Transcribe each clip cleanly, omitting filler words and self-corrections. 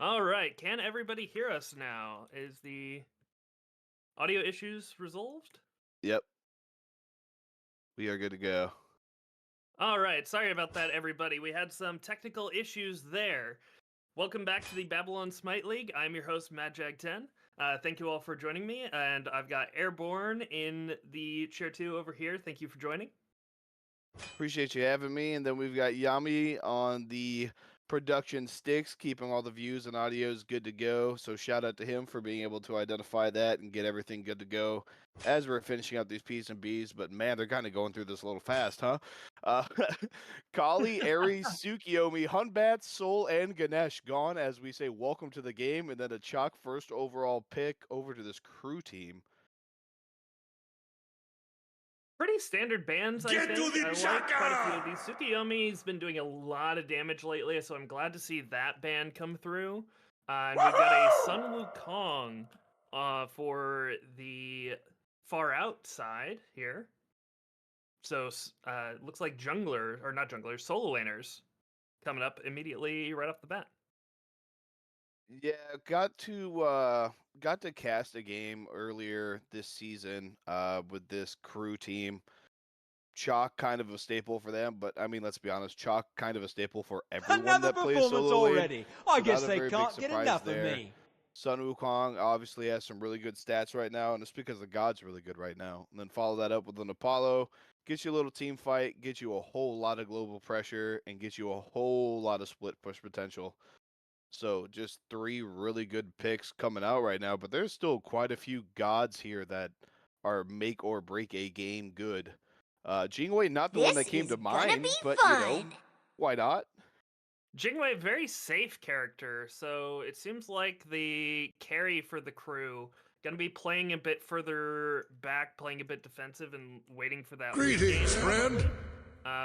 All right, can everybody hear us now? Is the audio issues resolved? Yep, we are good to go. All right, sorry about that, everybody. We had some technical issues there. Welcome back to the Babylon Smite League. I'm your host, MadJag10. Thank you all for joining me, and I've got Airborne in the chair 2 over here. Thank you for joining. Appreciate you having me. And then we've got Yami on the production sticks, keeping all the views and audios good to go. So shout out to him for being able to identify that and get everything good to go as we're finishing up these P's and B's. But man, they're kind of going through this a little fast, huh? Uh, Kali, Ares, Tsukiyomi, Hunbat, Soul, and Ganesh gone as we say welcome to the game. And then a chalk first overall pick over to this crew team. Pretty standard bands, I Get to think. the I like quite a few of these. chaka! Tsukiyomi's been doing a lot of damage lately, so I'm glad to see that band come through. And we've got a Sun Wukong for the far out side here. So looks like jungler, or not jungler, solo laners coming up immediately right off the bat. Yeah, got to cast a game earlier this season with this crew team. Chalk kind of a staple for them, but I mean, let's be honest, Chalk kind of a staple for everyone Another that plays performance solo lane. already. I So guess not a they very big can't get surprise enough of there. me. Sun Wukong obviously has some really good stats right now, and it's because the god's really good right now. And then follow that up with an Apollo, gets you a little team fight, gets you a whole lot of global pressure, and gets you a whole lot of split push potential. So just three really good picks coming out right now, but there's still quite a few gods here that are make or break a game good. Jingwei, not the one that This came is to gonna be mind, but fun. why not? Jingwei, very safe character, so it seems like the carry for the crew gonna be playing a bit further back, playing a bit defensive, and waiting for that lead game, Greetings, friend.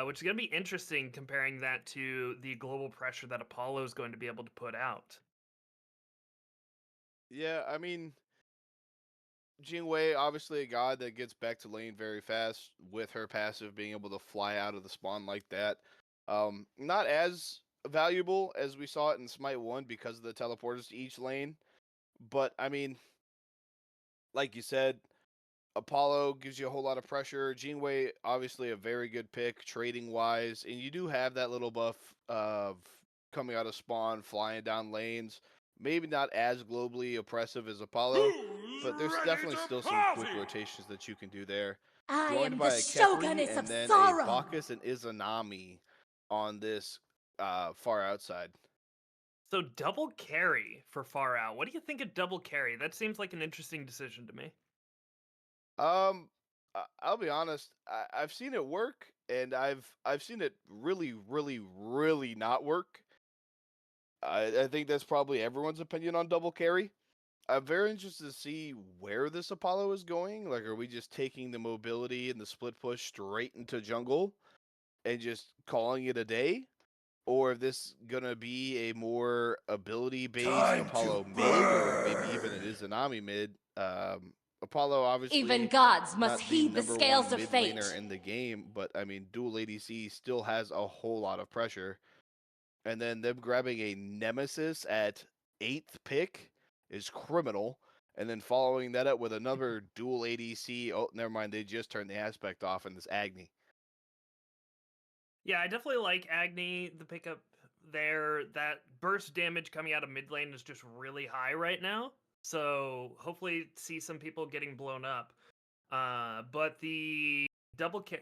which is gonna be interesting comparing that to the global pressure that Apollo is going to be able to put out. Yeah, I mean, Jingwei, obviously a god that gets back to lane very fast with her passive being able to fly out of the spawn like that. Not as valuable as we saw it in Smite 1 because of the teleporters to each lane. But I mean, like you said, Apollo gives you a whole lot of pressure. Jinwei, obviously a very good pick trading wise, and you do have that little buff of coming out of spawn, flying down lanes. Maybe not as globally oppressive as Apollo, but there's Who's ready definitely to still some quick party? rotations that you can do there. I Joined am the by a Kepri Shoguness of and then a Sorrow. Bacchus and Izanami on this far outside. So double carry for far out. What do you think of double carry? That seems like an interesting decision to me. I'll be honest. I've seen it work, and I've seen it really, really, really not work. I think that's probably everyone's opinion on double carry. I'm very interested to see where this Apollo is going. Like, are we just taking the mobility and the split push straight into jungle and just calling it a day? Or if this gonna be a more ability based Time to Apollo mid, or maybe even an burn. Izanami mid. Apollo Even obviously gods must not the heed the number scales one of mid laner fate. in the game, but I mean, dual ADC still has a whole lot of pressure. And then them grabbing a Nemesis at 8th pick is criminal. And then following that up with another dual ADC. Oh, never mind. They just turned the aspect off in this Agni. Yeah, I definitely like Agni, the pickup there. That burst damage coming out of mid lane is just really high right now. So hopefully see some people getting blown up. But the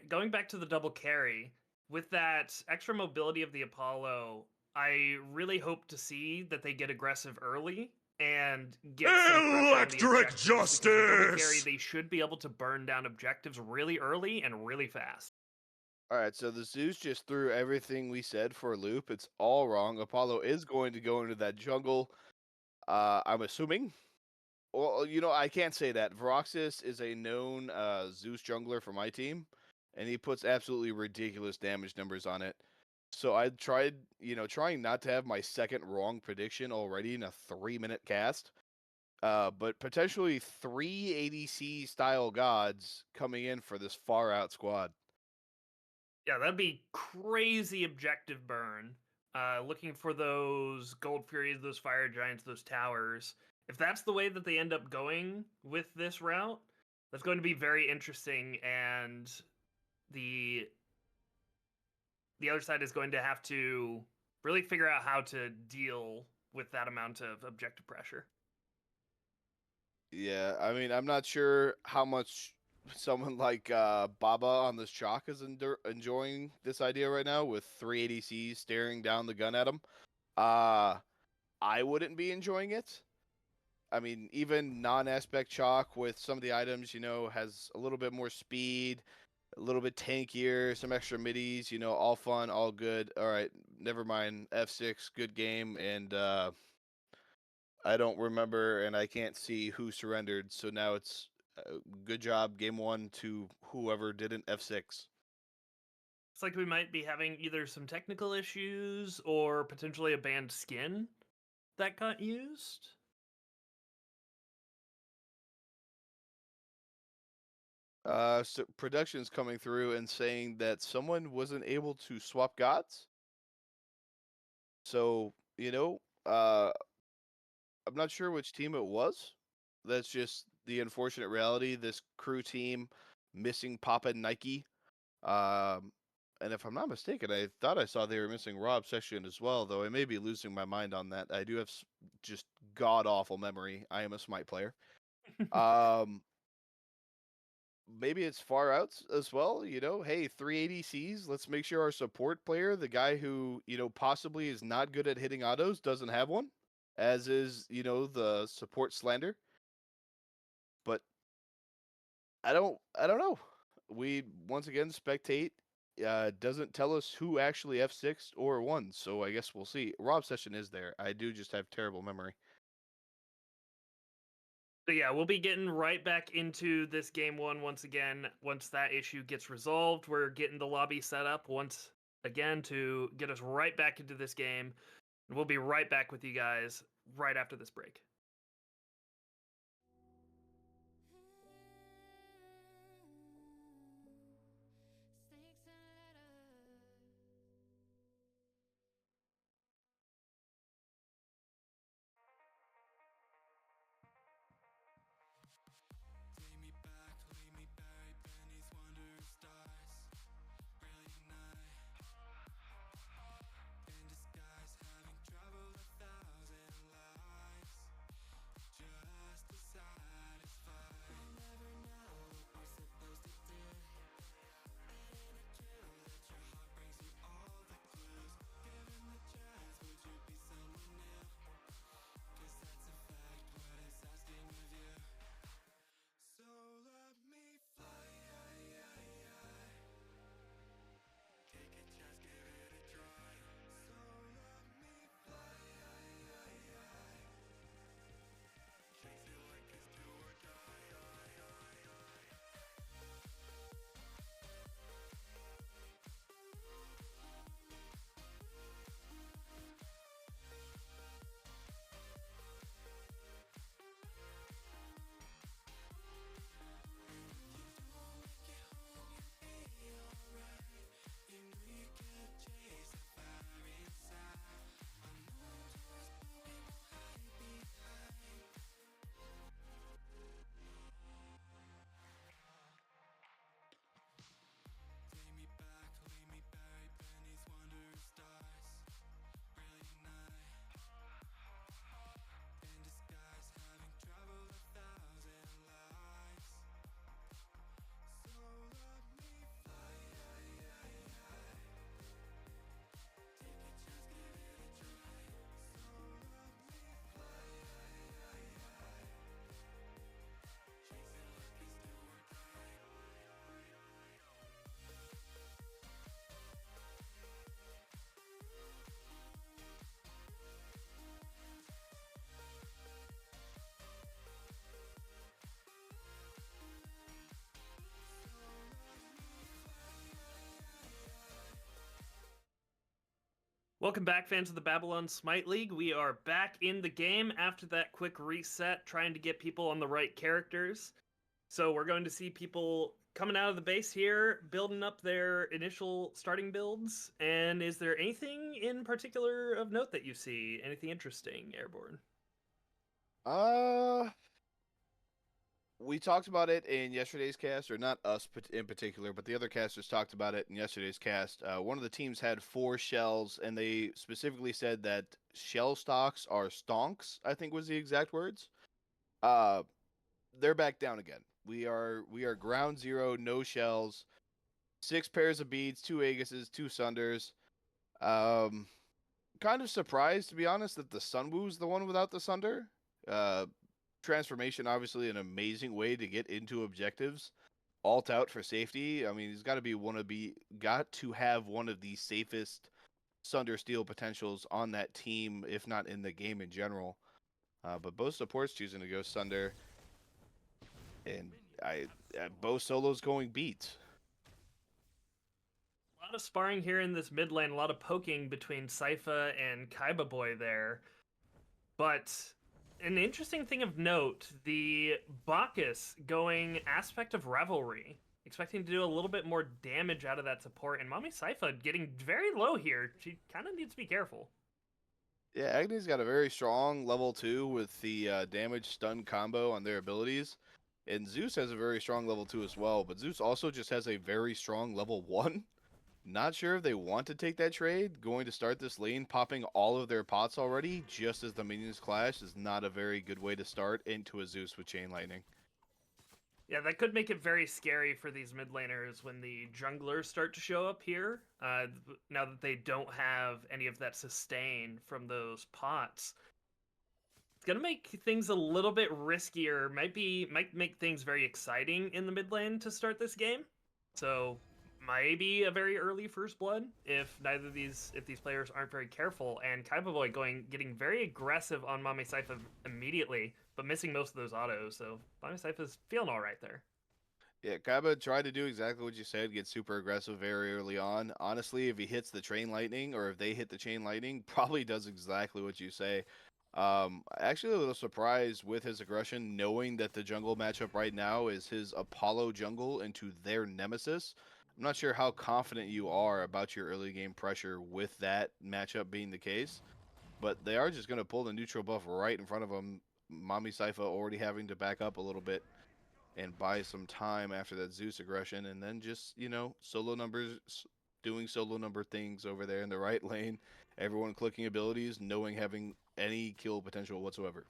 going back to the double carry, with that extra mobility of the Apollo, I really hope to see that they get aggressive early and get some pressure on the Electric objectives. Because the double carry, justice! they should be able to burn down objectives really early and really fast. All right, so the Zeus just threw everything we said for a loop. It's all wrong. Apollo is going to go into that jungle. I'm assuming. Well, I can't say that. Veroxis is a known Zeus jungler for my team, and he puts absolutely ridiculous damage numbers on it. So I tried, trying not to have my second wrong prediction already in a 3-minute cast. But potentially 3 ADC style gods coming in for this far out squad. Yeah, that'd be crazy objective burn. looking for those Gold Furies, those Fire Giants, those towers. If that's the way that they end up going with this route, that's going to be very interesting, and the the other side is going to have to really figure out how to deal with that amount of objective pressure. Yeah, I mean, I'm not sure how much someone like Baba on this chalk is enjoying this idea right now with 3 ADCs staring down the gun at him. Uh, I wouldn't be enjoying it. I mean, even non-aspect chalk with some of the items, has a little bit more speed, a little bit tankier, some extra middies, all fun, all good. All right, never mind. F6, good game, and I don't remember and I can't see who surrendered. So now it's good job, game 1 to whoever didn't F6. It's like we might be having either some technical issues or potentially a banned skin that got used. So production's coming through and saying that someone wasn't able to swap gods. So, I'm not sure which team it was. That's just the unfortunate reality. This crew team missing Papa and Nike. Um, and if I'm not mistaken, I thought I saw they were missing Rob Section as well, though I may be losing my mind on that. I do have just god awful memory. I am a Smite player. Um, maybe it's far outs as well. Hey, 3 ADCs. Let's make sure our support player, the guy who possibly is not good at hitting autos, doesn't have one, as is the support slander. But I don't know. We once again spectate. Doesn't tell us who actually F6 or won, so I guess we'll see. Rob Session is there. I do just have terrible memory. But yeah, we'll be getting right back into this game 1 once again. Once that issue gets resolved, we're getting the lobby set up once again to get us right back into this game. And we'll be right back with you guys right after this break. Welcome back, fans of the Babylon Smite League. We are back in the game after that quick reset, trying to get people on the right characters. So we're going to see people coming out of the base here, building up their initial starting builds. And is there anything in particular of note that you see? Anything interesting, Airborne? Uh, we talked about it in yesterday's cast, or not us in particular, but the other casters talked about it in yesterday's cast. One of the teams had 4 shells, and they specifically said that shell stocks are stonks, I think was the exact words. Uh, they're back down again. We are ground zero, no shells, 6 pairs of beads, 2 Aegises, 2 Sunders. Um, Kind of surprised, to be honest, that the Sunwoo's the one without the Sunder. Uh, Transformation, obviously, an amazing way to get into objectives. Alt out for safety. I mean, he's got to have one of the safest Sunder Steel potentials on that team, if not in the game in general. But both supports choosing to go Sunder, and I both solos going beats. A lot of sparring here in this mid lane, a lot of poking between Sypha and Kaiba Boy there. But an interesting thing of note, the Bacchus going aspect of Revelry, expecting to do a little bit more damage out of that support, and Mami Sypha getting very low here. She kind of needs to be careful. Yeah, Agni's got a very strong level 2 with the damage stun combo on their abilities. And Zeus has a very strong level 2 as well, but Zeus also just has a very strong level 1. Not sure if they want to take that trade. Going to start this lane, popping all of their pots already, just as the minions clash, is not a very good way to start into a Zeus with Chain Lightning. Yeah, that could make it very scary for these mid laners when the junglers start to show up here. Now that they don't have any of that sustain from those pots, it's gonna make things a little bit riskier. Might make things very exciting in the mid lane to start this game. So maybe a very early first blood if these players aren't very careful. And Kaiba Boy getting very aggressive on Mame Saifa immediately, but missing most of those autos. So Mame Saifa's feeling all right there. Yeah, Kaiba tried to do exactly what you said, get super aggressive very early on. Honestly, if he hits the Chain Lightning, or if they hit the Chain Lightning, probably does exactly what you say. Actually a little surprised with his aggression, knowing that the jungle matchup right now is his Apollo jungle into their Nemesis. I'm not sure how confident you are about your early game pressure with that matchup being the case, but they are just going to pull the neutral buff right in front of them. Mami Sypha already having to back up a little bit and buy some time after that Zeus aggression, and then just, solo numbers, doing solo number things over there in the right lane. Everyone clicking abilities, knowing having any kill potential whatsoever.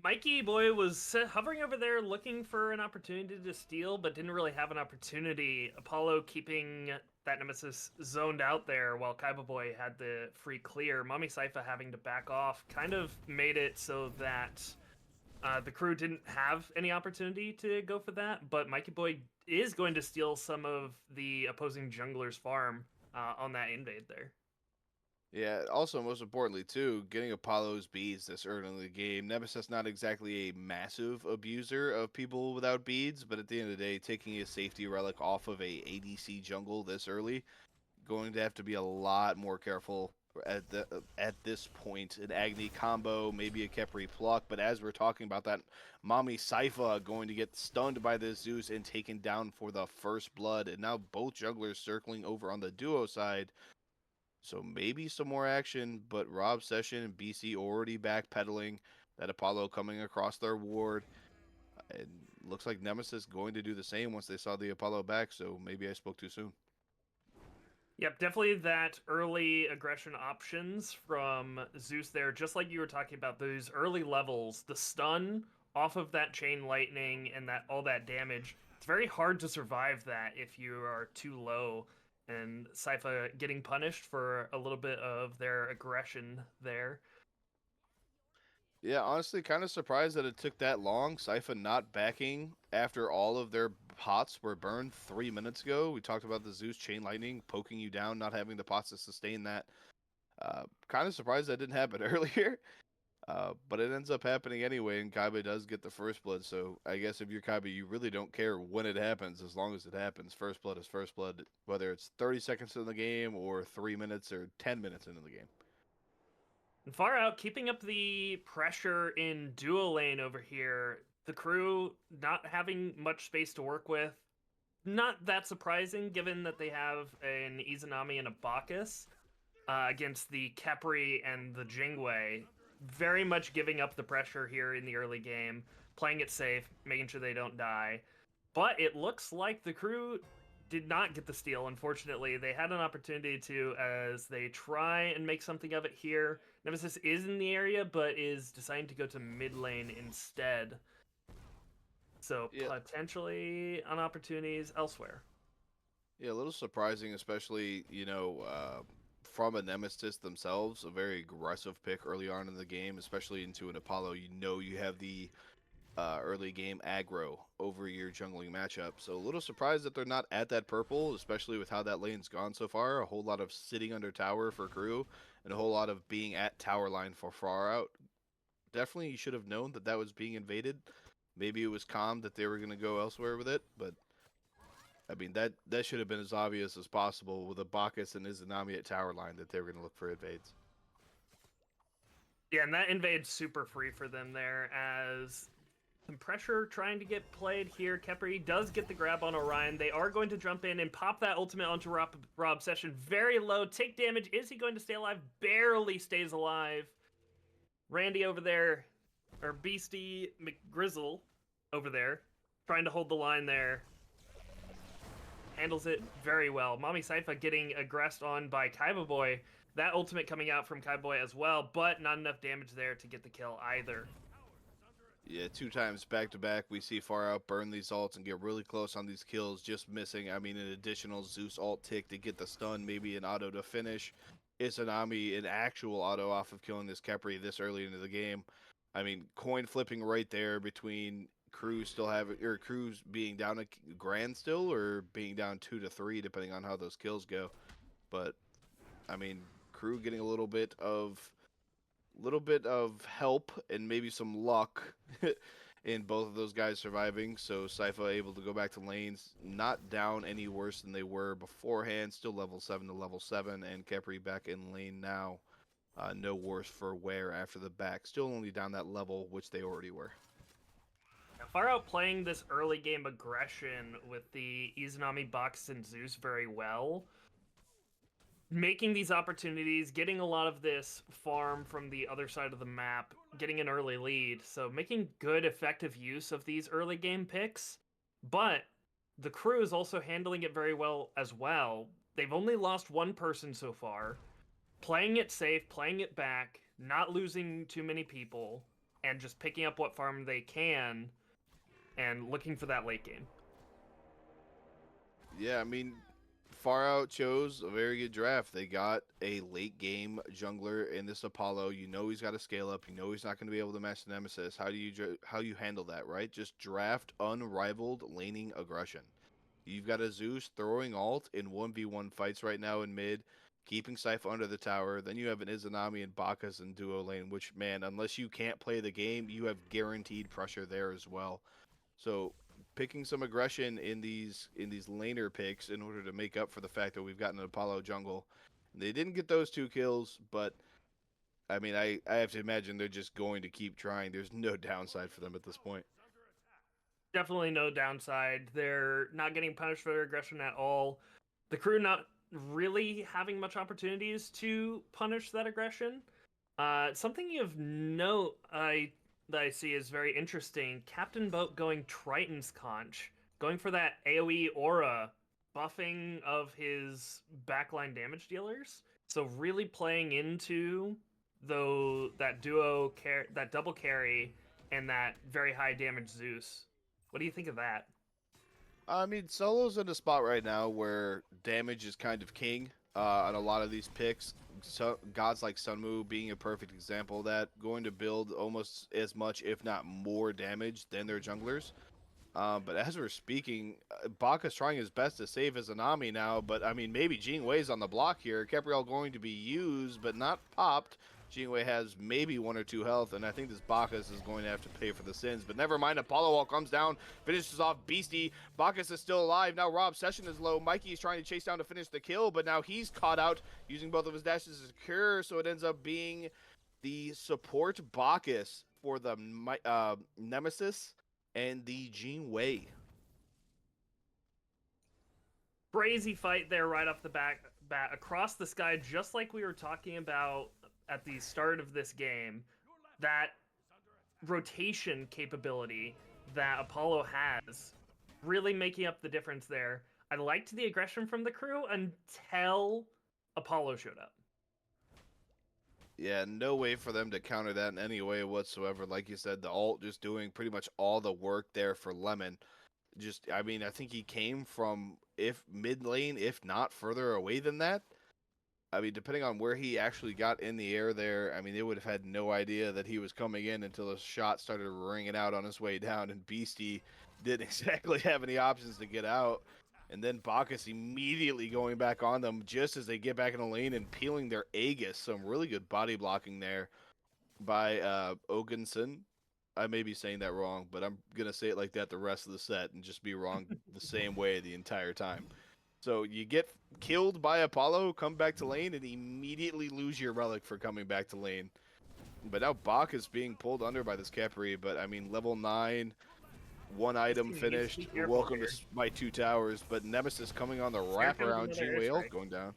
Mikey Boy was hovering over there looking for an opportunity to steal, but didn't really have an opportunity. Apollo keeping that Nemesis zoned out there while Kaiba Boy had the free clear. Mami Saifa having to back off kind of made it so that the crew didn't have any opportunity to go for that, but Mikey Boy is going to steal some of the opposing jungler's farm on that invade there. Yeah, also most importantly too, getting Apollo's beads this early in the game. Nemesis not exactly a massive abuser of people without beads, but at the end of the day, taking a safety relic off of a ADC jungle this early, going to have to be a lot more careful at this point. An Agni combo, maybe a Kepri pluck, but as we're talking about that, Mami Sypha going to get stunned by this Zeus and taken down for the first blood, and now both jugglers circling over on the duo side. So maybe some more action, but Rob Session and BC already backpedaling. That Apollo coming across their ward. It looks like Nemesis going to do the same once they saw the Apollo back, so maybe I spoke too soon. Yep, definitely that early aggression options from Zeus there, just like you were talking about those early levels, the stun off of that chain lightning and that all that damage. It's very hard to survive that if you are too low, and Sypha getting punished for a little bit of their aggression there. Yeah, honestly, kind of surprised that it took that long. Sypha not backing after all of their pots were burned 3 minutes ago. We talked about the Zeus Chain Lightning poking you down, not having the pots to sustain that. Kind of surprised that didn't happen earlier. But it ends up happening anyway, and Kaiba does get the first blood. So I guess if you're Kaiba, you really don't care when it happens, as long as it happens. First blood is first blood, whether it's 30 seconds in the game or 3 minutes or 10 minutes into the game. And far out, keeping up the pressure in duo lane over here. the crew not having much space to work with. Not that surprising, given that they have an Izanami and a Bacchus against the Khepri and the Jingwei. Very much giving up the pressure here in the early game, playing it safe, making sure they don't die. But it looks like the crew did not get the steal, unfortunately. They had an opportunity to, as they try and make something of it here. Nemesis is in the area, but is deciding to go to mid lane instead. So Yeah, potentially on opportunities elsewhere. yeah, a little surprising, especially from a Nemesis themselves, a very aggressive pick early on in the game, especially into an Apollo. You know you have the early game aggro over your jungling matchup. So a little surprised that they're not at that purple, especially with how that lane's gone so far. A whole lot of sitting under tower for crew, and a whole lot of being at tower line for far out. Definitely, you should have known that that was being invaded. Maybe it was calm that they were going to go elsewhere with it, but I mean that should have been as obvious as possible with a Bacchus and Izanami at tower line that they were going to look for invades. Yeah, and that invade's super free for them there as some pressure trying to get played here. Khepri does get the grab on Orion. They are going to jump in and pop that ultimate onto Rob Session. Very low. Take damage. Is he going to stay alive? Barely stays alive. Randy over there, or Beastie McGrizzle over there, trying to hold the line there. Handles it very well. Mommy Sypha getting aggressed on by Kaiba Boy. That ultimate coming out from Kaiba Boy as well, but not enough damage there to get the kill either. Yeah, 2 times back to back, we see Far Out burn these ults and get really close on these kills, just missing. I mean, an additional Zeus ult tick to get the stun, maybe an auto to finish. Izanami, an actual auto off of killing this Khepri this early into the game. I mean, coin flipping right there between Cruz Cruz being down a grand still, or being down 2 to 3, depending on how those kills go. But I mean, Crew getting a little bit of help and maybe some luck in both of those guys surviving. So Sypha able to go back to lanes, not down any worse than they were beforehand. Still level 7 to level 7, and Khepri back in lane now. No worse for wear after the back. Still only down that level, which they already were. Far Out playing this early game aggression with the Izanami, Box, and Zeus very well. Making these opportunities, getting a lot of this farm from the other side of the map, getting an early lead. So making good, effective use of these early game picks. But the crew is also handling it very well as well. They've only lost one person so far. Playing it safe, playing it back, not losing too many people, and just picking up what farm they can and looking for that late game. Yeah, I mean, Far Out chose a very good draft. They got a late game jungler in this Apollo. You know he's got to scale up. You know he's not going to be able to match the Nemesis. How you handle that, right? Just draft unrivaled laning aggression. You've got a Zeus throwing ult in 1v1 fights right now in mid, keeping Sypha under the tower. Then you have an Izanami and Bacchus in duo lane, which, man, unless you can't play the game, you have guaranteed pressure there as well. So picking some aggression in these laner picks in order to make up for the fact that we've gotten an Apollo jungle. They didn't get those 2 kills, but I mean, I have to imagine they're just going to keep trying. There's no downside for them at this point. Definitely no downside. They're not getting punished for their aggression at all. The crew not really having much opportunities to punish that aggression. Something of note that I see is very interesting. Captain Boat going Triton's Conch, going for that AoE aura buffing of his backline damage dealers. So really playing into that that double carry and that very high damage Zeus. What do you think of that? I mean, Solo's in a spot right now where damage is kind of king on a lot of these picks. So, gods like Sunmu being a perfect example of that, going to build almost as much, if not more, damage than their junglers. But as we're speaking, Baka's trying his best to save his Anami now, but I mean, maybe Jingwei's on the block here. Capriel going to be used, but not popped. Jingwei has maybe 1 or 2 health, and I think this Bacchus is going to have to pay for the sins. But never mind, Apollo Wall comes down, finishes off Beastie. Bacchus is still alive. Now Rob Session is low. Mikey is trying to chase down to finish the kill, but now he's caught out using both of his dashes to secure, so it ends up being the support Bacchus for the Nemesis. and the Jing Wei. Crazy fight there right off the bat across the sky, just like we were talking about at the start of this game. That rotation capability that Apollo has, really making up the difference there. I liked the aggression from the crew until Apollo showed up. Yeah, no way for them to counter that in any way whatsoever. Like you said, the ult just doing pretty much all the work there for Lemon. Just, I mean, I think he came from if mid lane, if not further away than that. I mean, depending on where he actually got in the air there, I mean, they would have had no idea that he was coming in until a shot started ringing out on his way down, and Beastie didn't exactly have any options to get out. And then Bacchus immediately going back on them just as they get back in the lane and peeling their Aegis. Some really good body blocking there by Ogunson. I may be saying that wrong, but I'm going to say it like that the rest of the set and just be wrong the same way the entire time. So you get killed by Apollo, come back to lane, and immediately lose your relic for coming back to lane. But now Bach is being pulled under by this Khepri, but I mean, level 9, one item finished. Welcome to my 2 towers, but Nemesis coming on the wraparound Jingwei ult going down.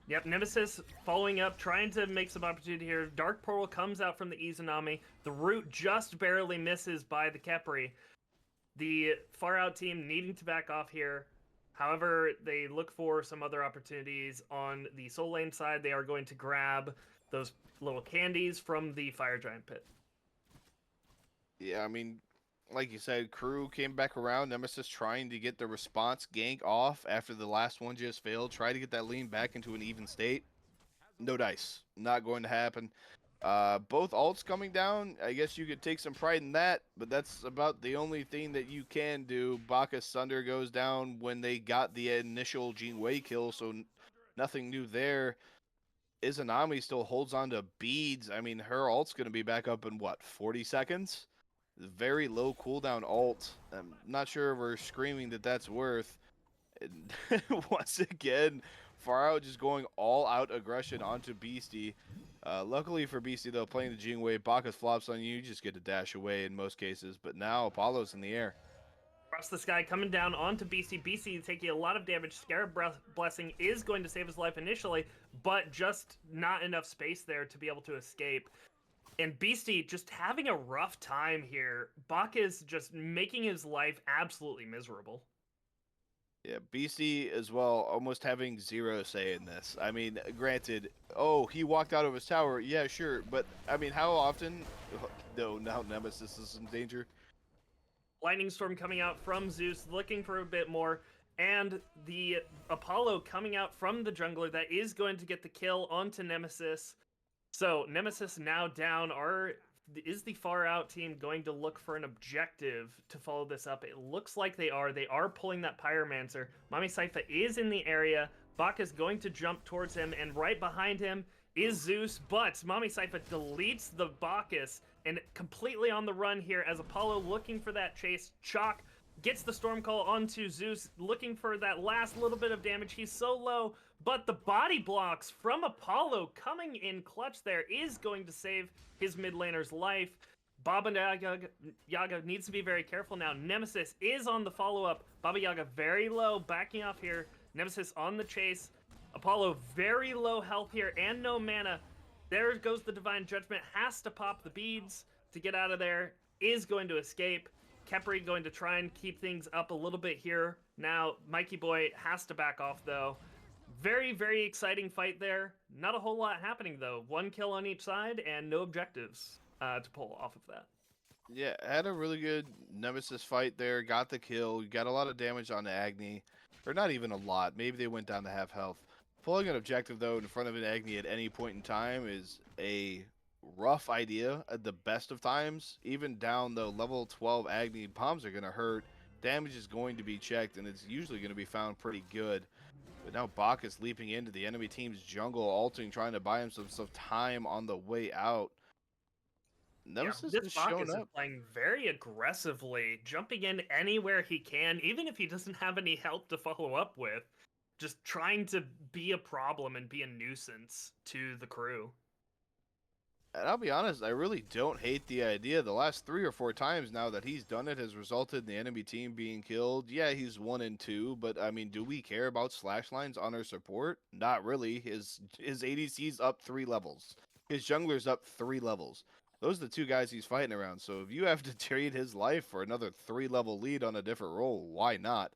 Yep, Nemesis following up, trying to make some opportunity here. Dark Portal comes out from the Izanami. The root just barely misses by the Khepri. The Far Out team needing to back off here. However, they look for some other opportunities on the Soul Lane side. They are going to grab those little candies from the Fire Giant pit. Yeah, I mean, like you said, crew came back around. Nemesis trying to get the response gank off after the last one just failed. Try to get that lean back into an even state. No dice. Not going to happen. Both ults coming down. I guess you could take some pride in that, but that's about the only thing that you can do. Bacchus Thunder goes down when they got the initial Jing Wei kill, so nothing new there. Izanami still holds on to beads. I mean, her ult's going to be back up in, what, 40 seconds? Very low cooldown ult. I'm not sure if we're screaming that that's worth. And once again, Far Out just going all out aggression onto Beastie. Luckily for Beastie, though, playing the Jing Wei, Bacchus flops on you, just get to dash away in most cases. But now Apollo's in the air. Across the sky, coming down onto Beastie. Beastie taking a lot of damage. Scarab Blessing is going to save his life initially, but just not enough space there to be able to escape. And Beastie just having a rough time here. Bacchus just making his life absolutely miserable. Yeah, BC as well, almost having zero say in this. I mean, granted, oh, he walked out of his tower. Yeah, sure. But, I mean, how often? No, now Nemesis is in danger. Lightning Storm coming out from Zeus, looking for a bit more. And the Apollo coming out from the jungler that is going to get the kill onto Nemesis. So, Nemesis now down. Is the Far Out team going to look for an objective to follow this up? It looks like they are. They are pulling that Pyromancer. Mami Saifa is in the area. Bak is going to jump towards him, and right behind him is Zeus, but Mami Saifa deletes the Bacchus and completely on the run here as Apollo looking for that chase. Chalk gets the Storm Call onto Zeus, looking for that last little bit of damage. He's so low, but the body blocks from Apollo coming in clutch there is going to save his mid laner's life. Baba Yaga needs to be very careful now. Nemesis is on the follow-up. Baba Yaga very low, backing off here. Nemesis on the chase. Apollo very low health here and no mana. There goes the Divine Judgment. Has to pop the beads to get out of there. Is going to escape. Khepri going to try and keep things up a little bit here. Now, Mikey Boy has to back off, though. Very, very exciting fight there. Not a whole lot happening, though. One kill on each side and no objectives to pull off of that. Yeah, had a really good Nemesis fight there. Got the kill. Got a lot of damage on Agni. Or not even a lot. Maybe they went down to half health. Pulling an objective, though, in front of an Agni at any point in time is a rough idea at the best of times. Even down, though, level 12 Agni bombs are going to hurt. Damage is going to be checked, and it's usually going to be found pretty good. But now Bach is leaping into the enemy team's jungle, ulting, trying to buy him some time on the way out. Nemesis this Bacchus shown up. Is playing very aggressively, jumping in anywhere he can, even if he doesn't have any help to follow up with. Just trying to be a problem and be a nuisance to the crew. And I'll be honest, I really don't hate the idea. The last 3 or 4 times now that he's done it has resulted in the enemy team being killed. Yeah, he's 1 and 2, but I mean, do we care about slash lines on our support? Not really. His ADC's up 3 levels. His jungler's up 3 levels. Those are the two guys he's fighting around. So if you have to trade his life for another 3 level lead on a different role, why not?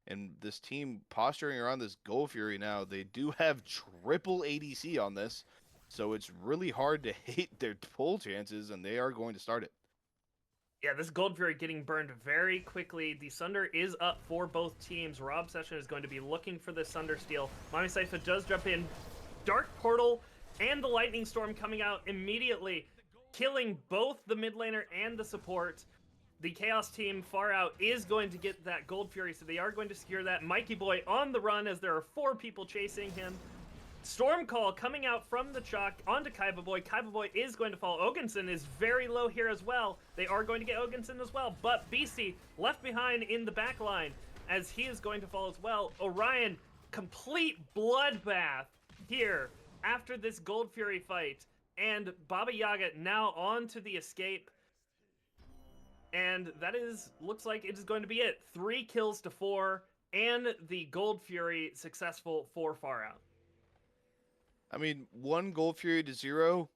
And this team posturing around this Gold Fury now, they do have triple ADC on this. So it's really hard to hate their pull chances, and they are going to start it. Yeah, this Gold Fury getting burned very quickly. The Sunder is up for both teams. Rob Session is going to be looking for the Sunder steal. Mami Saifa does jump in. Dark Portal and the Lightning Storm coming out immediately, killing both the mid laner and the support. The Chaos team far out is going to get that Gold Fury, so they are going to secure that. Mikey Boy on the run as there are 4 people chasing him. Storm Call coming out from the chalk onto Kaiba Boy. Kaiba Boy is going to fall. Ogenson is very low here as well. They are going to get Ogenson as well, but Beastie left behind in the back line as he is going to fall as well. Orion, complete bloodbath here after this Gold Fury fight. And Baba Yaga now on to the escape. And that looks like it is going to be it. 3 kills to 4, and the Gold Fury successful for Far Out. I mean, 1 Gold Fury to 0,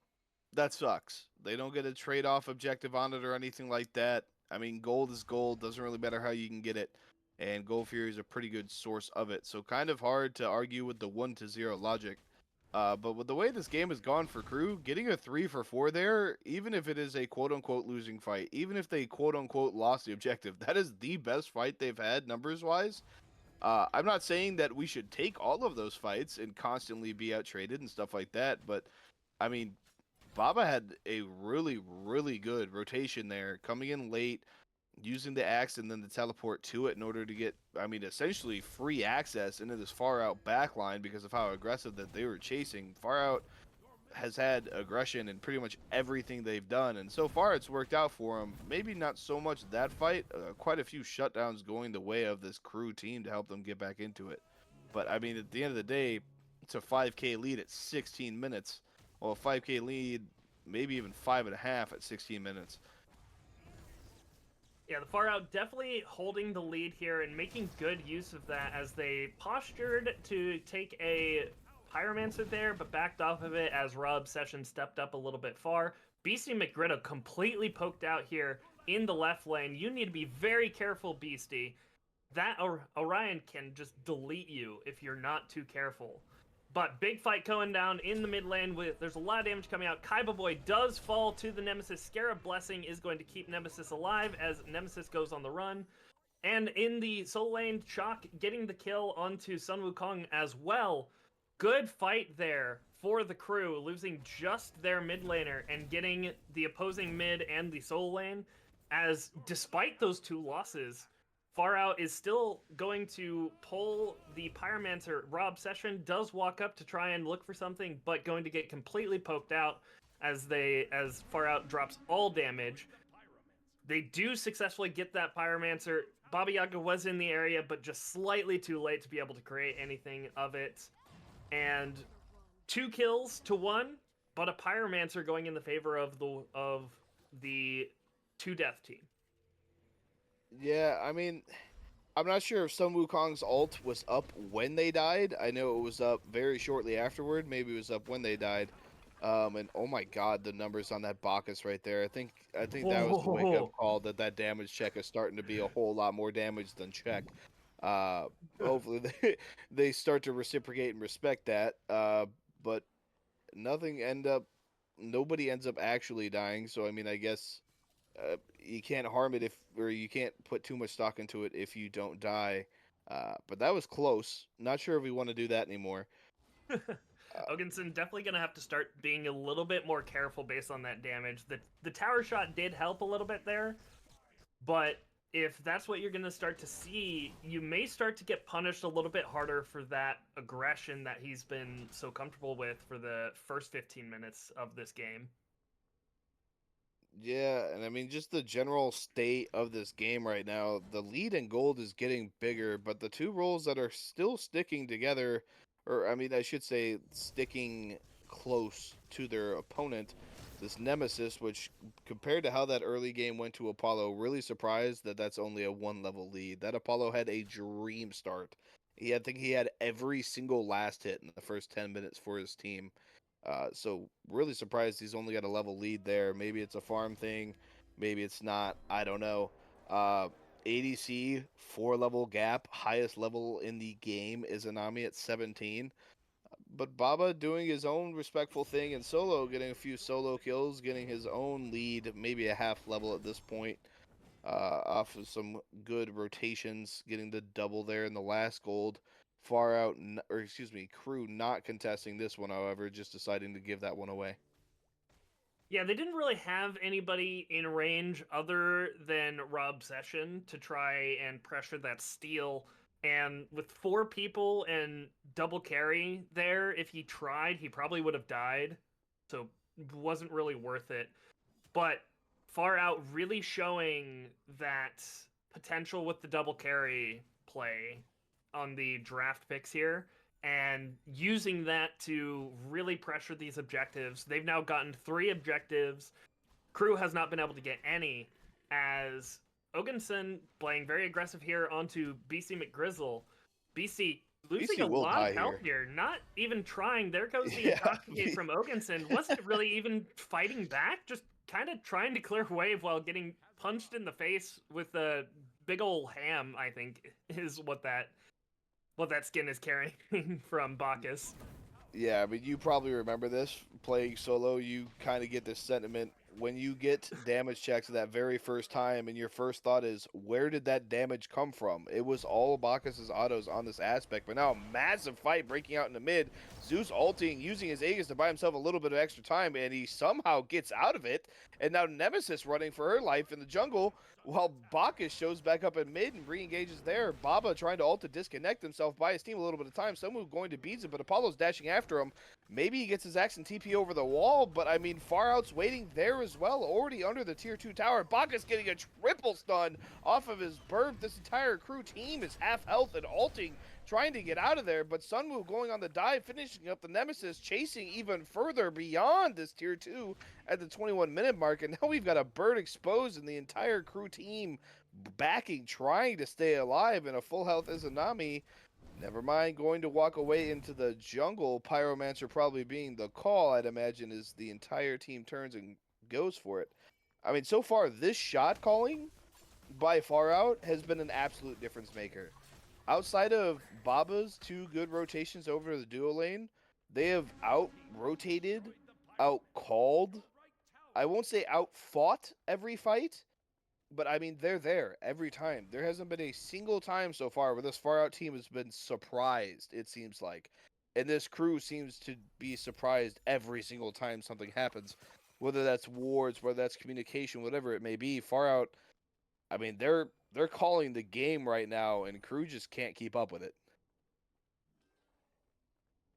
that sucks. They don't get a trade-off objective on it or anything like that. I mean, gold is gold. Doesn't really matter how you can get it. And Gold Fury is a pretty good source of it. So kind of hard to argue with the 1 to 0 logic. But with the way this game has gone for Crew, getting a 3 for 4 there, even if it is a quote-unquote losing fight, even if they quote-unquote lost the objective, that is the best fight they've had numbers-wise. I'm not saying that we should take all of those fights and constantly be out-traded and stuff like that, but, I mean, Baba had a really, really good rotation there, coming in late, using the axe and then the teleport to it in order to get, I mean, essentially free access into this far out backline because of how aggressive that they were chasing. Far out has had aggression in pretty much everything they've done, and so far it's worked out for them. Maybe not so much that fight, quite a few shutdowns going the way of this Crew team to help them get back into it. But I mean, at the end of the day, it's a 5K lead at 16 minutes. Well, a 5K lead, maybe even 5.5 at 16 minutes. Yeah, the Far Out definitely holding the lead here and making good use of that as they postured to take a Pyromancer there, but backed off of it as Rob Session stepped up a little bit far. Beastie McGriddle completely poked out here in the left lane. You need to be very careful, Beastie. That Orion can just delete you if you're not too careful. But big fight going down in the mid lane. There's a lot of damage coming out. Kaiba Boy does fall to the Nemesis. Scarab Blessing is going to keep Nemesis alive as Nemesis goes on the run. And in the soul lane, Chalk getting the kill onto Sun Wukong as well. Good fight there for the Crew, losing just their mid laner and getting the opposing mid and the soul lane. As despite those 2 losses, Far Out is still going to pull the Pyromancer. Rob Session does walk up to try and look for something, but going to get completely poked out as Far Out drops all damage. They do successfully get that Pyromancer. Baba Yaga was in the area, but just slightly too late to be able to create anything of it. And 2 kills to 1, but a Pyromancer going in the favor of the 2-death team. Yeah, I mean, I'm not sure if Sun Wukong's ult was up when they died. I know it was up very shortly afterward. Maybe it was up when they died. And oh my god, the numbers on that Bacchus right there. I think that was the wake up call that damage check is starting to be a whole lot more damage than check. Hopefully they start to reciprocate and respect that. But nobody ends up actually dying. So I mean, I guess you can't harm it or you can't put too much stock into it if you don't die. But that was close. Not sure if we want to do that anymore. Ogenson definitely going to have to start being a little bit more careful based on that damage. The tower shot did help a little bit there, but if that's what you're going to start to see, you may start to get punished a little bit harder for that aggression that he's been so comfortable with for the first 15 minutes of this game. Yeah, and I mean, just the general state of this game right now, the lead in gold is getting bigger, but the 2 roles that are still sticking together, or I mean, I should say sticking close to their opponent, this Nemesis, which compared to how that early game went to Apollo, really surprised that that's only a 1 level lead. That Apollo had a dream start. I think he had every single last hit in the first 10 minutes for his team. So really surprised he's only got a level lead there. Maybe it's a farm thing, maybe it's not. I don't know. Uh, ADC 4 level gap, highest level in the game is Anami at 17. But Baba doing his own respectful thing in solo, getting a few solo kills, getting his own lead, maybe a half level at this point, off of some good rotations, getting the double there in the last gold. Far out, or excuse me, Crew not contesting this one, however, just deciding to give that one away. Yeah, they didn't really have anybody in range other than Rob Session to try and pressure that steal. And with 4 people and double carry there, if he tried, he probably would have died. So wasn't really worth it. But Far Out really showing that potential with the double carry play on the draft picks here and using that to really pressure these objectives. They've now gotten 3 objectives. Crew has not been able to get any, as Ogenson playing very aggressive here onto BC McGrizzle. BC losing BC a will lot die of health here, not even trying. There goes the Yeah, intoxicate from Ogenson. Wasn't really even fighting back, just kind of trying to clear wave while getting punched in the face with a big ol' ham, I think, is what that skin is carrying from Bacchus. Yeah, I mean, you probably remember this. Playing solo, you kind of get this sentiment when you get damage checks that very first time, and your first thought is, where did that damage come from? It was all Bacchus's autos on this aspect, but now a massive fight breaking out in the mid. Zeus ulting, using his Aegis to buy himself a little bit of extra time, and he somehow gets out of it. And now Nemesis running for her life in the jungle, while Bacchus shows back up in mid and re-engages there. Baba trying to ult to disconnect himself, buy his team a little bit of time. Someone going to beat him, but Apollo's dashing after him. Maybe he gets his axe and TP over the wall, but I mean, Far Out's waiting there as well, already under the tier 2 tower. Bacchus getting a triple stun off of his burp. This entire Crew team is half health and ulting, trying to get out of there, but Sunwoo going on the dive, finishing up the Nemesis, chasing even further beyond this tier 2 at the 21-minute mark, and now we've got a bird exposed and the entire Crew team backing, trying to stay alive, and a full health Izanami. Never mind going to walk away into the jungle. Pyromancer probably being the call, I'd imagine, as the entire team turns and goes for it. I mean, so far, this shot calling by Far Out has been an absolute difference maker. Outside of Baba's 2 good rotations over the duo lane, they have out-rotated, out-called, I won't say out-fought every fight, but I mean, they're there every time. There hasn't been a single time so far where this Far Out team has been surprised, it seems like. And this Crew seems to be surprised every single time something happens. Whether that's wards, whether that's communication, whatever it may be. Far Out, I mean, they're calling the game right now, and Crew just can't keep up with it.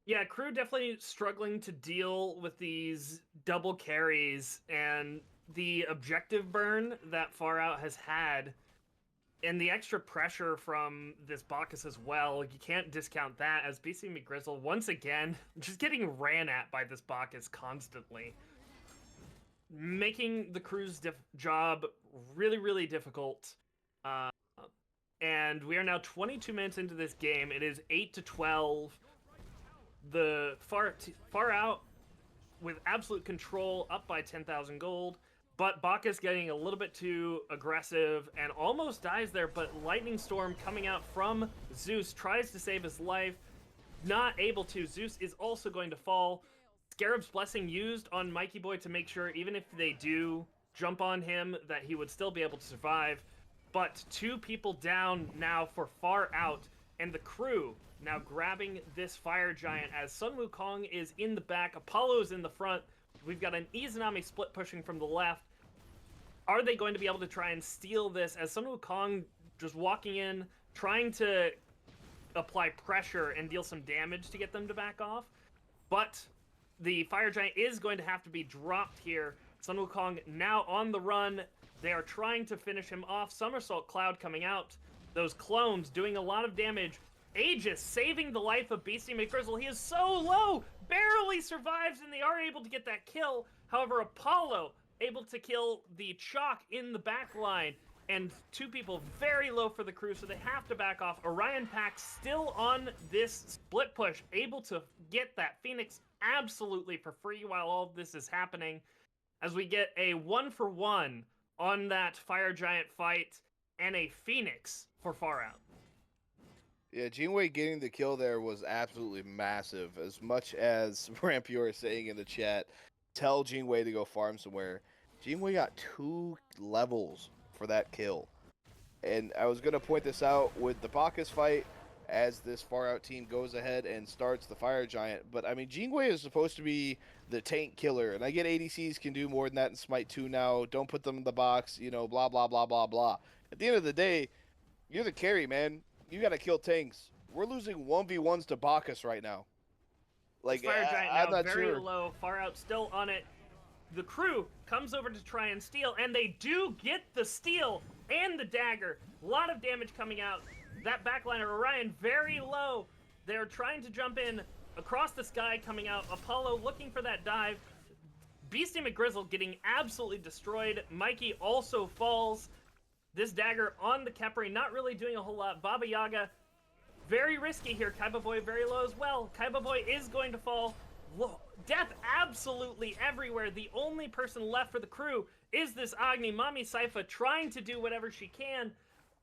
Yeah, Crew definitely struggling to deal with these double carries and the objective burn that Far Out has had, and the extra pressure from this Bacchus as well. You can't discount that, as BC McGrizzle, once again, just getting ran at by this Bacchus constantly, making the Crew's job really, really difficult. And we are now 22 minutes into this game. It is 8-12. The Far Out with absolute control, up by 10,000 gold, but Bacchus getting a little bit too aggressive and almost dies there, but Lightning Storm coming out from Zeus, tries to save his life, not able to. Zeus is also going to fall. Scarab's Blessing used on Mikey Boy to make sure, even if they do jump on him, that he would still be able to survive. But 2 people down now for Far Out, and the Crew now grabbing this Fire Giant as Sun Wukong is in the back, Apollo is in the front. We've got an Izanami split pushing from the left. Are they going to be able to try and steal this, as Sun Wukong just walking in, trying to apply pressure and deal some damage to get them to back off? But the Fire Giant is going to have to be dropped here. Sun Wukong now on the run. They are trying to finish him off. Somersault Cloud coming out. Those clones doing a lot of damage. Aegis saving the life of BC McGrizzle. He is so low, barely survives, and they are able to get that kill. However, Apollo able to kill the Chalk in the back line, and 2 people very low for the crew, so they have to back off. Orion Pack still on this split push, able to get that Phoenix absolutely for free while all of this is happening, as we get a 1-for-1 on that Fire Giant fight, and a Phoenix for Far Out. Yeah, Jinwei getting the kill there was absolutely massive. As much as Rampior is saying in the chat, tell Jinwei to go farm somewhere. Jinwei got 2 levels for that kill. And I was going to point this out with the Bacchus fight as this Far Out team goes ahead and starts the Fire Giant. But, I mean, Jinwei is supposed to be the tank killer. And I get ADCs can do more than that in Smite 2 now. Don't put them in the box, you know, blah, blah, blah, blah, blah. At the end of the day, you're the carry, man. You got to kill tanks. We're losing 1v1s to Bacchus right now. Like, Fire Giant I'm now not very sure. low. Far Out still on it. The crew comes over to try and steal, and they do get the steal and the dagger. A lot of damage coming out. That backliner, Orion, very low. They're trying to jump in across the sky, coming out. Apollo looking for that dive. Beastie McGrizzle getting absolutely destroyed. Mikey also falls. This dagger on the Khepri, not really doing a whole lot. Baba Yaga, very risky here. Kaiba Boy very low as well. Kaiba Boy is going to fall. Death absolutely everywhere. The only person left for the crew is this Agni. Mami Saifa trying to do whatever she can,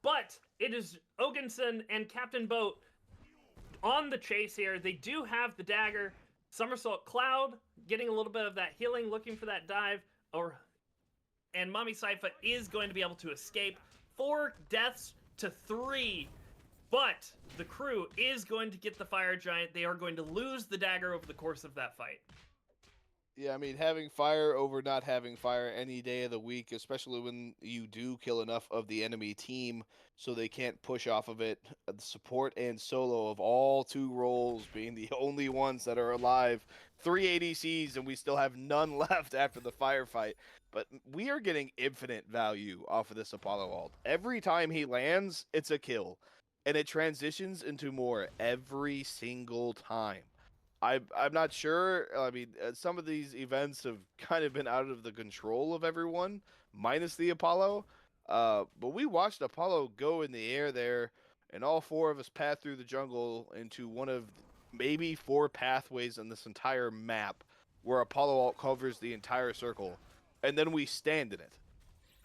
but it is Ogenson and Captain Boat on the chase here. They do have the dagger. Somersault Cloud getting a little bit of that healing, looking for that dive, and Mami Saifa is going to be able to escape. 4 deaths to 3. But the crew is going to get the Fire Giant. They are going to lose the dagger over the course of that fight. Yeah, I mean, having fire over not having fire any day of the week, especially when you do kill enough of the enemy team so they can't push off of it. The support and solo of all 2 roles being the only ones that are alive. 3 ADCs, and we still have none left after the firefight. But we are getting infinite value off of this Apollo ult. Every time he lands, it's a kill. And it transitions into more every single time. I'm not sure. I mean, some of these events have kind of been out of the control of everyone, minus the Apollo. But we watched Apollo go in the air there, and all 4 of us pass through the jungle into one of maybe 4 pathways in this entire map, where Apollo ult covers the entire circle, and then we stand in it.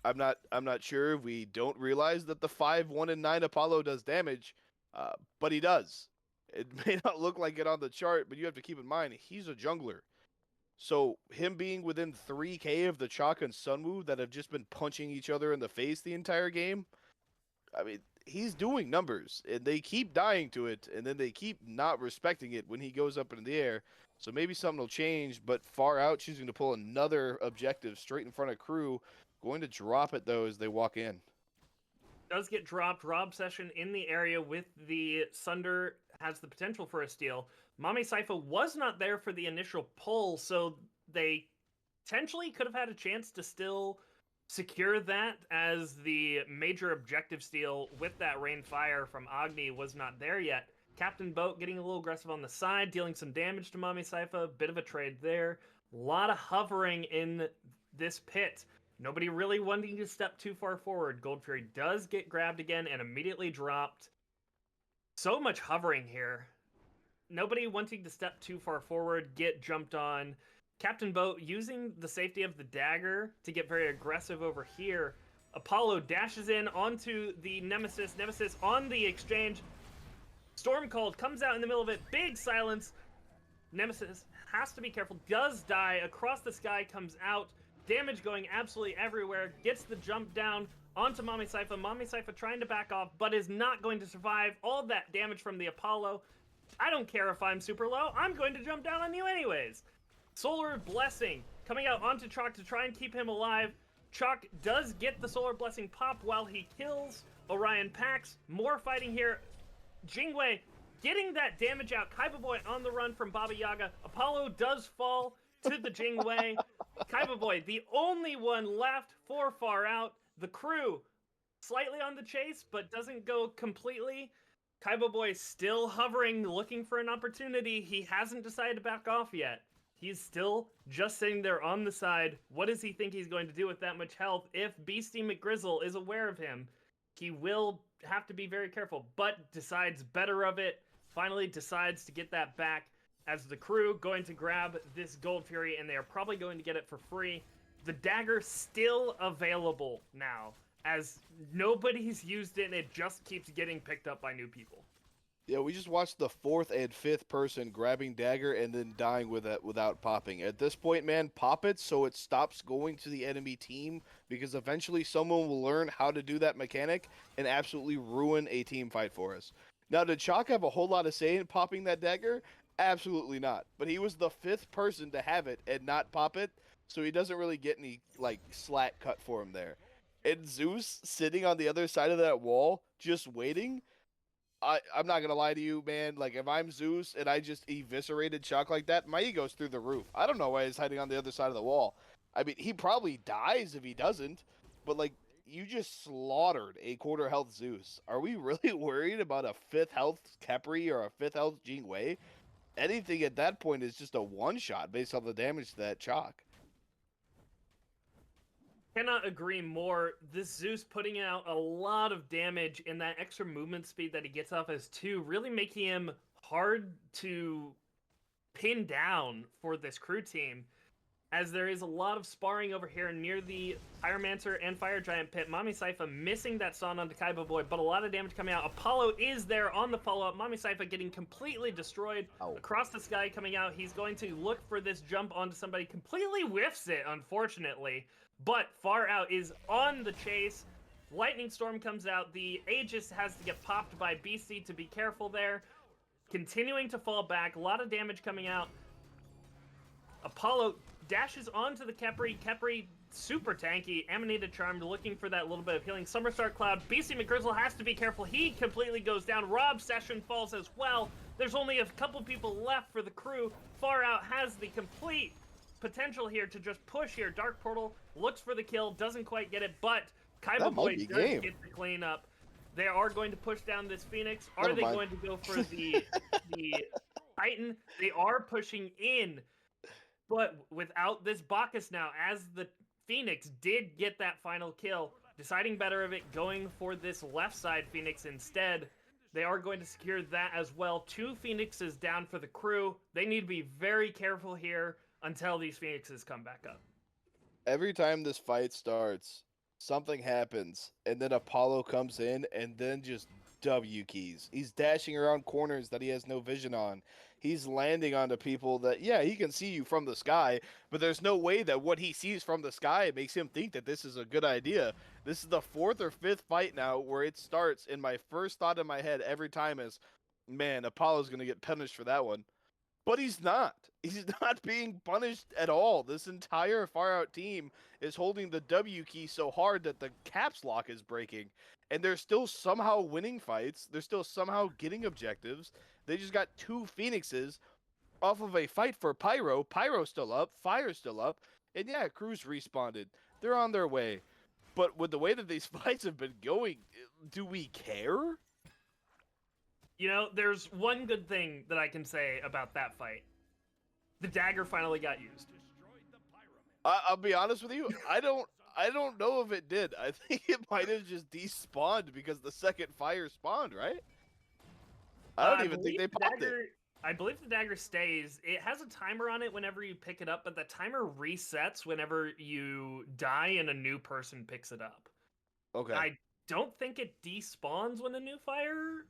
I'm not sure if we don't realize that the 5, 1, and 9 Apollo does damage, but he does. It may not look like it on the chart, but you have to keep in mind, he's a jungler. So him being within 3k of the Chaka and Sunwoo that have just been punching each other in the face the entire game, I mean, he's doing numbers, and they keep dying to it, and then they keep not respecting it when he goes up in the air. So maybe something will change, but Far Out choosing to pull another objective straight in front of crew, going to drop it, though, as they walk in. Does get dropped. Rob Session in the area with the Sunder has the potential for a steal. Mami Saifa was not there for the initial pull, so they potentially could have had a chance to still secure that, as the major objective steal with that rain fire from Agni was not there yet. Captain Boat getting a little aggressive on the side, dealing some damage to Mami Saifa. Bit of a trade there. A lot of hovering in this pit. Nobody really wanting to step too far forward. Gold Fury does get grabbed again and immediately dropped. So much hovering here. Nobody wanting to step too far forward, get jumped on. Captain Boat using the safety of the dagger to get very aggressive over here. Apollo dashes in onto the Nemesis. Nemesis on the exchange. Storm Cold comes out in the middle of it. Big silence. Nemesis has to be careful. Does die. Across the sky comes out. Damage going absolutely everywhere. Gets the jump down onto Mami Saifa. Mami Saifa trying to back off, but is not going to survive all that damage from the Apollo. I don't care if I'm super low. I'm going to jump down on you anyways. Solar Blessing coming out onto Chalk to try and keep him alive. Chalk does get the Solar Blessing pop while he kills Orion Pax. More fighting here. Jingwei getting that damage out. Kaiba Boy on the run from Baba Yaga. Apollo does fall to the Jingwei. Kaiba Boy, the only one left for Far Out. The crew slightly on the chase, but doesn't go completely. Kaiba Boy still hovering, looking for an opportunity. He hasn't decided to back off yet. He's still just sitting there on the side. What does he think he's going to do with that much health? If Beastie McGrizzle is aware of him, he will have to be very careful, but decides better of it. Finally decides to get that back as the crew going to grab this Gold Fury, and they are probably going to get it for free. The dagger still available now, as nobody's used it, and it just keeps getting picked up by new people. Yeah, we just watched the 4th and 5th person grabbing dagger and then dying with it without popping. At this point, man, pop it so it stops going to the enemy team, because eventually someone will learn how to do that mechanic and absolutely ruin a team fight for us. Now, did Chalk have a whole lot of say in popping that dagger? Absolutely not. But he was the 5th person to have it and not pop it, so he doesn't really get any like slack cut for him there. And Zeus sitting on the other side of that wall, just waiting. I'm not gonna lie to you, man. Like, if I'm Zeus and I just eviscerated Chuck like that, my ego's through the roof. I don't know why he's hiding on the other side of the wall. I mean, he probably dies if he doesn't, but like, you just slaughtered a quarter health Zeus. Are we really worried about a 5th health Kepri or a 5th health Jingwei? Anything at that point is just a one shot based on the damage to that Chalk. Cannot agree more. This Zeus putting out a lot of damage, and that extra movement speed that he gets off his 2 really making him hard to pin down for this crew team, as there is a lot of sparring over here near the Pyromancer and Fire Giant pit. Mami Saifa missing that stun onto Kaiba Boy, but a lot of damage coming out. Apollo is there on the follow-up. Mami Saifa getting completely destroyed. Across the sky coming out. He's going to look for this jump onto somebody. Completely whiffs it, unfortunately. But Far Out is on the chase. Lightning Storm comes out. The Aegis has to get popped by Beastie to be careful there. Continuing to fall back. A lot of damage coming out. Apollo dashes onto the Kepri. Kepri, super tanky. Amanita Charmed looking for that little bit of healing. Summerstar Cloud. Beastie McGrizzle has to be careful. He completely goes down. Rob Session falls as well. There's only a couple people left for the crew. Far Out has the complete potential here to just push here. Dark Portal looks for the kill, doesn't quite get it, but Kaiba Boy does get the cleanup. They are going to push down this Phoenix. Are they going to go for the Titan? They are pushing in, but without this Bacchus now, as the Phoenix did get that final kill, deciding better of it, going for this left side Phoenix instead. They are going to secure that as well. 2 Phoenixes down for the crew. They need to be very careful here until these Phoenixes come back up. Every time this fight starts, something happens, and then Apollo comes in and then just W keys. He's dashing around corners that he has no vision on. He's landing onto people that, yeah, he can see you from the sky, but there's no way that what he sees from the sky makes him think that this is a good idea. This is the 4th or 5th fight now where it starts, and my first thought in my head every time is, man, Apollo's going to get punished for that one. But he's not. He's not being punished at all. This entire Far Out team is holding the W key so hard that the caps lock is breaking. And they're still somehow winning fights. They're still somehow getting objectives. They just got 2 Phoenixes off of a fight for Pyro. Pyro's still up. Fire's still up. And yeah, Crew's respawned. They're on their way. But with the way that these fights have been going, do we care? You know, there's one good thing that I can say about that fight. The dagger finally got used. I'll be honest with you. I don't know if it did. I think it might have just despawned because the second fire spawned, right? I don't even think they popped it. I believe the dagger stays. It has a timer on it whenever you pick it up, but the timer resets whenever you die and a new person picks it up. Okay. I don't think it despawns when a new fire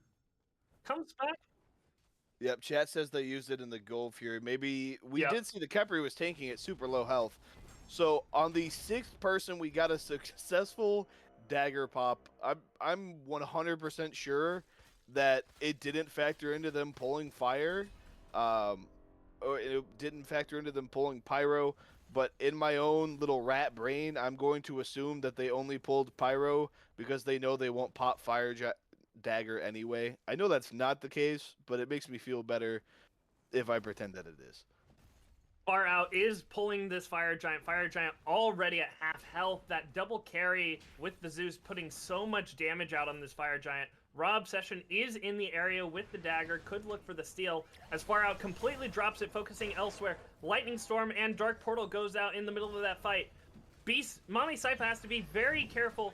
comes back. Yep, chat says they used it in the Gold Fury. Maybe we did see the Kepri was tanking at super low health. So on the 6th person, we got a successful dagger pop. I'm 100% sure that it didn't factor into them pulling fire, or it didn't factor into them pulling pyro. But in my own little rat brain, I'm going to assume that they only pulled pyro because they know they won't pop fire dagger anyway. I know that's not the case, but it makes me feel better if I pretend that it is. Far Out is pulling this Fire Giant. Fire Giant already at half health. That double carry with the Zeus putting so much damage out on this Fire Giant. Rob Session is in the area with the dagger, could look for the steal, as Far Out completely drops it, focusing elsewhere. Lightning Storm and Dark Portal goes out in the middle of that fight. Mommy Sypha has to be very careful.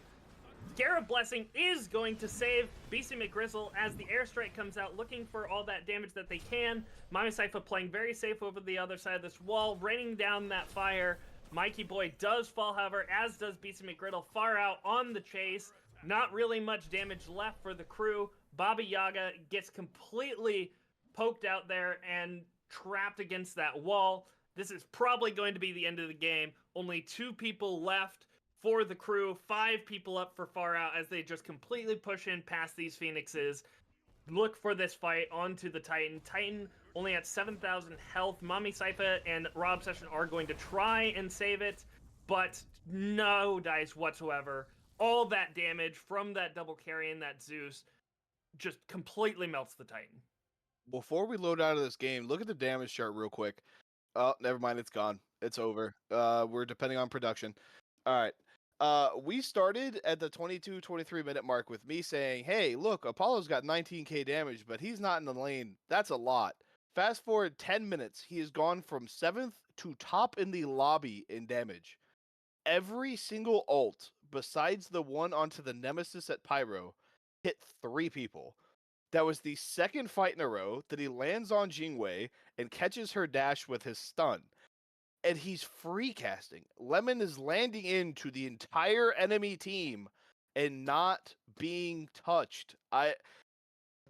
Garrett Blessing is going to save Beastie McGrizzle as the airstrike comes out, looking for all that damage that they can. Mommy Sypha playing very safe over the other side of this wall, raining down that fire. Mikey Boy does fall, however, as does Beastie McGriddle. Far Out on the chase. Not really much damage left for the crew. Baba Yaga gets completely poked out there and trapped against that wall. This is probably going to be the end of the game. Only 2 people left for the crew, 5 people up for Far Out as they just completely push in past these Phoenixes. Look for this fight onto the Titan. Titan only at 7,000 health. Mommy Sypha and Rob Session are going to try and save it, but no dice whatsoever. All that damage from that double carry and that Zeus just completely melts the Titan. Before we load out of this game, look at the damage chart real quick. Oh, never mind, it's gone. It's over. We're depending on production. All right. We started at the 23 minute mark with me saying, hey, look, Apollo's got 19k damage, but he's not in the lane. That's a lot. Fast forward 10 minutes, he has gone from 7th to top in the lobby in damage. Every single ult, besides the one onto the Nemesis at Pyro, hit 3 people. That was the second fight in a row that he lands on Jingwei and catches her dash with his stun. And he's free casting. Lemon is landing into the entire enemy team and not being touched.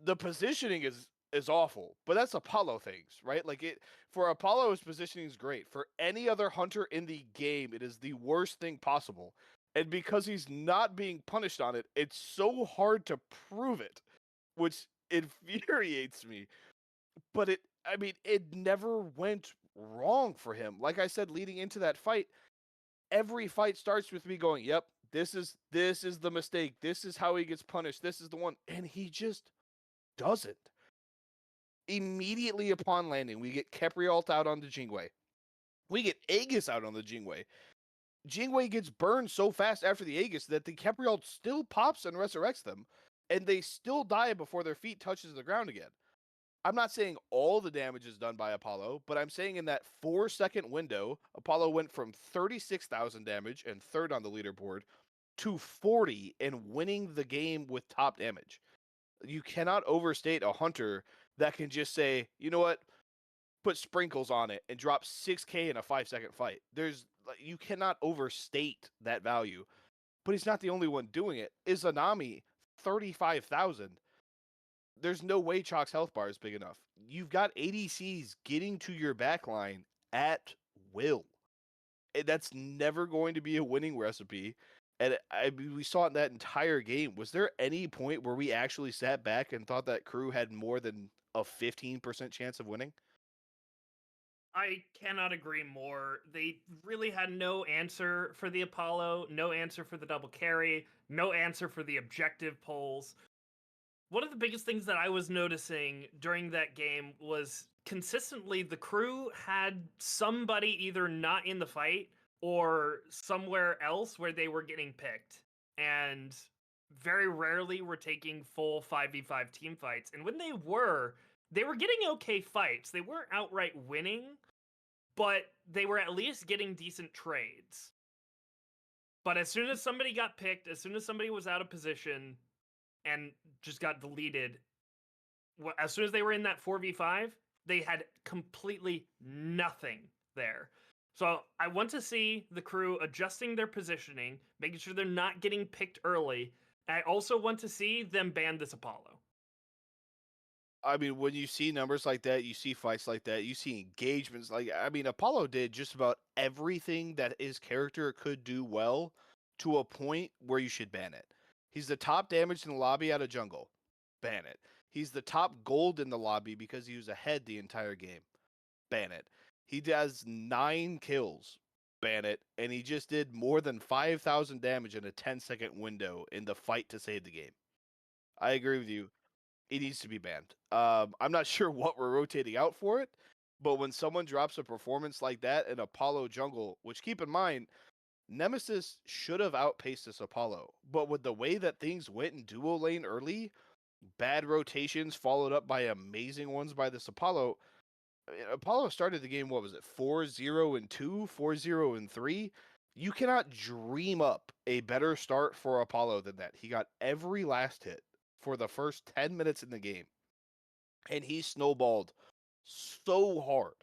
The positioning is awful, but that's Apollo things, right? Like it for Apollo, his positioning is great. For any other hunter in the game, it is the worst thing possible. And because he's not being punished on it, it's so hard to prove it, which infuriates me. But it never went wrong for him. Like I said, leading into that fight, every fight starts with me going, "Yep, this is the mistake. This is how he gets punished. This is the one," and he just doesn't. Immediately upon landing, we get Keprialt out on the Jingwei. We get Aegis out on the Jingwei. Jingwei gets burned so fast after the Aegis that the Keprialt still pops and resurrects them, and they still die before their feet touches the ground again. I'm not saying all the damage is done by Apollo, but I'm saying in that 4-second window, Apollo went from 36,000 damage and 3rd on the leaderboard to 40 and winning the game with top damage. You cannot overstate a hunter that can just say, you know what, put sprinkles on it and drop 6k in a 5-second fight. You cannot overstate that value. But he's not the only one doing it. Izanami, 35,000. There's no way Chalk's health bar is big enough. You've got ADCs getting to your backline at will. And that's never going to be a winning recipe. And we saw it in that entire game. Was there any point where we actually sat back and thought that crew had more than a 15% chance of winning? I cannot agree more. They really had no answer for the Apollo, no answer for the double carry, no answer for the objective polls. One of the biggest things that I was noticing during that game was consistently the crew had somebody either not in the fight or somewhere else where they were getting picked. And very rarely were taking full 5v5 team fights. And when they were getting okay fights. They weren't outright winning, but they were at least getting decent trades. But as soon as somebody got picked, as soon as somebody was out of position, and just got deleted. As soon as they were in that 4v5, they had completely nothing there. So I want to see the crew adjusting their positioning, making sure they're not getting picked early. I also want to see them ban this Apollo. I mean, when you see numbers like that, you see fights like that, you see engagements Apollo did just about everything that his character could do well to a point where you should ban it. He's the top damage in the lobby out of jungle. Ban it. He's the top gold in the lobby because he was ahead the entire game. Ban it. He does 9 kills. Ban it. And he just did more than 5,000 damage in a 10-second window in the fight to save the game. I agree with you. It needs to be banned. I'm not sure what we're rotating out for it, but when someone drops a performance like that in Apollo jungle, which keep in mind, Nemesis should have outpaced this Apollo, but with the way that things went in duo lane early, bad rotations followed up by amazing ones by this Apollo. I mean, Apollo started the game, what was it, 4-0-2, 4-0-3? You cannot dream up a better start for Apollo than that. He got every last hit for the first 10 minutes in the game, and he snowballed so hard.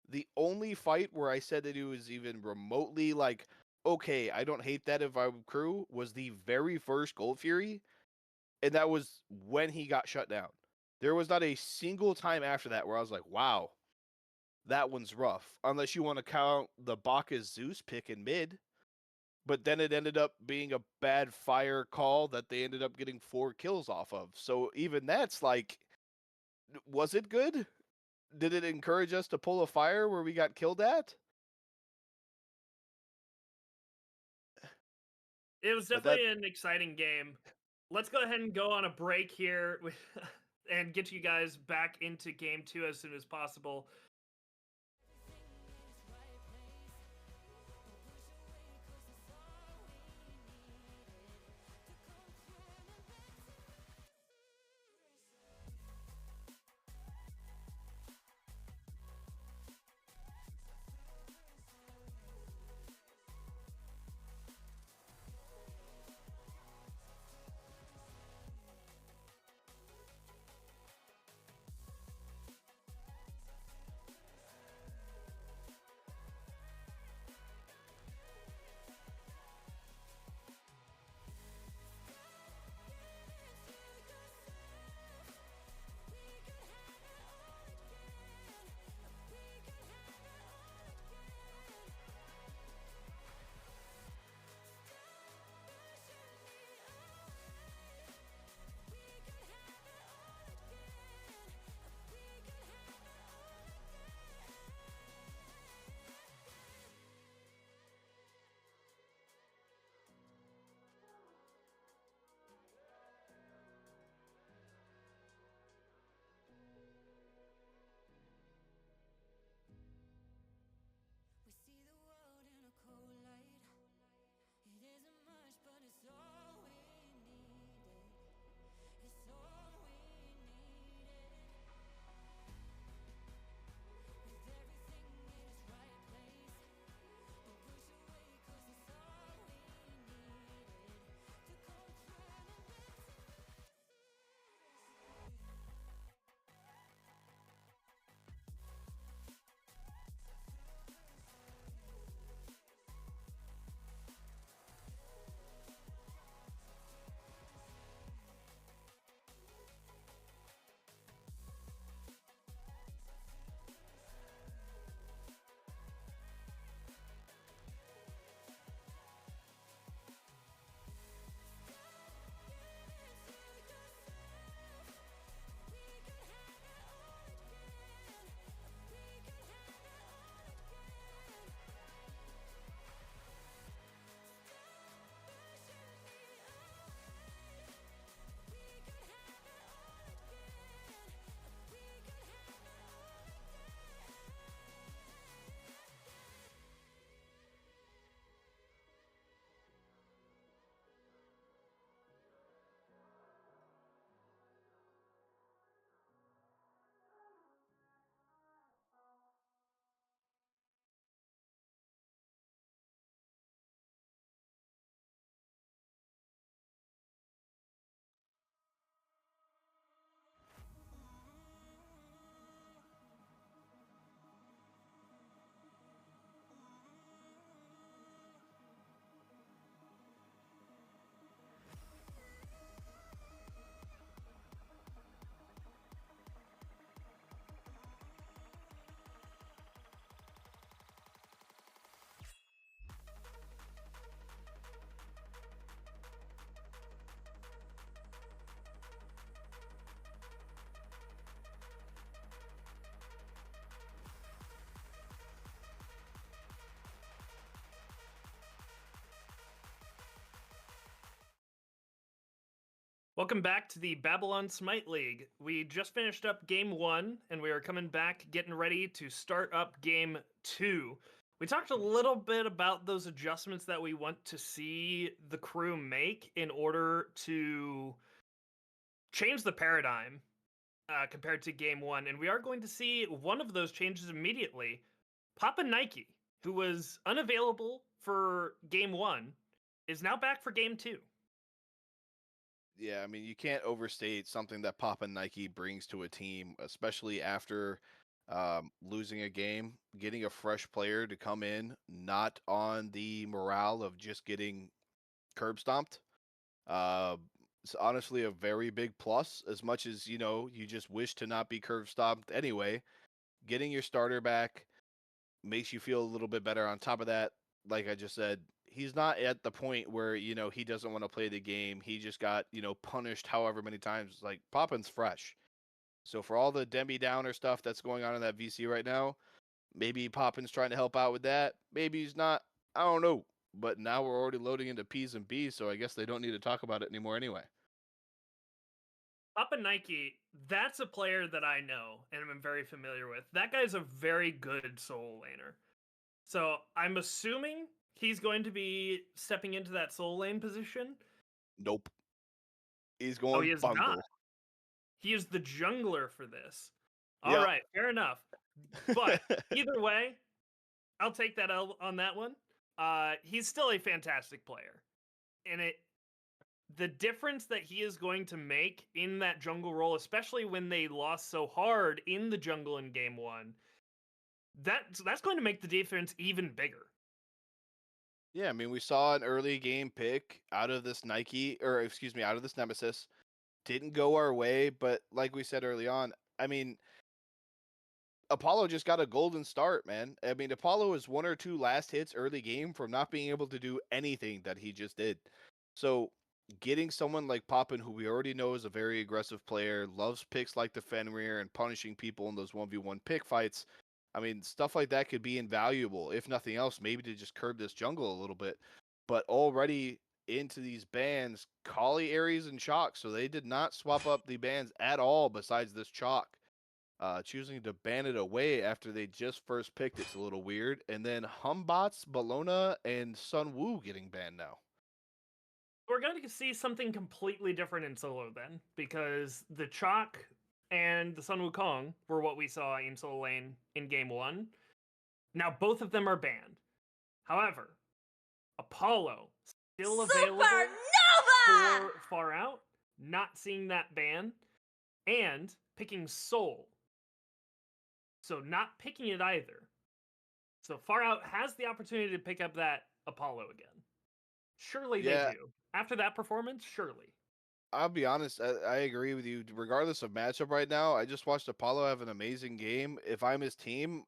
The only fight where I said that he was even remotely like, okay, I don't hate that if I'm crew, was the very first Gold Fury, and that was when he got shut down. There was not a single time after that where I was like, wow, that one's rough. Unless you want to count the Bacchus Zeus pick in mid, but then it ended up being a bad fire call that they ended up getting 4 kills off of. So even that's like, was it good? Did it encourage us to pull a fire where we got killed at? It was But that definitely an exciting game. Let's go ahead and go on a break here and get you guys back into game 2 as soon as possible. We see the world in a cold light. It isn't much, but it's all we needed. It's all we needed. With everything in its right place. Don't push away, 'cause it's all we needed. To come through and Welcome back to the Babylon Smite League. We just finished up game 1, and we are coming back, getting ready to start up game 2. We talked a little bit about those adjustments that we want to see the crew make in order to changed the paradigm compared to game one, and we are going to see one of those changes immediately. Papa Nike, who was unavailable for game one, is now back for game two. Yeah, I mean, you can't overstate something that Papa Nike brings to a team, especially after losing a game, getting a fresh player to come in, not on the morale of just getting curb stomped. Uh, it's honestly a very big plus, as much as, you just wish to not be curb stomped anyway. Getting your starter back makes you feel a little bit better. On top of that, like I just said, he's not at the point where, he doesn't want to play the game. He just got, punished however many times. Like, Poppin's fresh. So for all the Demi Downer stuff that's going on in that VC right now, maybe Poppin's trying to help out with that. Maybe he's not. I don't know. But now we're already loading into P's and B's, so I guess they don't need to talk about it anymore anyway. Papa Nike, that's a player that I know and I'm very familiar with. That guy's a very good soul laner. So I'm assuming he's going to be stepping into that soul lane position. Nope. He's Oh, going he is bundle. not. He is the jungler for this. Yep. All right, fair enough. But either way, I'll take that L on that one. He's still a fantastic player. And the difference that he is going to make in that jungle role, especially when they lost so hard in the jungle in game one, that's going to make the defense even bigger. Yeah, I mean, we saw an early game pick out of this out of this Nemesis. Didn't go our way, but like we said early on, I mean, Apollo just got a golden start, man. I mean, Apollo is one or two last hits early game from not being able to do anything that he just did. So getting someone like Poppin, who we already know is a very aggressive player, loves picks like the Fenrir and punishing people in those 1v1 pick fights. I mean, stuff like that could be invaluable, if nothing else, maybe to just curb this jungle a little bit. But already into these bans, Kali, Ares, and Chalk, so they did not swap up the bans at all besides this Chalk. Choosing to ban it away after they just first picked it's a little weird. And then Humbots, Bellona, and Sun Wu getting banned now. We're going to see something completely different in solo then, because the Chalk and the Sun Wukong were what we saw in solo lane in game one. Now both of them are banned. However, Apollo still available for Far Out, not seeing that ban, and picking Soul. So not picking it either. So Far Out has the opportunity to pick up that Apollo again. Surely they do. After that performance, surely. I'll be honest, I agree with you. Regardless of matchup right now, I just watched Apollo have an amazing game. If I'm his team,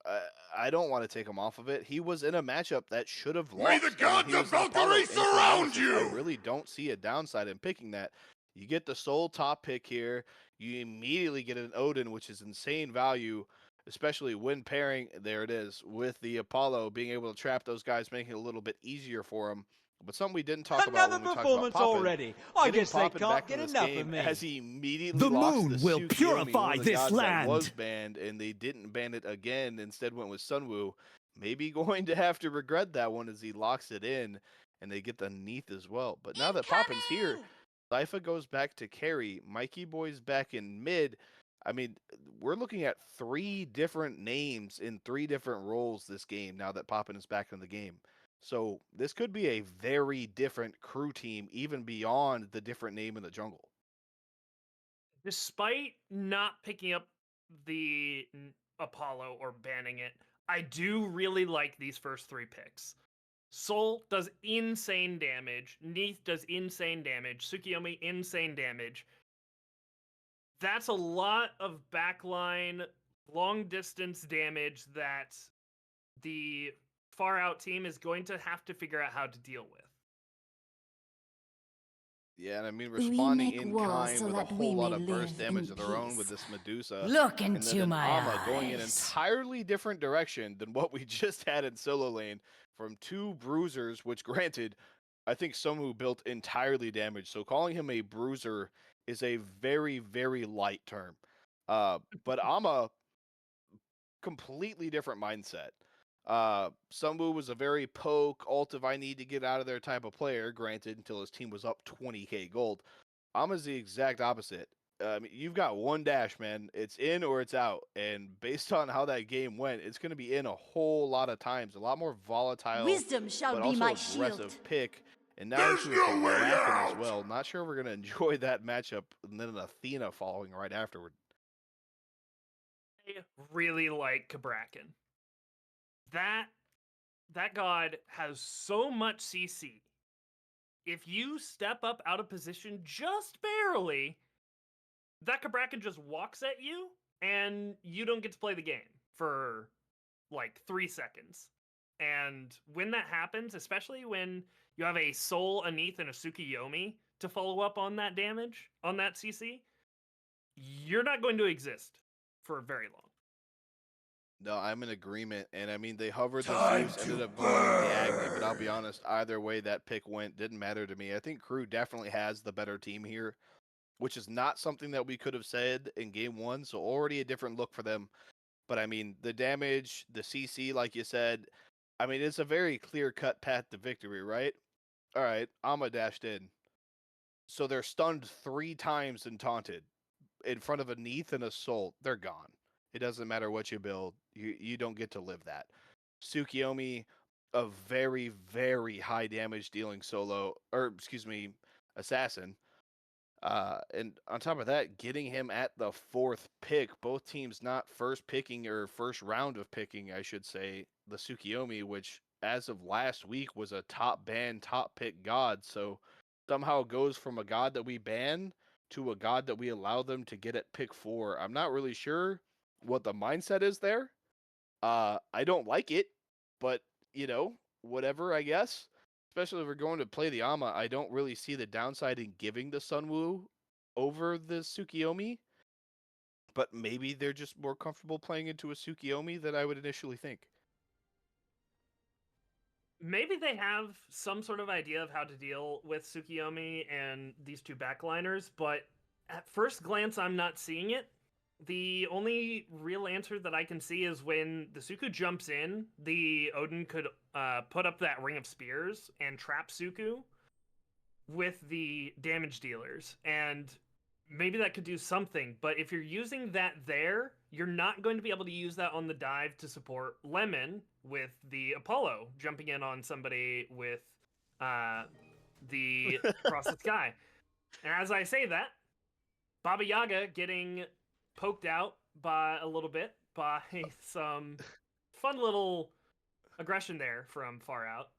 I don't want to take him off of it. He was in a matchup that should have lost. May the gods of Valkyrie surround you! I really don't see a downside in picking that. You get the sole top pick here. You immediately get an Odin, which is insane value, especially when pairing, there it is, with the Apollo, being able to trap those guys, making it a little bit easier for him. But something we didn't talk about when we talked about Poppin. Already. I guess they Poppin can't get enough of me. As he immediately The lost moon the will Tsukiyomi, purify one of the this gods that land. was banned, and they didn't ban it again. Instead, went with Sunwoo. Maybe going to have to regret that one as he locks it in, and they get the Neath as well. But now that Poppin's here, Sypha goes back to carry. Mikey Boy's back in mid. I mean, we're looking at 3 different names in 3 different roles this game now that Poppin is back in the game. So this could be a very different crew team, even beyond the different name in the jungle. Despite not picking up the Apollo or banning it, I do really like these first 3 picks. Soul does insane damage. Neath does insane damage. Tsukiyomi, insane damage. That's a lot of backline, long distance damage that the Far Out team is going to have to figure out how to deal with. Yeah, and I mean, We responding make in war kind so with a that whole we lot may of burst live damage in of their own with peace. this Medusa. Look And into then an my Ama going in an eyes. entirely different direction than what we just had in solo lane from 2 bruisers, which granted, I think Somu built entirely damaged. So calling him a bruiser is a very, very light term. But Ama, completely different mindset. Sunwoo was a very poke, ult if I need to get out of there type of player, granted, until his team was up 20k gold. Ama's the exact opposite. you've got one dash, man. It's in or it's out. And based on how that game went, it's going to be in a whole lot of times. A lot more volatile, Wisdom shall but be also my aggressive shield. pick. And now There's into a no way Kraken as out! well. Not sure we're going to enjoy that matchup. And then an Athena following right afterward. I really like Kabrakan. That god has so much CC. If you step up out of position just barely, that Kabrakan just walks at you, and you don't get to play the game for like 3 seconds. And when that happens, especially when you have a Soul, a Neath, and a Tsukiyomi to follow up on that damage, on that CC, you're not going to exist for very long. No, I'm in agreement. And I mean, they hovered the Time Zeus, to ended up going with the Agni. But I'll burn. be honest, either way that pick went didn't matter to me. I think Crew definitely has the better team here, which is not something that we could have said in game one. So already a different look for them. But I mean, the damage, the CC, like you said, I mean, it's a very clear cut path to victory, right? All right, Amma dashed in. So they're stunned 3 times and taunted in front of a Neath and a Soul. They're gone. It doesn't matter what you build. You don't get to live that. Tsukiyomi, a very, very high damage dealing solo, or excuse me, assassin. And on top of that, getting him at the 4th pick, both teams not first picking or first round of picking, I should say, the Tsukiyomi, which as of last week was a top ban, top pick god. So somehow goes from a god that we ban to a god that we allow them to get at pick 4. I'm not really sure what the mindset is there. I don't like it, but whatever, I guess. Especially if we're going to play the Amma, I don't really see the downside in giving the Sunwoo over the Tsukiyomi. But maybe they're just more comfortable playing into a Tsukiyomi than I would initially think. Maybe they have some sort of idea of how to deal with Tsukiyomi and these 2 backliners, but at first glance, I'm not seeing it. The only real answer that I can see is when the Suku jumps in, the Odin could put up that Ring of Spears and trap Suku with the damage dealers, and maybe that could do something. But if you're using that there, you're not going to be able to use that on the dive to support Lemon with the Apollo jumping in on somebody with the Across the Sky. And as I say that, Baba Yaga getting poked out by a little bit by some fun little aggression there from far out.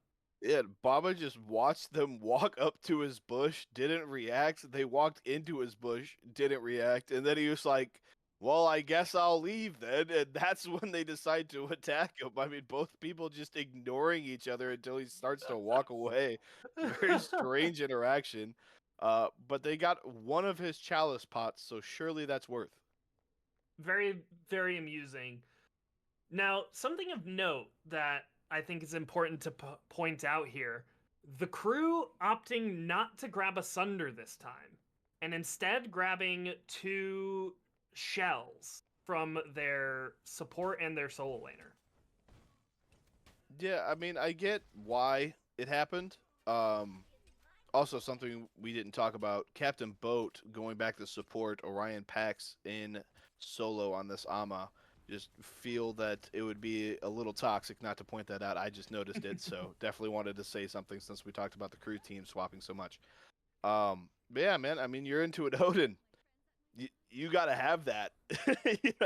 Yeah, Baba just watched them walk up to his bush, didn't react. They walked into his bush, didn't react, and then he was like, well, I guess I'll leave then. And that's when they decide to attack him. I mean, both people just ignoring each other until he starts to walk away. Very strange interaction. But they got one of his chalice pots, so surely that's worth. Very, very amusing. Now, something of note that I think is important to point out here, the crew opting not to grab a Sunder this time, and instead grabbing 2 shells from their support and their solo laner. Yeah, I mean, I get why it happened. Also, something we didn't talk about, Captain Boat going back to support Orion Pax in solo on this Amma. Just feel that it would be a little toxic not to point that out. I just noticed it, so definitely wanted to say something since we talked about the crew team swapping so much. But yeah, man, I mean, you're into an Odin. You got to have that.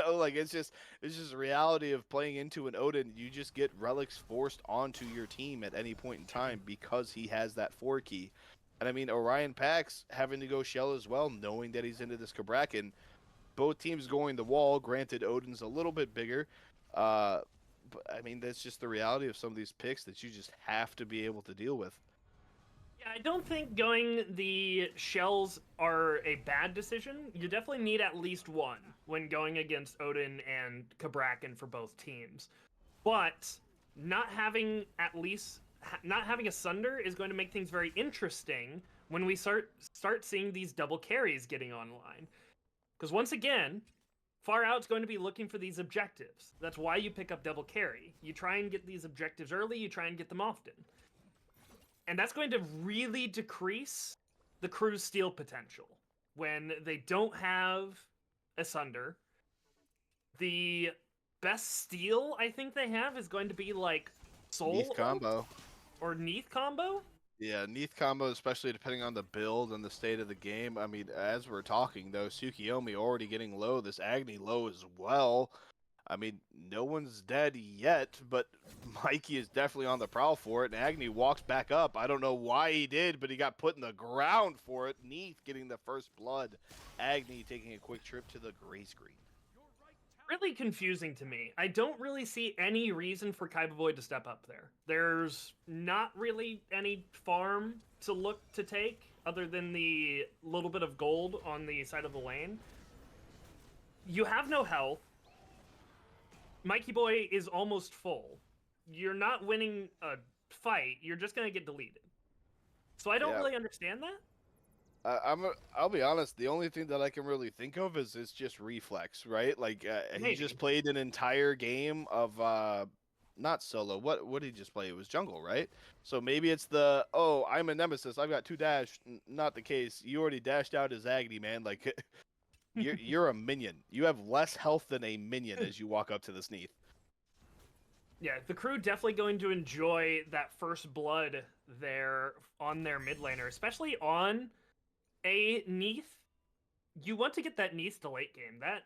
Like it's just a reality of playing into an Odin. You just get relics forced onto your team at any point in time because he has that 4 key. And I mean, Orion Pax having to go shell as well, knowing that he's into this Kabrakan. Both teams going the wall. Granted, Odin's a little bit bigger. But I mean, that's just the reality of some of these picks that you just have to be able to deal with. Yeah, I don't think going the shells are a bad decision. You definitely need at least one when going against Odin and Kabrakan for both teams. But not having a Sunder is going to make things very interesting when we start seeing these double carries getting online. Because once again, Far Out's going to be looking for these objectives. That's why you pick up double carry. You try and get these objectives early, you try and get them often. And that's going to really decrease the crew's steal potential. when they don't have Asunder. The best steal I think they have is going to be like Soul Neath Oak combo. or Neath combo. Yeah, Neath combo, especially depending on the build and the state of the game. I mean, as we're talking, though, Tsukiyomi already getting low. This Agni low as well. I mean, no one's dead yet, but Mikey is definitely on the prowl for it, and Agni walks back up. I don't know why he did, but he got put in the ground for it. Neath getting the first blood. Agni taking a quick trip to the gray screen. Really confusing to me. I don't really see any reason for Kaiba Boy to step up there. There's not really any farm to look to take other than the little bit of gold on the side of the lane. You have no health. Mikey Boy is almost full. You're not winning a fight. You're just going to get deleted. So I don't really understand that. I'll be honest. The only thing that I can really think of is it's just reflex, right? Like he just Maybe. played an entire game of not solo. What did he just play? It was jungle, right? So maybe it's the I'm a nemesis. I've got 2 dash. Not the case. You already dashed out as Agni, man. Like you're a minion. You have less health than a minion as you walk up to this Neath. Yeah, the crew definitely going to enjoy that first blood there on their mid laner, especially on a Neath. You want to get that Neath to late game. That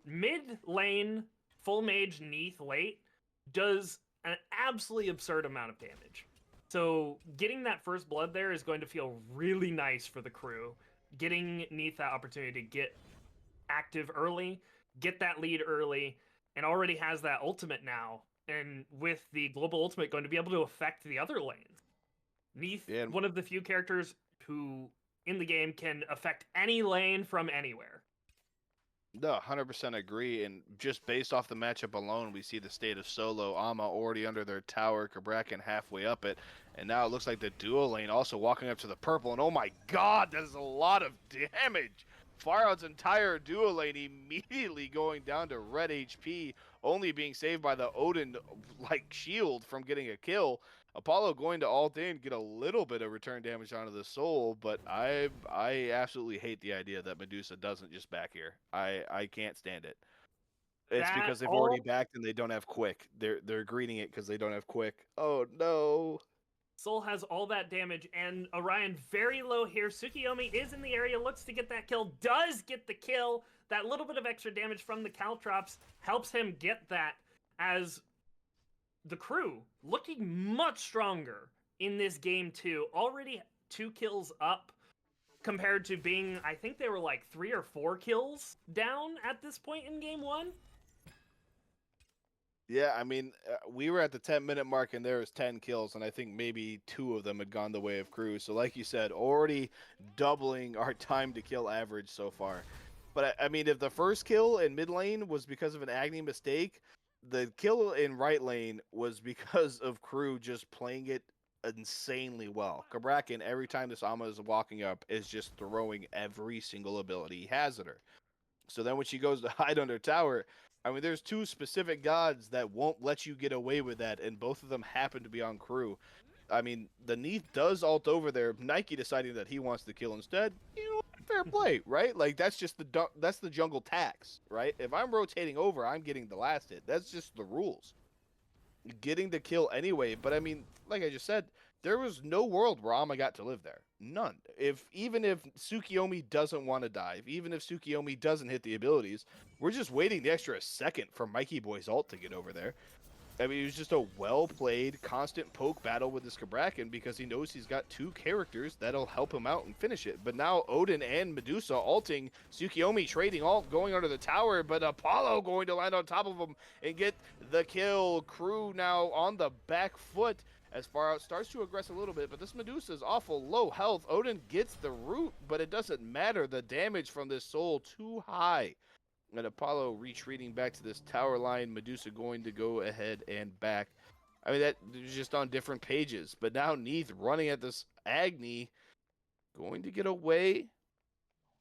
mid lane full mage Neath late does an absolutely absurd amount of damage. So getting that first blood there is going to feel really nice for the crew. Getting Neath that opportunity to get active early, get that lead early, and already has that ultimate now. And with the global ultimate going to be able to affect the other lanes. Neath, one of the few characters who in the game can affect any lane from anywhere. No, 100% agree. And just based off the matchup alone, we see the state of solo. Ama already under their tower, Kabrakan halfway up it. And now it looks like the duo lane also walking up to the purple. And oh my god, that is a lot of damage. Far Out's entire duo lane immediately going down to red HP, only being saved by the Odin like shield from getting a kill. Apollo going to ult in, get a little bit of return damage onto the soul, but I absolutely hate the idea that Medusa doesn't just back here. I can't stand it. It's because they've already backed and they don't have quick. They're greeting it because they don't have quick. Oh no. Soul has all that damage, and Orion very low here. Tsukiyomi is in the area, looks to get that kill, does get the kill. That little bit of extra damage from the Caltrops helps him get that, as the crew looking much stronger in this game too. Already 2 kills up compared to being, I think they were like 3 or 4 kills down at this point in game 1. Yeah, I mean, we were at the 10-minute mark and there was 10 kills, and I think maybe 2 of them had gone the way of crew. So like you said, already doubling our time to kill average so far. But I mean, if the first kill in mid lane was because of an Agni mistake, the kill in right lane was because of crew just playing it insanely well. Kabrakan, every time this Ama is walking up, is just throwing every single ability he has at her. So then when she goes to hide under tower, I mean, there's 2 specific gods that won't let you get away with that, and both of them happen to be on crew. I mean, the Neath does ult over there. Nike deciding that he wants to kill instead. You know, fair play, right? Like that's just the jungle tax, right? If I'm rotating over, I'm getting the last hit. That's just the rules. Getting the kill anyway, but I mean, like I just said, there was no world where Ama got to live there. None. Even if Tsukiyomi doesn't want to dive, even if Tsukiyomi doesn't hit the abilities, we're just waiting the extra second for Mikey Boy's ult to get over there. I mean, it was just a well-played, constant poke battle with this Kabrakan because he knows he's got 2 characters that'll help him out and finish it. But now Odin and Medusa ulting, Tsukiyomi trading ult, going under the tower, but Apollo going to land on top of him and get the kill. Crew now on the back foot as Far Out starts to aggress a little bit, but this Medusa is awful low health. Odin gets the root, but it doesn't matter. The damage from this soul too high. And Apollo retreating back to this tower line. Medusa going to go ahead and back. I mean, that was just on different pages. But now Neath running at this Agni. Going to get away.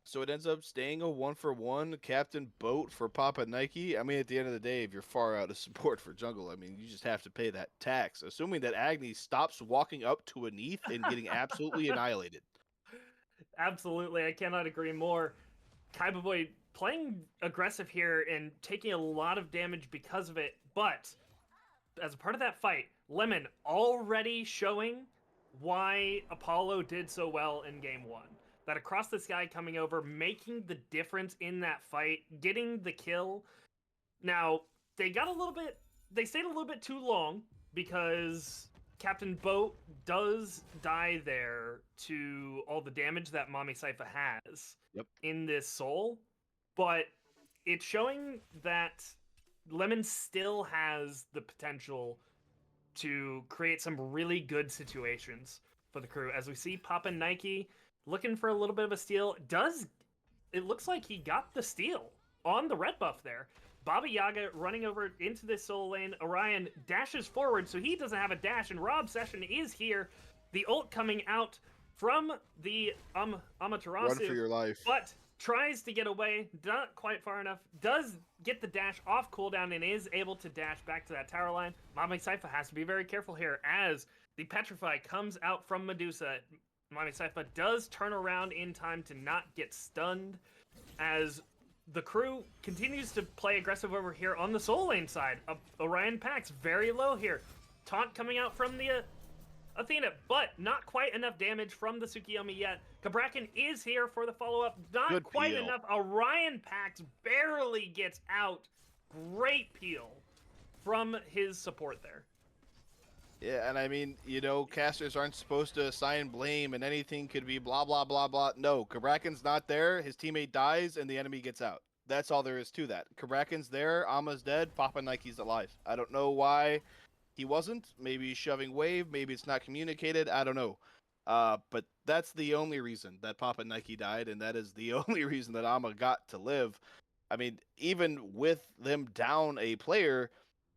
So it ends up staying a 1-for-1 captain boat for Papa Nike. I mean, at the end of the day, if you're Far Out of support for jungle, I mean, you just have to pay that tax. Assuming that Agni stops walking up to a Neath and getting absolutely annihilated. Absolutely, I cannot agree more. Kaiba Boy playing aggressive here and taking a lot of damage because of it, but as a part of that fight, Lemon already showing why Apollo did so well in game one. That across the sky coming over, making the difference in that fight, getting the kill. Now, they stayed a little bit too long because Captain Boat does die there to all the damage that Mami Saifa has in this soul, but it's showing that Lemon still has the potential to create some really good situations for the crew. As we see Papa Nike looking for a little bit of a steal, it looks like he got the steal on the red buff there. Baba Yaga running over into this solo lane. Orion dashes forward, so he doesn't have a dash, and Rob Session is here. The ult coming out from the Amaterasu. Run for your life. But tries to get away, not quite far enough, does get the dash off cooldown and is able to dash back to that tower line. Mami Saifa has to be very careful here as the Petrify comes out from Medusa. Mami Saifa does turn around in time to not get stunned as the crew continues to play aggressive over here on the soul lane side. Orion Pax very low here. Taunt coming out from the Athena, but not quite enough damage from the Tsukiyomi yet. Kabrakan is here for the follow-up. Not Good quite peel. enough. Orion Pax barely gets out. Great peel from his support there. Yeah, and I mean, casters aren't supposed to assign blame and anything could be blah, blah, blah, blah. No, Kabrakan's not there, his teammate dies, and the enemy gets out. That's all there is to that. Kabrakan's there, Ama's dead, Papa Nike's alive. I don't know why he wasn't. Maybe he's shoving wave, maybe it's not communicated, I don't know. But that's the only reason that Papa Nike died, and that is the only reason that Ama got to live. I mean, even with them down a player,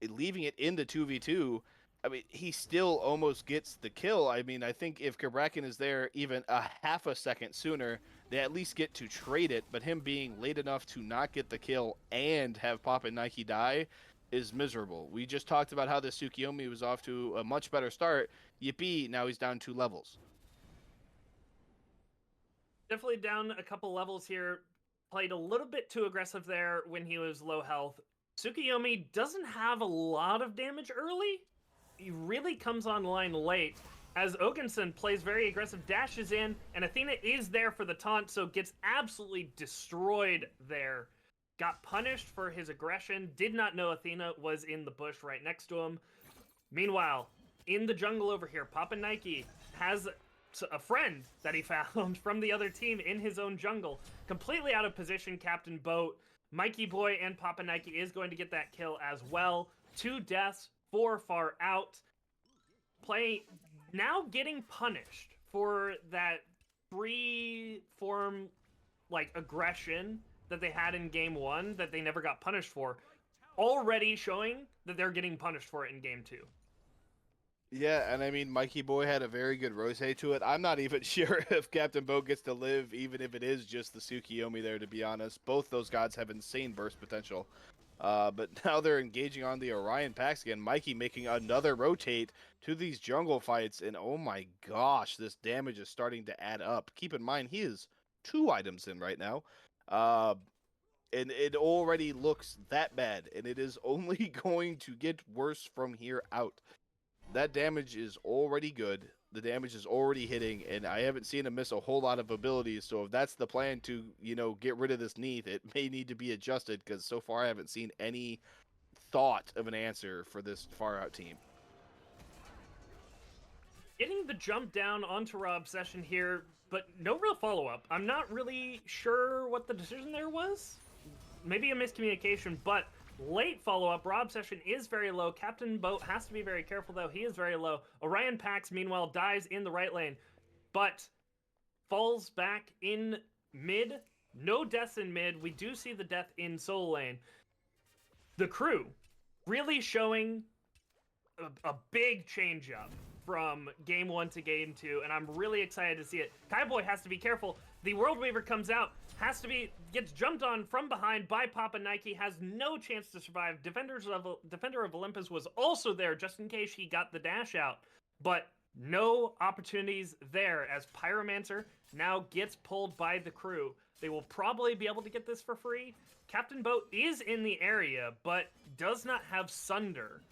leaving it into 2v2, I mean, he still almost gets the kill. I mean, I think if Kabrakan is there even a half a second sooner, they at least get to trade it. But him being late enough to not get the kill and have Papa Nike die is miserable. We just talked about how the Tsukiyomi was off to a much better start. Yippee, now he's down 2 levels. Definitely down a couple levels here. Played a little bit too aggressive there when he was low health. Tsukiyomi doesn't have a lot of damage early. He really comes online late as Ogenson plays very aggressive, dashes in, and Athena is there for the taunt, so gets absolutely destroyed there. Got punished for his aggression, did not know Athena was in the bush right next to him. Meanwhile, in the jungle over here, Papa Nike has a friend that he found from the other team in his own jungle. Completely out of position, Captain Boat. Mikey Boy and Papa Nike is going to get that kill as well. 2 deaths, 4 far out. Now getting punished for that free form aggression that they had in game 1 that they never got punished for. Already showing that they're getting punished for it in game 2. Yeah, and I mean, Mikey Boy had a very good rose to it. I'm not even sure if Captain Boat gets to live, even if it is just the Tsukiyomi there, to be honest. Both those gods have insane burst potential. But now they're engaging on the Orion Pax again. Mikey making another rotate to these jungle fights. And oh my gosh, this damage is starting to add up. Keep in mind, he is 2 items in right now. And it already looks that bad. And it is only going to get worse from here out. That damage is already good. The damage is already hitting, and I haven't seen him miss a whole lot of abilities. So if that's the plan to, get rid of this Neath, it may need to be adjusted because so far I haven't seen any thought of an answer for this far out team. Getting the jump down onto Rob Session here, but no real follow-up. I'm not really sure what the decision there was. Maybe a miscommunication, but late follow-up. Rob Session is very low. Captain Boat has to be very careful, though. He is very low. Orion Pax, meanwhile, dies in the right lane, but falls back in mid. No deaths in mid. We do see the death in solo lane. The crew really showing a big change-up from game 1 to game 2, and I'm really excited to see it. Kaiboy has to be careful. The World Weaver comes out, gets jumped on from behind by Papa Nike, has no chance to survive. Defender of Olympus was also there just in case he got the dash out, but No opportunities there as Pyromancer now gets pulled by the crew. They will probably be able to get this for free. Captain Boat is in the area, but does not have Sunder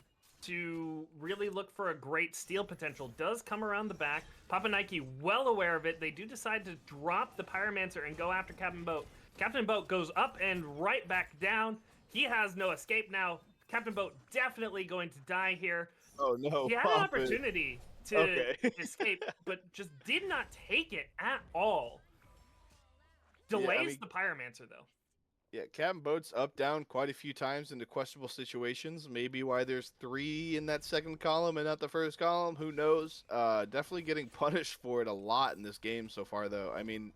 to really look for a great steal potential. Does come around the back. Papa Nike well aware of it. They do decide to drop the Pyromancer and go after Captain Boat. Captain Boat goes up and right back down. He has no escape now. Captain Boat definitely going to die here. Oh no! He had an opportunity to escape, but just did not take it at all. Delays the Pyromancer, though. Yeah, Captain Boat's up down quite a few times into questionable situations. Maybe why there's 3 in that second column and not the first column. Who knows? Definitely getting punished for it a lot in this game so far, though. I mean,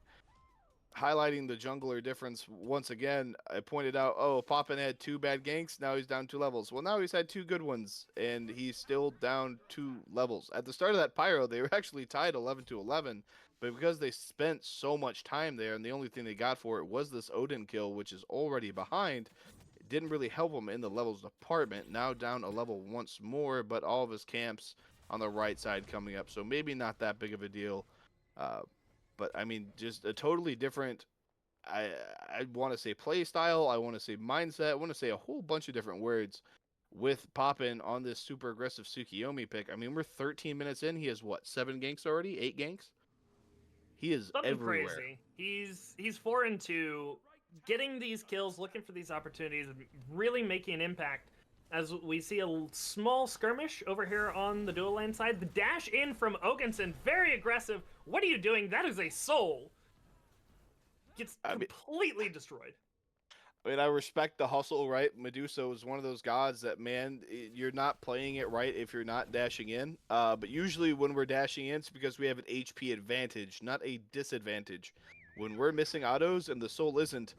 highlighting the jungler difference once again, I pointed out, oh, Poppin had 2 bad ganks. Now he's down 2 levels. Well, now he's had 2 good ones, and he's still down 2 levels. At the start of that Pyro, they were actually tied 11-11. But because they spent so much time there, and the only thing they got for it was this Odin kill, which is already behind, it didn't really help him in the levels department. Now down a level once more, but all of his camps on the right side coming up. So maybe not that big of a deal. But, I mean, just a totally different, I want to say play style, I want to say mindset, I want to say a whole bunch of different words with Poppin on this super aggressive Tsukiyomi pick. I mean, we're 13 minutes in. He has, what, 7 ganks already? 8 ganks? He is Something everywhere. Crazy. He's 4-2, getting these kills, looking for these opportunities, really making an impact. As we see a small skirmish over here on the dual lane side, the dash in from Ogenson, very aggressive. What are you doing? That is a soul. Gets completely destroyed. I mean, I respect the hustle, right? Medusa was one of those gods that, man, you're not playing it right if you're not dashing in. But usually when we're dashing in, it's because we have an HP advantage, not a disadvantage. When we're missing autos and the soul isn't,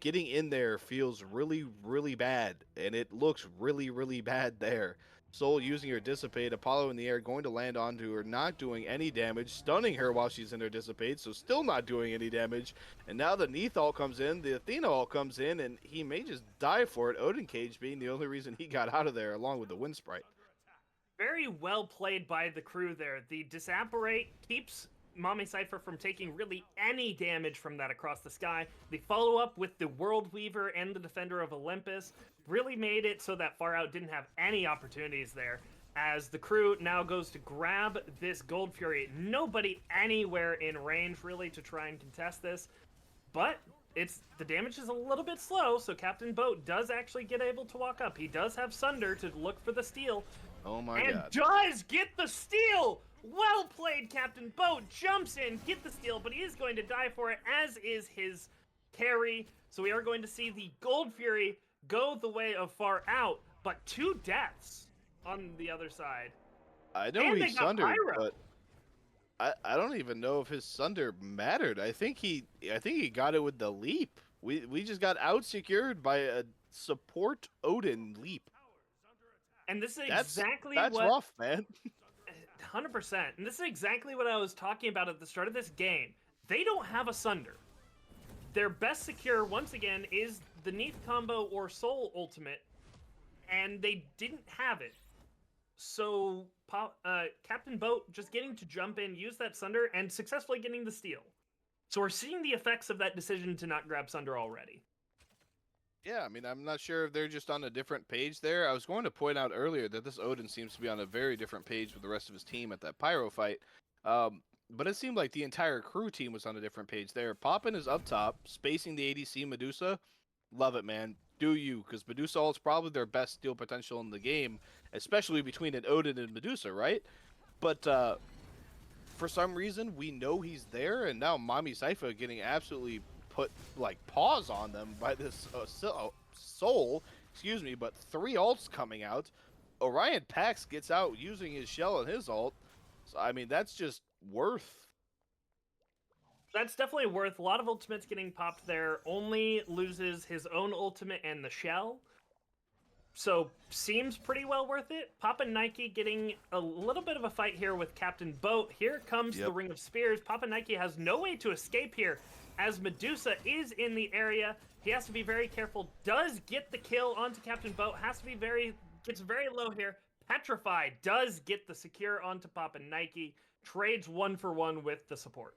getting in there feels really, really bad. And it looks really, really bad there. Soul using her Dissipate, Apollo in the air, going to land onto her, not doing any damage, stunning her while she's in her Dissipate, so still not doing any damage. And now the Neath ult comes in, the Athena ult comes in, and he may just die for it, Odin Cage being the only reason he got out of there, along with the Wind Sprite. Very well played by the crew there. The Disapparate keeps Mommy Cypher from taking really any damage from that across the sky. The follow-up with the World Weaver and the Defender of Olympus really made it so that Far Out didn't have any opportunities there. As the crew now goes to grab this Gold Fury, nobody anywhere in range really to try and contest this. But the damage is a little bit slow, so Captain Boat does actually get able to walk up. He does have Sunder to look for the steal. Oh my god. And does get the steal! Well played, Captain Boat. Jumps in, get the steal, but he is going to die for it, as is his carry. So we are going to see the Gold Fury go the way of Far Out, but 2 deaths on the other side. I know he's Sundered, but I don't even know if his Sunder mattered. I think he got it with the leap. We just got out secured by a support Odin leap. And this is exactly that's rough, man. 100%. And this is exactly what I was talking about at the start of this game. They don't have a Sunder. Their best secure, once again, is the Neath combo or Soul ultimate, and they didn't have it. So Captain Boat just getting to jump in, use that Sunder, and successfully getting the steal. So we're seeing the effects of that decision to not grab Sunder already. Yeah, I mean, I'm not sure if they're just on a different page there. I was going to point out earlier that this Odin seems to be on a very different page with the rest of his team at that Pyro fight. But it seemed like the entire crew team was on a different page there. Poppin is up top, spacing the ADC Medusa. Love it, man. Do you, because Medusa ult's probably their best steal potential in the game, especially between an Odin and Medusa, right? But for some reason, we know he's there, and now Mommy Cypher getting absolutely put, like, paws on them by this Soul, excuse me, but 3 ults coming out. Orion Pax gets out using his shell and his ult. So, I mean, that's just worth. That's definitely worth. A lot of ultimates getting popped there. Only loses his own ultimate and the shell. So, seems pretty well worth it. Papa Nike getting a little bit of a fight here with Captain Boat. Here comes the Ring of Spears. Papa Nike has no way to escape here, as Medusa is in the area. He has to be very careful. Does get the kill onto Captain Boat. Gets very low here. Petrify does get the secure onto Papa Nike, trades 1-for-1 with the support.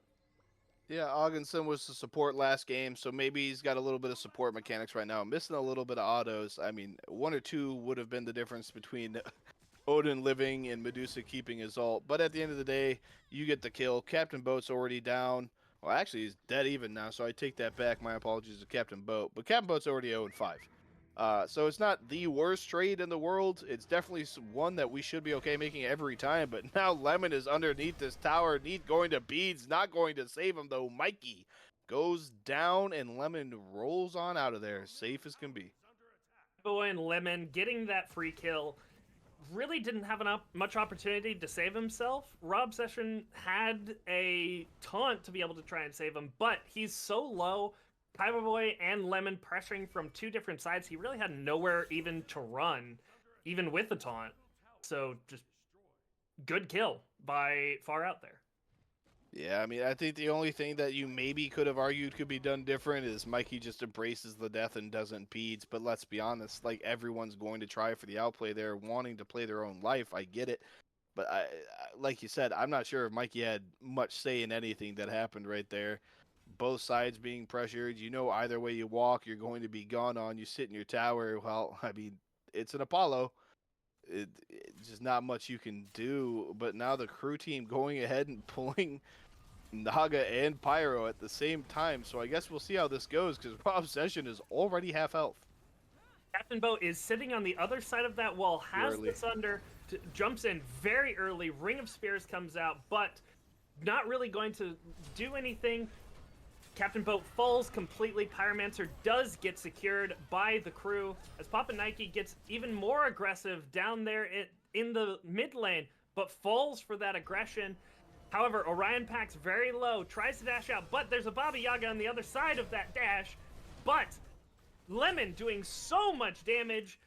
Yeah, Augenson was the support last game, so maybe he's got a little bit of support mechanics right now. Missing a little bit of autos. I mean, 1 or 2 would have been the difference between Odin living and Medusa keeping his ult. But at the end of the day, you get the kill. Captain Boat's already down. Well, actually, he's dead even now, so I take that back. My apologies to Captain Boat. But Captain Boat's already 0-5. So it's not the worst trade in the world. It's definitely one that we should be okay making every time. But now Lemon is underneath this tower. Neath going to beads. Not going to save him, though. Mikey goes down, and Lemon rolls on out of there. Safe as can be. Boy and Lemon getting that free kill. Really didn't have much opportunity to save himself. Rob Session had a taunt to be able to try and save him, but he's so low. Kaiba Boy and Lemon pressuring from 2 different sides. He really had nowhere even to run, even with the taunt. So just good kill by Far Out there. Yeah, I mean, I think the only thing that you maybe could have argued could be done different is Mikey just embraces the death and doesn't beads. But let's be honest, like, everyone's going to try for the outplay there, wanting to play their own life. I get it. But like you said, I'm not sure if Mikey had much say in anything that happened right there. Both sides being pressured. You know, either way you walk, you're going to be gone on. You sit in your tower. Well, I mean, it's an Apollo. It's just not much you can do. But now the crew team going ahead and pulling Naga and Pyro at the same time. So I guess we'll see how this goes, because Rob Session is already half health. Captain Boat is sitting on the other side of that wall, has the Sunder, jumps in very early. Ring of Spears comes out, but not really going to do anything. Captain Boat falls completely. Pyromancer does get secured by the crew as Papa Nike gets even more aggressive down there in the mid lane, but falls for that aggression. However, Orion Pack's very low, tries to dash out, but there's a Baba Yaga on the other side of that dash. But Lemon doing so much damage.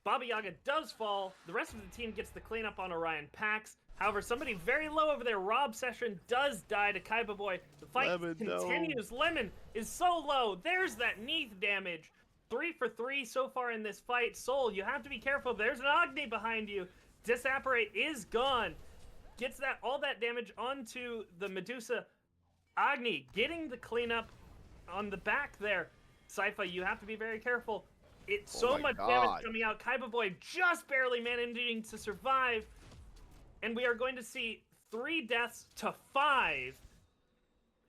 Baba Yaga does fall. The rest of the team gets the cleanup on Orion Pax. However, somebody very low over there, Rob Session, does die to Kaiba Boy. The fight continues. No. Lemon is so low. There's that Neath damage. 3 for 3 so far in this fight. Soul, you have to be careful. There's an Agni behind you. Disapparate is gone. Gets that all that damage onto the Medusa. Agni getting the cleanup on the back there. Sypha, you have to be very careful. It's so much damage coming out. Kaiba Boy just barely managing to survive. And we are going to see 3 deaths to 5.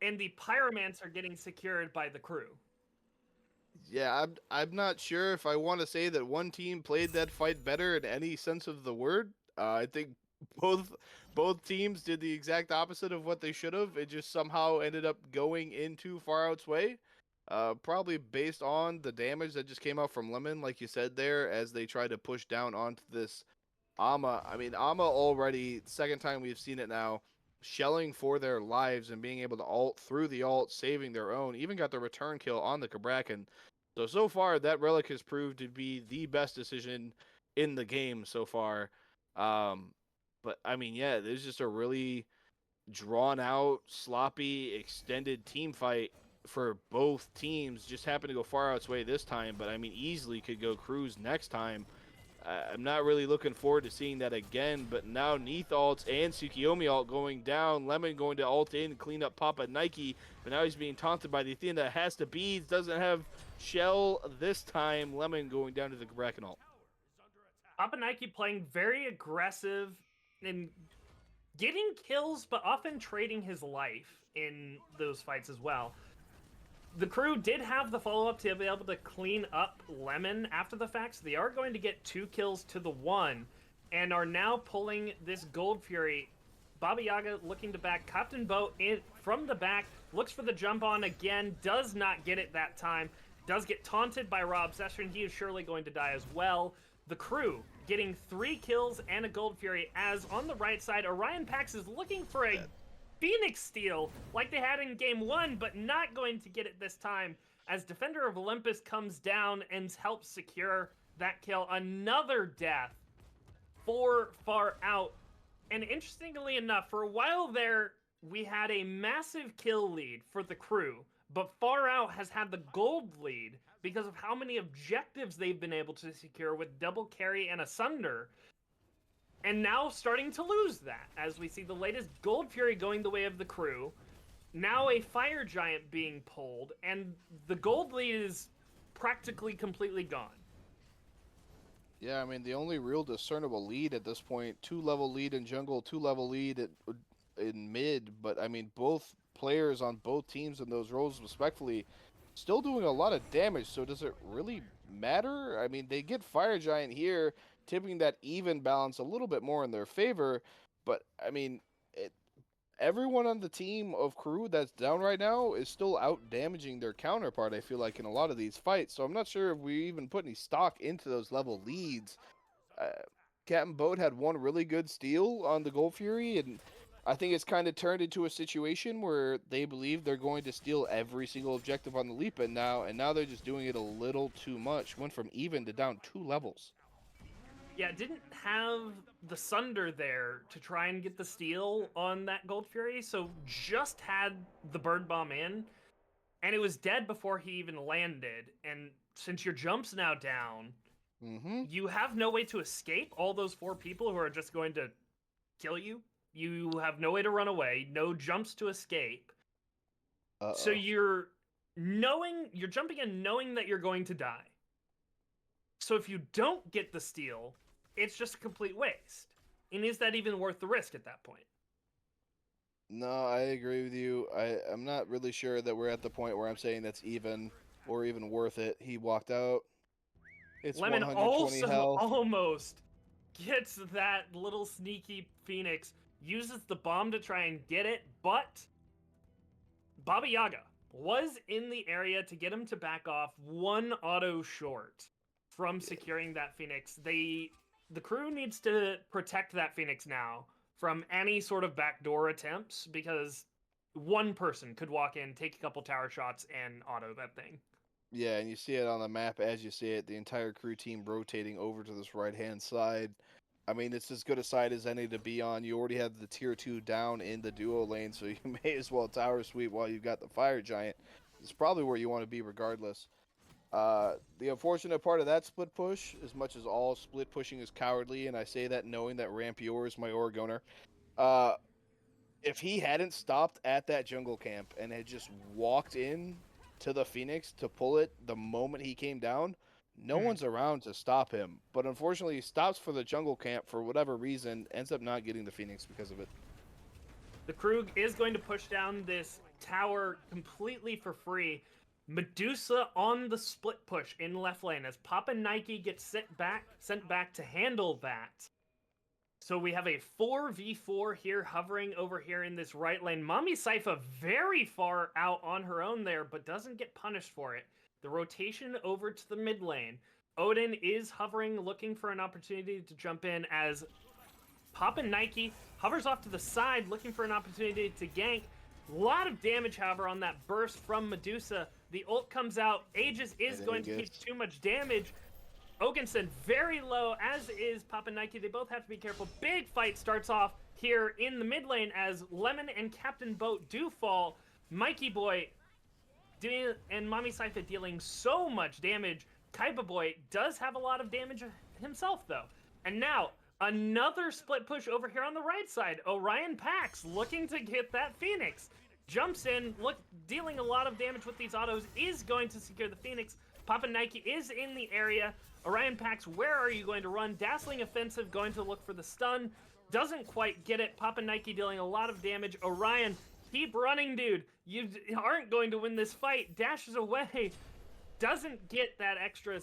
And the Pyromancer getting secured by the crew. Yeah, I'm not sure if I want to say that one team played that fight better in any sense of the word. I think both teams did the exact opposite of what they should have. It just somehow ended up going into Far Out's way. Probably based on the damage that just came out from Lemon, like you said there, as they tried to push down onto this Ama. I mean, Ama already, second time we've seen it now, shelling for their lives and being able to ult through the ult, saving their own, even got the return kill on the Kabrakan. So far, that Relic has proved to be the best decision in the game so far. But, I mean, yeah, there's just a really drawn-out, sloppy, extended team fight for both teams. Just happened to go Far Out's way this time, but, I mean, easily could go Cruise next time. I'm not really looking forward to seeing that again, but now Neath ults and Tsukiyomi ult going down. Lemon going to ult in, clean up Papa Nike, but now he's being taunted by the Athena. Has to beads, doesn't have shell this time. Lemon going down to the Kraken ult. Papa Nike playing very aggressive and getting kills, but often trading his life in those fights as well. The crew did have the follow-up to be able to clean up Lemon after the fact, so they are going to get 2 kills to the 1, and are now pulling this Gold Fury. Baba Yaga looking to back Captain Boat in from the back, looks for the jump on again, does not get it that time, does get taunted by Rob Session. He is surely going to die as well. The crew getting 3 kills and a Gold Fury, as on the right side, Orion Pax is looking for a Phoenix Steel like they had in game 1, but not going to get it this time, as Defender of Olympus comes down and helps secure that kill. Another death for Far Out. And interestingly enough, for a while there, we had a massive kill lead for the crew, but Far Out has had the gold lead because of how many objectives they've been able to secure with double carry and asunder. and now starting to lose that as we see the latest Gold Fury going the way of the crew. Now a Fire Giant being pulled, and the gold lead is practically completely gone. Yeah, I mean, the only real discernible lead at this point, 2-level lead in jungle, 2-level lead in mid, but I mean, both players on both teams in those roles, respectfully, still doing a lot of damage. So does it really matter? I mean, they get Fire Giant here, tipping that even balance a little bit more in their favor, but I mean, everyone on the team of crew that's down right now is still out damaging their counterpart, I feel like, in a lot of these fights. So I'm not sure if we even put any stock into those level leads. Uh, Captain Boat had one really good steal on the Gold Fury, and I think it's kind of turned into a situation where they believe they're going to steal every single objective on the Lipa now, and now they're just doing it a little too much. Went from even to down 2 levels. Yeah, didn't have the Sunder there to try and get the steal on that Gold Fury, so just had the Bird Bomb in, and it was dead before he even landed. And since your jump's now down, you have no way to escape all those 4 people who are just going to kill you. You have no way to run away, no jumps to escape. So you're jumping in knowing that you're going to die. So if you don't get the steal, it's just a complete waste. And is that even worth the risk at that point? No, I agree with you. I'm not really sure that we're at the point where I'm saying that's even or even worth it. He walked out. It's Lemon 120 also health. almost gets that little sneaky Phoenix, uses the bomb to try and get it, but Baba Yaga was in the area to get him to back off, one auto short from securing that Phoenix. The crew needs to protect that Phoenix now from any sort of backdoor attempts, because one person could walk in, take a couple tower shots, and auto that thing. Yeah, and you see it on the map as you see it, the entire crew team rotating over to this right-hand side. I mean, it's as good a side as any to be on. You already have the tier 2 down in the duo lane, so you may as well tower sweep while you've got the Fire Giant. It's probably where you want to be regardless. The unfortunate part of that split push, as much as all split pushing is cowardly, and I say that knowing that Rampior is my org owner, if he hadn't stopped at that jungle camp and had just walked in to the Phoenix to pull it the moment he came down, no one's around to stop him. But unfortunately, he stops for the jungle camp for whatever reason, ends up not getting the Phoenix because of it. The crew is going to push down this tower completely for free. Medusa on the split push in left lane as Papa Nike gets sent back to handle that. So we have a 4v4 here hovering over here in this right lane. Mami Saifa very far out on her own there, but doesn't get punished for it. The rotation over to the mid lane. Odin is hovering, looking for an opportunity to jump in as Papa Nike hovers off to the side, looking for an opportunity to gank. A lot of damage, however, on that burst from Medusa. The ult comes out. Aegis is going to keep too much damage. Ogenson very low, as is Papa Nike. They both have to be careful. Big fight starts off here in the mid lane as Lemon and Captain Boat do fall. Mikey Boy and Mami Saifa dealing so much damage. Kaiba Boy does have a lot of damage himself, though. And now, another split push over here on the right side. Orion Pax looking to get that Phoenix. Jumps in, dealing a lot of damage with these autos, is going to secure the Phoenix. Papa Nike is in the area. Orion Pax, where are you going to run? Dazzling Offensive going to look for the stun. Doesn't quite get it. Papa Nike dealing a lot of damage. Orion, keep running, dude. You aren't going to win this fight. Dashes away. Doesn't get that extra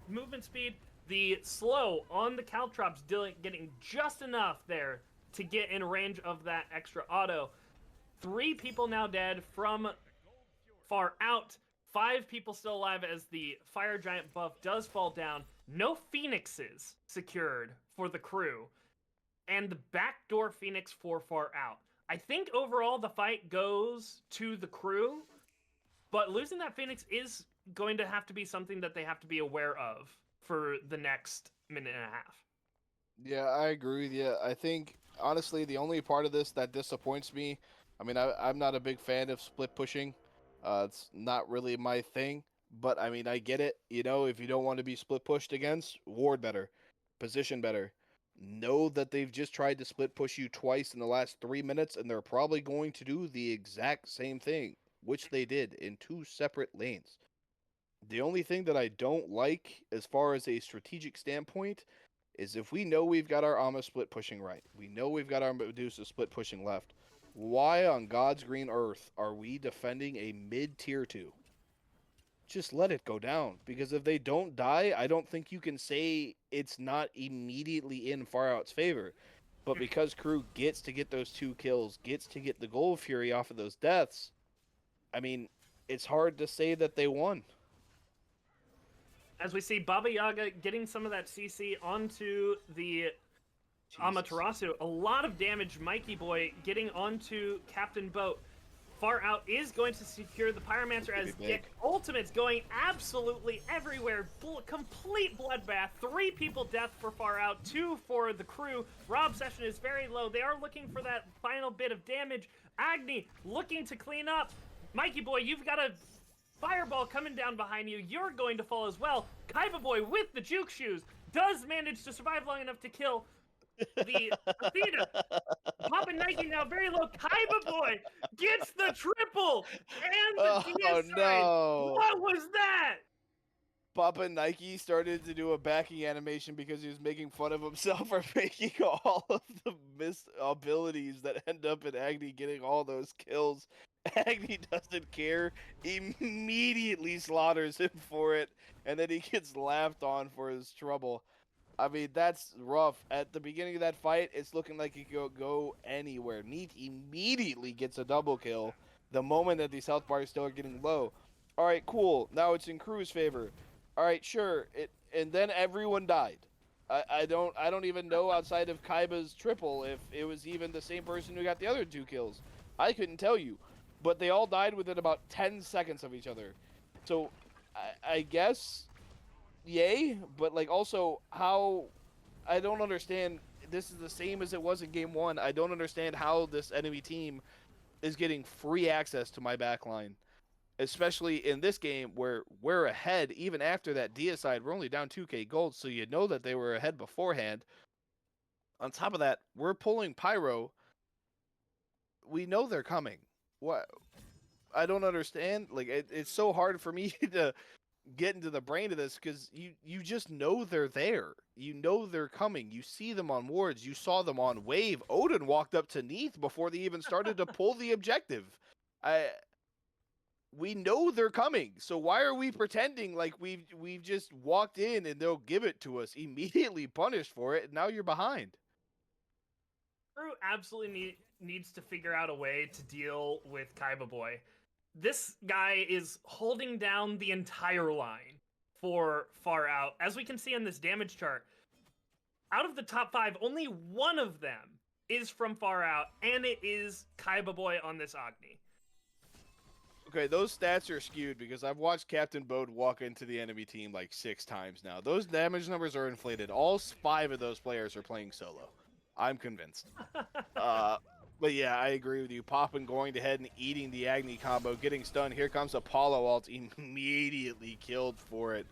movement speed. The slow on the Caltrops getting just enough there to get in range of that extra auto. 3 people now dead from far out. 5 people still alive as the Fire Giant buff does fall down. No Phoenixes secured for the crew. And the backdoor Phoenix for far out. I think overall the fight goes to the crew, but losing that Phoenix is going to have to be something that they have to be aware of for the next minute and a half. Yeah, I agree with you. I think, honestly, the only part of this that disappoints me, I mean, I'm not a big fan of split pushing. It's not really my thing, but I mean, I get it. You know, if you don't want to be split pushed against, ward better, position better. know that they've just tried to split push you twice in the last 3 minutes, and they're probably going to do the exact same thing, which they did in 2 separate lanes. The only thing that I don't like as far as a strategic standpoint is if we know we've got our Amma split pushing right, we know we've got our Medusa split pushing left, why on God's green earth are we defending a mid tier 2? Just let it go down, because if they don't die, I don't think you can say it's not immediately in Far Out's favor. But because Crew gets to get those 2 kills, gets to get the Gold Fury off of those deaths, I mean, it's hard to say that they won. As we see Baba Yaga getting some of that CC onto the Amaterasu. A lot of damage, Mikey Boy getting onto Captain Boat. Far Out is going to secure the Pyromancer as Ultimate's going absolutely everywhere. Complete bloodbath. 3 people death for Far Out, 2 for the crew. Rob Session is very low. They are looking for that final bit of damage. Agni looking to clean up. Mikey Boy, you've got a fireball coming down behind you. You're going to fall as well. Kaiba Boy with the juke shoes does manage to survive long enough to kill the Athena. Papa Nike now very low. Kaiba Boy gets the triple and the DS side. No. What was that? Papa Nike started to do a backing animation because he was making fun of himself for making all of the missed abilities that end up in Agni getting all those kills. Agni doesn't care, immediately slaughters him for it, and then he gets laughed on for his trouble. I mean, that's rough. At the beginning of that fight, it's looking like he could go anywhere. Neat immediately gets a double kill the moment that these health bars still are getting low. All right, cool. Now it's in Crew's favor. All right, sure. And then everyone died. I don't even know outside of Kaiba's triple if it was even the same person who got the other 2 kills. I couldn't tell you. But they all died within about 10 seconds of each other. So I guess yay, but like also how I don't understand. This is the same as it was in game 1. I don't understand how this enemy team is getting free access to my backline, especially in this game where we're ahead. Even after that deicide, we're only down 2k gold, so you know that they were ahead beforehand. On top of that, we're pulling pyro. We know they're coming. What? I don't understand. Like it's so hard for me to get into the brain of this because you just know they're there. You know they're coming. You see them on wards. You saw them on wave. Odin walked up to Neath before they even started to pull the objective. We know they're coming. So why are we pretending like we've just walked in and they'll give it to us, immediately punished for it, and now you're behind? Crew absolutely needs to figure out a way to deal with Kaiba Boy. This guy is holding down the entire line for Far Out. As we can see on this damage chart, out of the top 5, only one of them is from Far Out, and it is Kaiba Boy on this Agni. Okay, those stats are skewed because I've watched Captain Bode walk into the enemy team like 6 times now. Those damage numbers are inflated. All 5 of those players are playing solo. I'm convinced. But yeah, I agree with you. Poppin going ahead and eating the Agni combo, getting stunned. Here comes Apollo ult, immediately killed for it.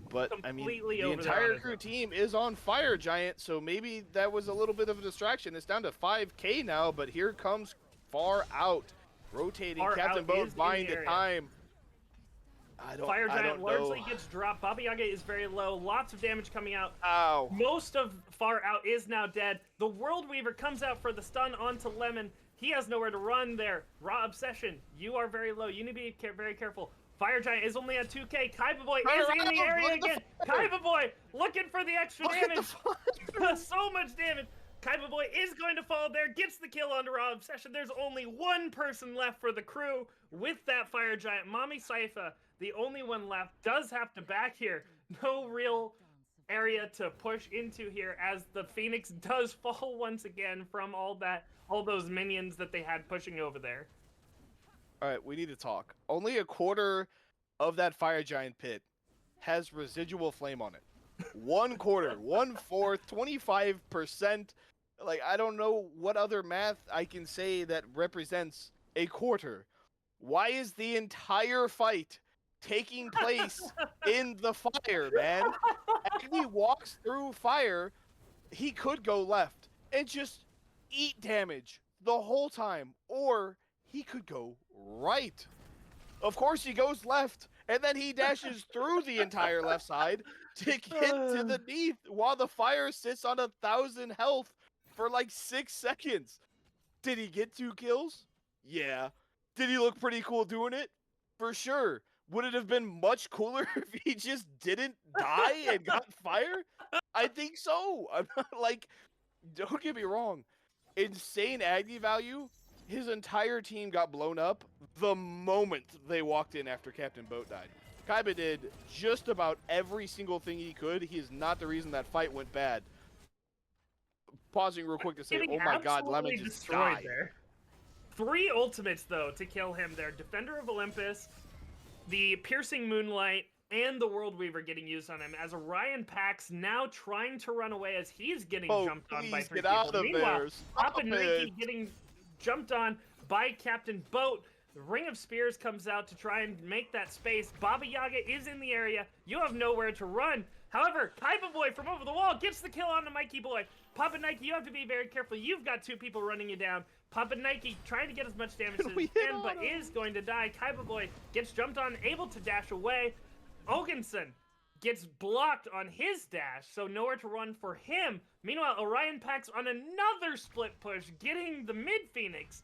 But I mean, the entire crew team is on Fire Giant, so maybe that was a little bit of a distraction. It's down to 5k now, but here comes Far Out, rotating. Captain Bode buying the time. Fire Giant largely gets dropped. Baba Yaga is very low. Lots of damage coming out. Ow. Most of Far Out is now dead. The World Weaver comes out for the stun onto Lemon. He has nowhere to run there. Raw Obsession, you are very low. You need to be very careful. Fire Giant is only at 2k. Kaiba Boy is in the area again. Kaiba Boy looking for the extra damage. So much damage. Kaiba Boy is going to fall there, gets the kill on Raw Obsession. There's only one person left for the crew with that Fire Giant. Mami Saifa, the only one left, does have to back here. No real area to push into here as the Phoenix does fall once again from all those minions that they had pushing over there. All right, we need to talk. Only a quarter of that Fire Giant pit has residual flame on it. 1/4, 1/4, 25%. Like, I don't know what other math I can say that represents a quarter. Why is the entire fight taking place in the fire, man? Agni walks through fire he could go left and just eat damage the whole time, or he could go right. Of course, he goes left, and then he dashes through the entire left side to get to the Neath while the fire sits on 1,000 health for like 6 seconds. Did he get 2 kills? Yeah. Did he look pretty cool doing it? For sure. Would it have been much cooler if he just didn't die and got fire? I think so. I'm not like, don't get me wrong. Insane Agni value. His entire team got blown up the moment they walked in after Captain Boat died. Kaiba did just about every single thing he could. He is not the reason that fight went bad. Pausing real quick to say, Getting oh my god, absolutely Lemon just destroyed died. there. 3 ultimates, though, to kill him there. Defender of Olympus, the Piercing Moonlight, and the World Weaver getting used on him, as Orion Pax now trying to run away as he's getting jumped on by 3 get out people. of Meanwhile, there. Papa Stop Nike it. getting jumped on by Captain Boat. The Ring of Spears comes out to try and make that space. Baba Yaga is in the area. You have nowhere to run. However, Kaiba Boy from over the wall gets the kill on the Mikey Boy. Papa Nike, you have to be very careful. You've got 2 people running you down. Papa Nike trying to get as much damage as he can, but is going to die. Kaiba Boy gets jumped on, able to dash away. Ogenson gets blocked on his dash, so nowhere to run for him. Meanwhile, Orion Pax on another split push, getting the mid Phoenix.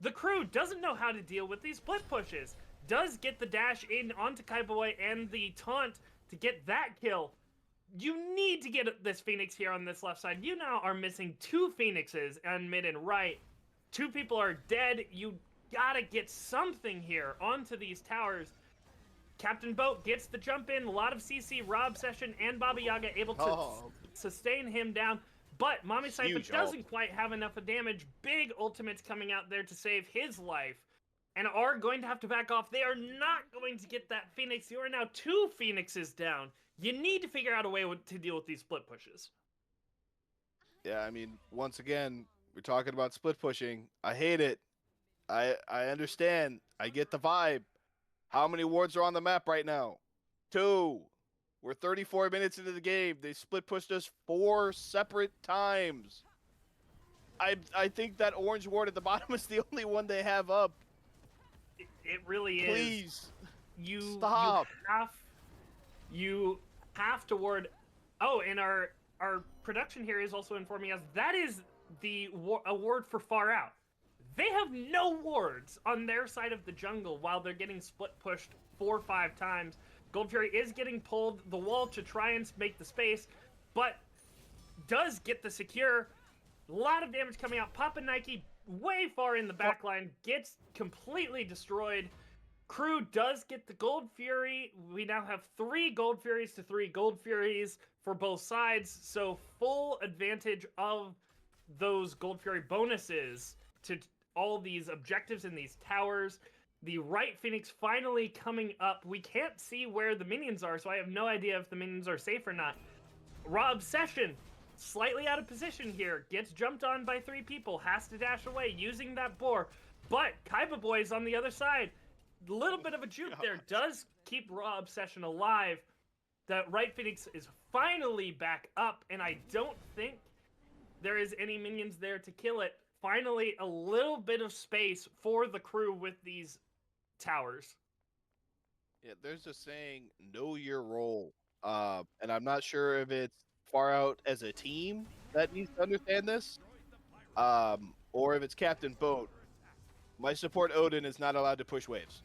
The crew doesn't know how to deal with these split pushes. Does get the dash in onto Kaiba Boy and the taunt to get that kill. You need to get this Phoenix here on this left side. You now are missing 2 Phoenixes on mid and right. 2 people are dead. You gotta get something here onto these towers. Captain Boat gets the jump in. A lot of CC, Rob Session, and Baba Yaga able to sustain him down. But Mami Cypher doesn't quite have enough of damage. Big ultimates coming out there to save his life. And are going to have to back off. They are not going to get that Phoenix. You are now 2 Phoenixes down. You need to figure out a way to deal with these split pushes. Yeah, I mean, once again, we're talking about split pushing. I hate it. I understand. I get the vibe. How many wards are on the map right now? 2. We're 34 minutes into the game. They split pushed us 4 separate times. I think that orange ward at the bottom is the only one they have up. It really is. Please. You Stop. You have to ward. Oh, and our production here is also informing us that is the award for Far Out. They have no wards on their side of the jungle while they're getting split pushed 4 or 5 times. Gold Fury is getting pulled the wall to try and make the space, but does get the secure. A lot of damage coming out. Papa Nike way far in the back line gets completely destroyed. Crew does get the Gold Fury. We now have 3 Gold Furies to 3 Gold Furies for both sides, so full advantage of those Gold Fury bonuses to all these objectives in these towers. The right Phoenix finally coming up. We can't see where the minions are, so I have no idea if the minions are safe or not. Rob Session, slightly out of position here, gets jumped on by 3 people, has to dash away using that boar, but Kaiba Boy is on the other side. A little bit of a juke there does keep Rob Session alive. The right Phoenix is finally back up, and I don't think there is any minions there to kill it. Finally, a little bit of space for the crew with these towers. Yeah, there's a saying, know your role. And I'm not sure if it's Far Out as a team that needs to understand this, or if it's Captain Boat. My support Odin is not allowed to push waves.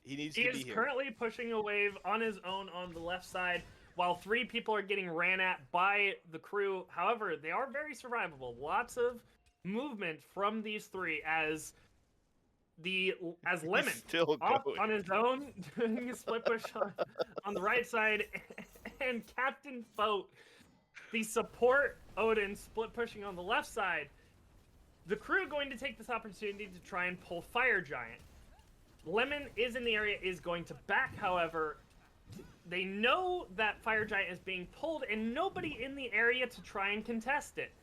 He needs to be here. He is currently pushing a wave on his own on the left side, while 3 people are getting ran at by the crew. However, they are very survivable. Lots of movement from these 3 as Lemon still off going on his own doing a split push on the right side, and Captain Boat, the support Odin, split pushing on the left side. The crew going to take this opportunity to try and pull Fire Giant. Lemon is in the area, is going to back, however. They know that Fire Giant is being pulled and nobody in the area to try and contest it.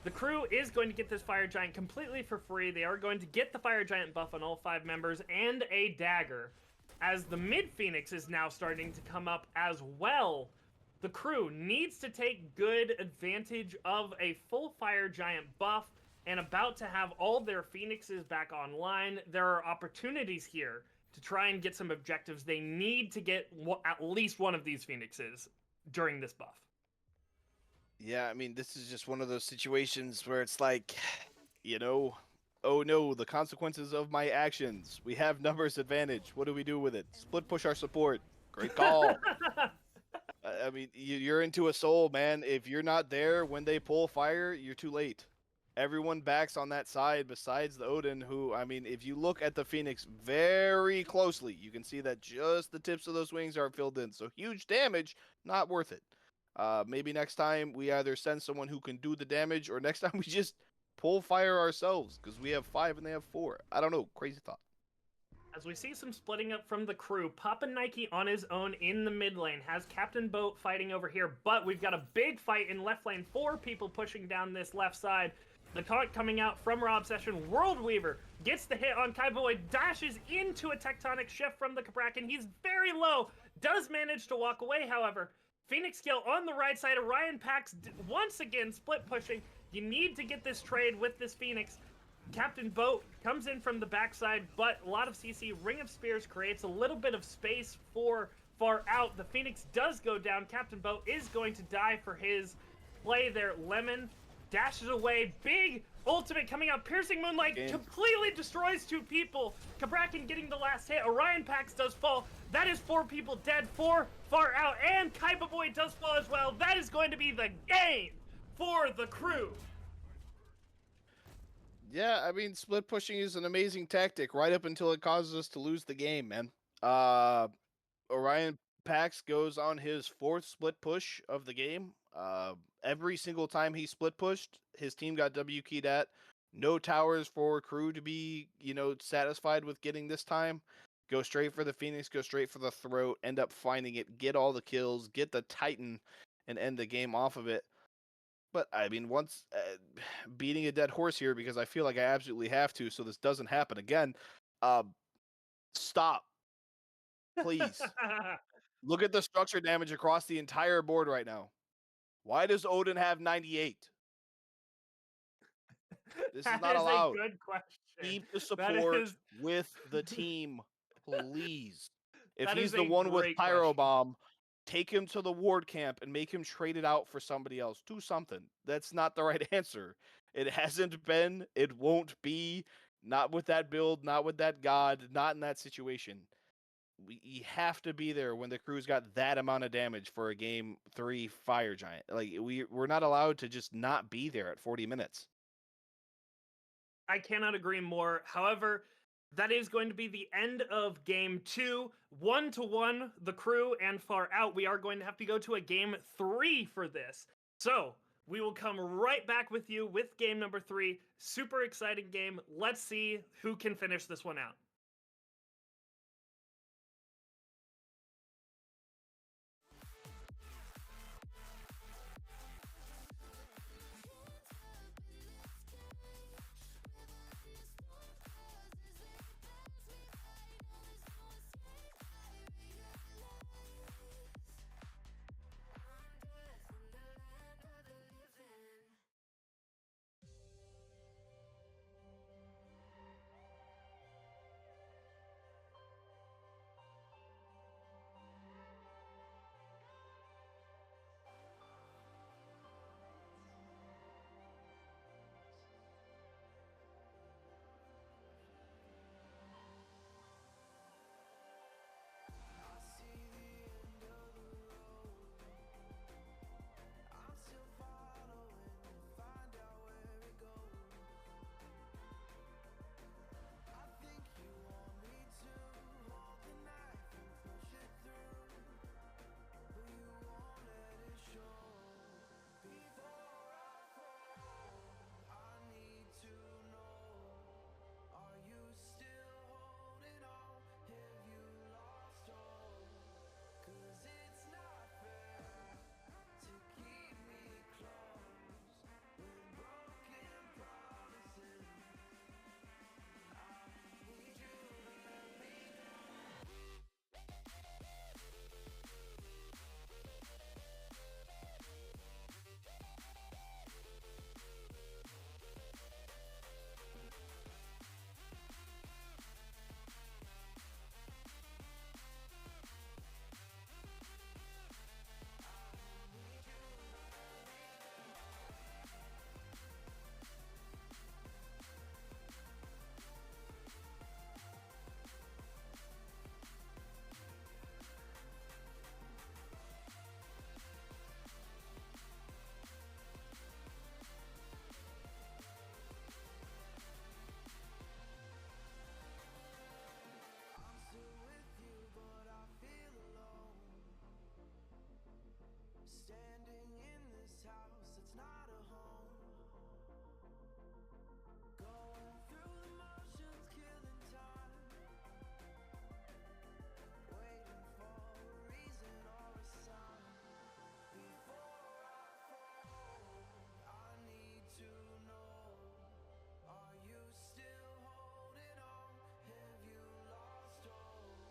The crew is going to get this Fire Giant completely for free. They are going to get the Fire Giant buff on all 5 members and a dagger, as the mid Phoenix is now starting to come up as well. the crew needs to take good advantage of a full fire giant buff and about to have all their phoenixes back online. There are opportunities here to try and get some objectives. They need to get at least one of these phoenixes during this buff. Yeah, I mean, this is just one of those situations where it's like, oh no, the consequences of my actions. We have numbers advantage. What do we do with it? Split push our support. Great call. I mean, you're into a soul, man. If you're not there when they pull fire, you're too late. Everyone backs on that side besides the Odin, who, I mean, if you look at the Phoenix very closely, you can see that just the tips of those wings are filled in. So huge damage, not worth it. Maybe next time we either send someone who can do the damage, or next time we just pull fire ourselves, because we have 5 and they have 4. I don't know. Crazy thought. As we see some splitting up from the crew, Papa Nike on his own in the mid lane has Captain Boat fighting over here, but we've got a big fight in left lane. 4 people pushing down this left side. The taunt coming out from Raw Obsession. World Weaver gets the hit on Kaiboy, dashes into a tectonic shift from the Cabrakan. He's very low, does manage to walk away, however. Phoenix kill on the right side. Orion Pax once again split pushing. You need to get this trade with this Phoenix. Captain Boat comes in from the backside, but a lot of CC. Ring of Spears creates a little bit of space for far out. The Phoenix does go down. Captain Boat is going to die for his play there. Lemon dashes away. Big ultimate coming out. Piercing Moonlight completely destroys 2 people. Cabrakan getting the last hit. Orion Pax does fall. That is 4 people dead. 4 far out. And Kaiba Boy does fall as well. That is going to be the game for the crew. Yeah, I mean, split pushing is an amazing tactic right up until it causes us to lose the game, man. Orion Pax goes on his 4th split push of the game. Every single time he split pushed, his team got W keyed at. No towers for crew to be, satisfied with getting this time. Go straight for the Phoenix, go straight for the throat, end up finding it, get all the kills, get the Titan, and end the game off of it. But, I mean, once beating a dead horse here, because I feel like I absolutely have to, so this doesn't happen again. Stop. Please. Look at the structure damage across the entire board right now. Why does Odin have 98? This is not allowed. That is a good question. Keep the support with the team, please. If he's the one with Pyro Bomb, take him to the ward camp and make him trade it out for somebody else. Do something. That's not the right answer. It hasn't been. It won't be. Not with that build, not with that god, not in that situation. You have to be there when the crew's got that amount of damage for a game 3 fire giant. Like, we're not allowed to just not be there at 40 minutes. I cannot agree more. However, that is going to be the end of game 2. 1-1, the crew and far out. We are going to have to go to a game 3 for this. So we will come right back with you with game number 3. Super exciting game. Let's see who can finish this one out. Standing in this house, it's not a home. Going through the motions, killing time. Waiting for a reason or a sign. Before I fall, I need to know. Are you still holding on? Have you lost hope?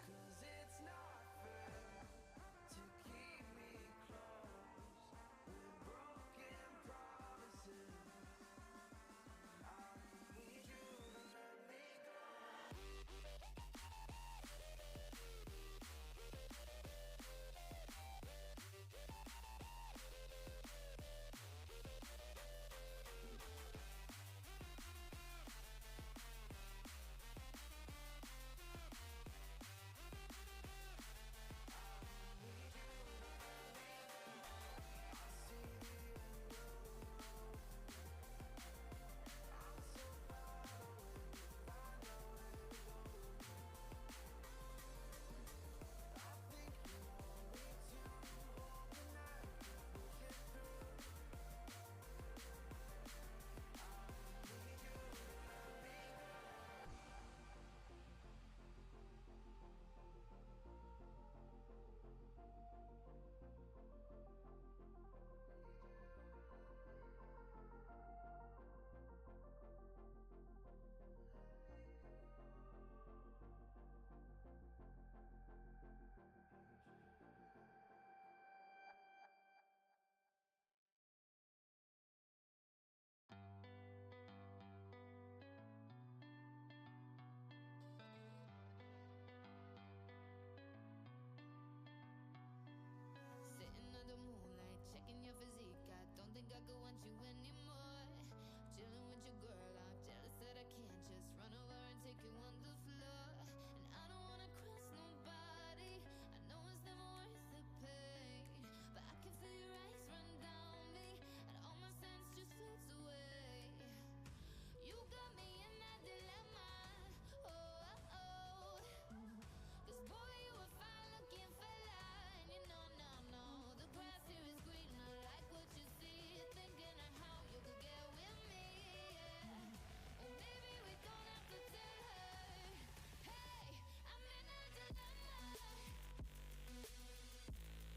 'Cause it's not fair to keep me close with broken promises. I need you to let me go. Sitting under moonlight, checking your physique. I don't think I could want you anymore. Chilling with your girl, I'm jealous that I can't just run over and take you on the floor. And I don't wanna cross nobody. I know it's never worth the pain, but I can feel your eyes run down me, and all my sense just floats away. You got me in that dilemma. Oh, oh, oh. 'Cause boy, you a fine looking fella, and you know, no, no, the grass here is green. I like what you see, thinking of how you could get with me. Yeah. Oh, maybe we don't have to tell her. Hey, I'm in a dilemma. I'm in a dilemma.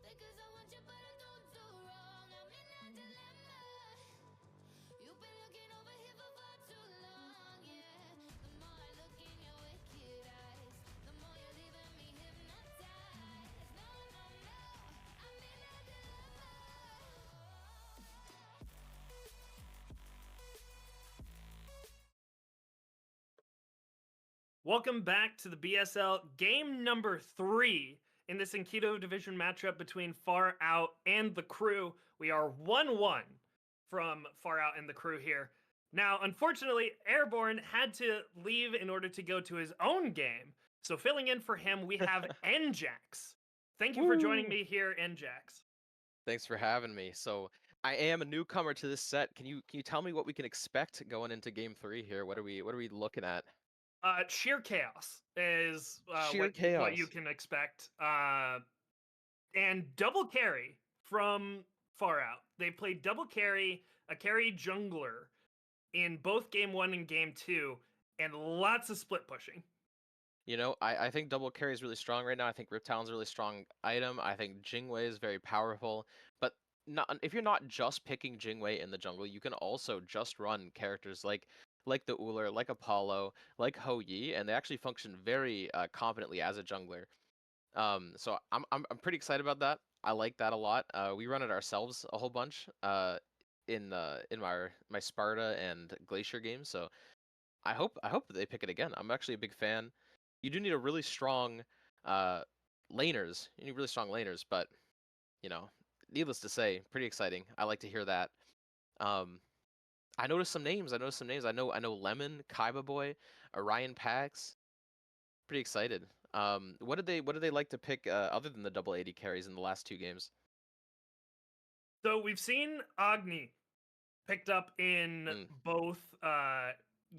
Because I want you, but I don't do wrong. I'm in a dilemma. You've been looking over here for far too long, yeah. The more I look in your wicked eyes, the more you're leaving me hypnotized. No, no, no, I'm in a dilemma. Welcome back to the BSL game number 3 in this Enkidu division matchup between Far Out and the Crew. We are 1-1 from Far Out and the Crew here. Now, unfortunately, Airborne had to leave in order to go to his own game. So filling in for him, we have Njax. Thank you for joining me here, Njax. Thanks for having me. So I am a newcomer to this set. Can you tell me what we can expect going into game 3 here? What are we looking at? Sheer chaos is Sheer what you chaos. can expect. And double carry from Far Out. They played double carry, a carry jungler in both game 1 and game 2, and lots of split pushing. You know, I think double carry is really strong right now. I think Rip Talon's a really strong item. I think Jingwei is very powerful. But not if you're not just picking Jingwei in the jungle, you can also just run characters like the Uller, like Apollo, like Ho Yi, and they actually function very competently as a jungler. So I'm pretty excited about that. I like that a lot. We run it ourselves a whole bunch in my Sparta and Glacier games. So I hope they pick it again. I'm actually a big fan. You do need a really strong laners. You need really strong laners, but you know, needless to say, pretty exciting. I like to hear that. I noticed some names. I know Lemon, Kaiba Boy, Orion Pax. Pretty excited. What did they like to pick other than the double AD carries in the last 2 games? So we've seen Agni picked up in both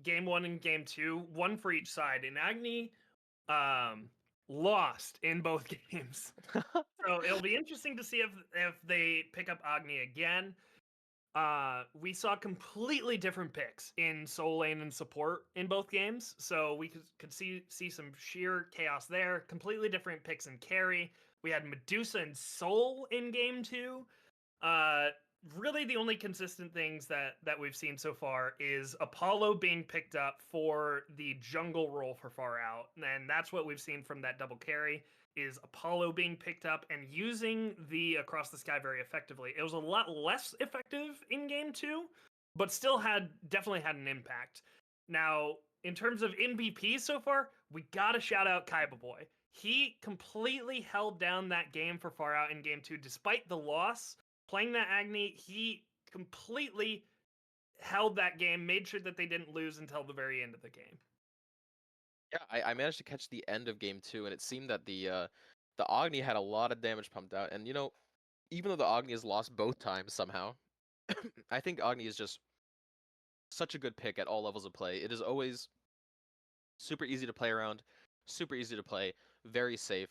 game 1 and game 2, one for each side, and Agni lost in both games. So it'll be interesting to see if they pick up Agni again. We saw completely different picks in Soul Lane and support in both games, so we could see some sheer chaos there. Completely different picks in carry. We had Medusa and Soul in game 2. Really the only consistent things that we've seen so far is Apollo being picked up for the jungle role for Far Out, and that's what we've seen from that double carry is Apollo being picked up and using the Across the Sky very effectively. It was a lot less effective in game 2, but still definitely had an impact. Now, in terms of MVP so far, we gotta shout out Kaiba Boy. He completely held down that game for Far Out in game 2 despite the loss. Playing that Agni, he completely held that game, made sure that they didn't lose until the very end of the game. Yeah, I managed to catch the end of game 2, and it seemed that the Agni had a lot of damage pumped out. And even though the Agni has lost both times somehow, I think Agni is just such a good pick at all levels of play. It is always super easy to play around, super easy to play, very safe.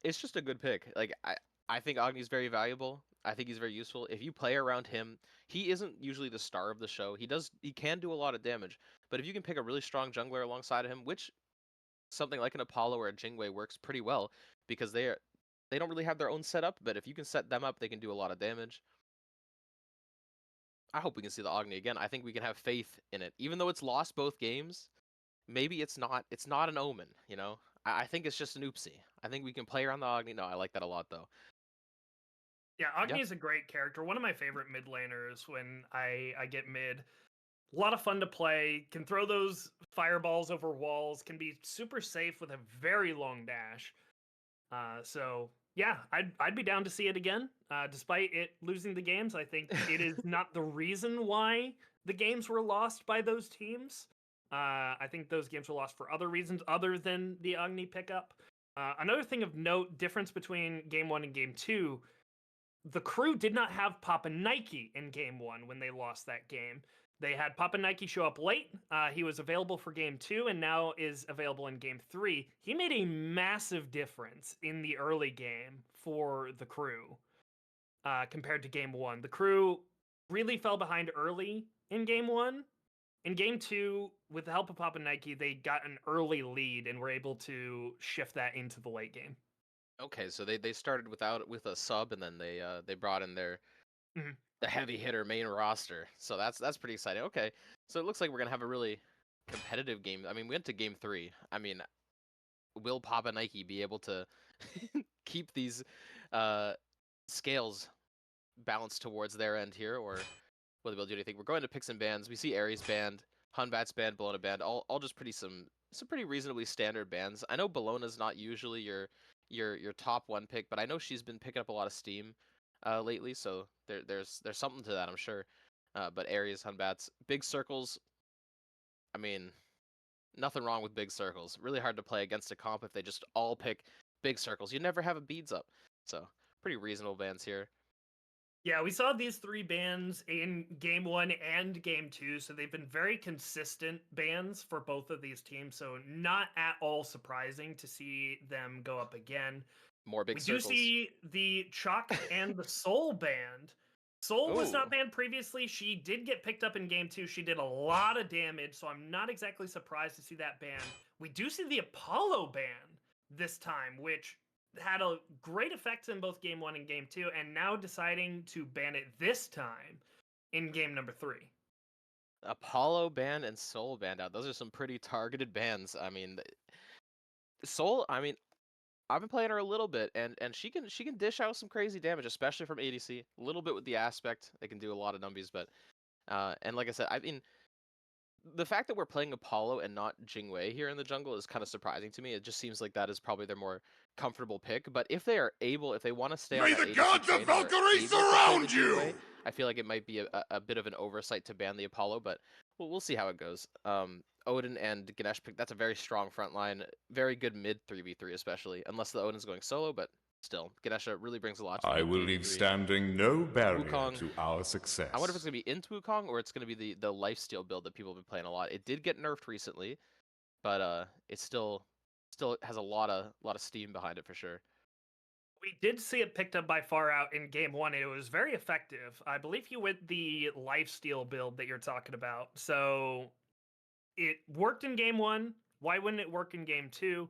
It's just a good pick. Like I think Agni is very valuable. I think he's very useful. If you play around him, he isn't usually the star of the show. He can do a lot of damage, but if you can pick a really strong jungler alongside of him, which something like an Apollo or a Jingwei works pretty well because they don't really have their own setup, but if you can set them up, they can do a lot of damage. I hope we can see the Agni again. I think we can have faith in it. Even though it's lost both games, maybe it's not an omen, I think it's just an oopsie. I think we can play around the Agni. No, I like that a lot though. Yeah, Agni is a great character. One of my favorite mid laners when I get mid. A lot of fun to play. Can throw those fireballs over walls. Can be super safe with a very long dash. So yeah, I'd be down to see it again. Despite it losing the games, I think it is not the reason why the games were lost by those teams. I think those games were lost for other reasons other than the Agni pickup. Another thing of note, difference between game 1 and game 2, the crew did not have Papa Nike in game 1 when they lost that game. They had Papa Nike show up late. He was available for game 2 and now is available in game 3. He made a massive difference in the early game for the crew compared to game 1. The crew really fell behind early in game 1. In game 2, with the help of Papa Nike, they got an early lead and were able to shift that into the late game. Okay, so they started with a sub, and then they brought in their the heavy hitter main roster. So that's pretty exciting. Okay, so it looks like we're gonna have a really competitive game. I mean, we went to game 3. I mean, will Papa Nike be able to keep these scales balanced towards their end here, or will they be able to do anything? We're going to pick some bans. We see Ares banned, Hunbat's banned, Bologna banned. All just some pretty reasonably standard bans. I know Bologna's not usually your top 1 pick, but I know she's been picking up a lot of steam lately, so there's something to that, I'm sure. But Ares, Hunbats, big circles. I mean, nothing wrong with big circles. Really hard to play against a comp if they just all pick big circles. You never have a beads up. So pretty reasonable bans here. Yeah, we saw these 3 bans in game 1 and game 2, so they've been very consistent bans for both of these teams, so not at all surprising to see them go up again. More big circles. We do see the Chalk and the Soul banned. Soul was not banned previously. She did get picked up in game 2. She did a lot of damage, so I'm not exactly surprised to see that ban. We do see the Apollo ban this time, which had a great effect in both game 1 and game 2, and now deciding to ban it this time in game number 3. Apollo banned and Soul banned out. Those are some pretty targeted bans. I mean, Soul, I mean, I've been playing her a little bit, and she can dish out some crazy damage, especially from ADC. A little bit with the aspect, they can do a lot of numbies, but and like I said, I mean, the fact that we're playing Apollo and not Jingwei here in the jungle is kind of surprising to me. It just seems like that is probably their more comfortable pick. But if they want to stay on May that the ADC gods of train and they're Valkyrie able to play the surround you! Jingwei, I feel like it might be a bit of an oversight to ban the Apollo, but we'll see how it goes. Odin and Ganesh pick, that's a very strong front line, very good mid 3v3 especially, unless the Odin's going solo, but still, Ganesha really brings a lot to the I mid will 3v3. leave standing no barrier Wukong, to our success. I wonder if it's going to be into Wukong or it's going to be the lifesteal build that people have been playing a lot. It did get nerfed recently, but it still has a lot of steam behind it for sure. We did see it picked up by Far Out in game 1, and it was very effective. I believe he went the lifesteal build that you're talking about. So it worked in game 1. Why wouldn't it work in game 2?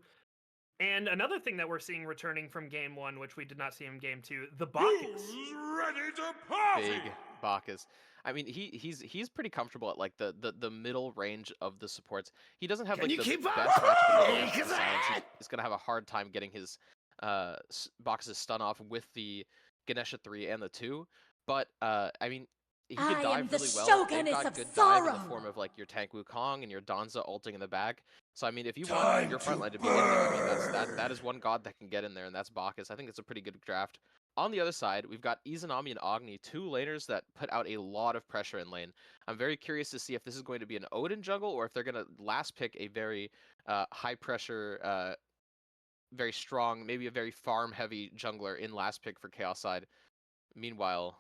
And another thing that we're seeing returning from game 1, which we did not see in game 2, the Bacchus. Who's ready to party? Big Bacchus. I mean, he's pretty comfortable at like the middle range of the supports. He doesn't have like the best matchup in the world. He's gonna have a hard time getting his Bacchus' stun off with the Ganesha 3 and the 2. But I mean, he can I dive am the really well. Shoguness They've got of good dive in the sorrow. form of like your tank Wukong and your Danza ulting in the back. So I mean, if you want your front line to be in there, I mean that is one god that can get in there, and that's Bacchus. I think it's a pretty good draft. On the other side, we've got Izanami and Agni, two laners that put out a lot of pressure in lane. I'm very curious to see if this is going to be an Odin jungle or if they're going to last pick a very high pressure, very strong, maybe a very farm heavy jungler in last pick for Chaos side. Meanwhile,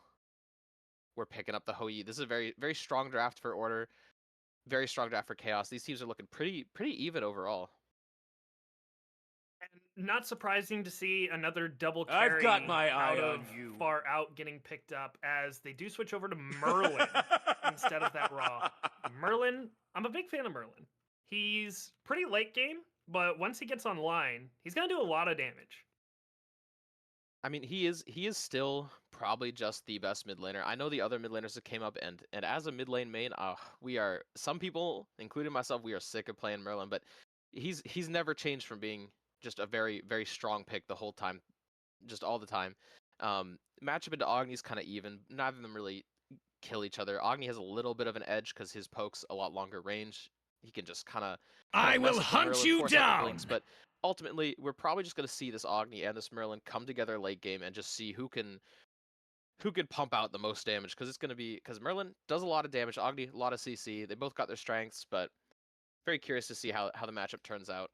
we're picking up the Hou-Yi. This is a very, very strong draft for Order. Very strong draft for Chaos. These teams are looking pretty even overall. And not surprising to see another double carry I've got my eye out of on you. Far Out getting picked up as they do switch over to Merlin instead of that Raw. Merlin, I'm a big fan of Merlin. He's pretty late game, but once he gets online, he's going to do a lot of damage. I mean, he is still probably just the best mid laner. I know the other mid laners that came up, and as a mid lane main, some people, including myself, we are sick of playing Merlin, but he's never changed from being just a very, very strong pick the whole time, just all the time. Matchup into Agni's kind of even. Neither of them really kill each other. Agni has a little bit of an edge because his poke's a lot longer range. He can just kind of I will hunt you down! Blinks, but ultimately, we're probably just going to see this Agni and this Merlin come together late game and just see who can pump out the most damage, because Merlin does a lot of damage, Agni a lot of CC. They both got their strengths, but very curious to see how the matchup turns out.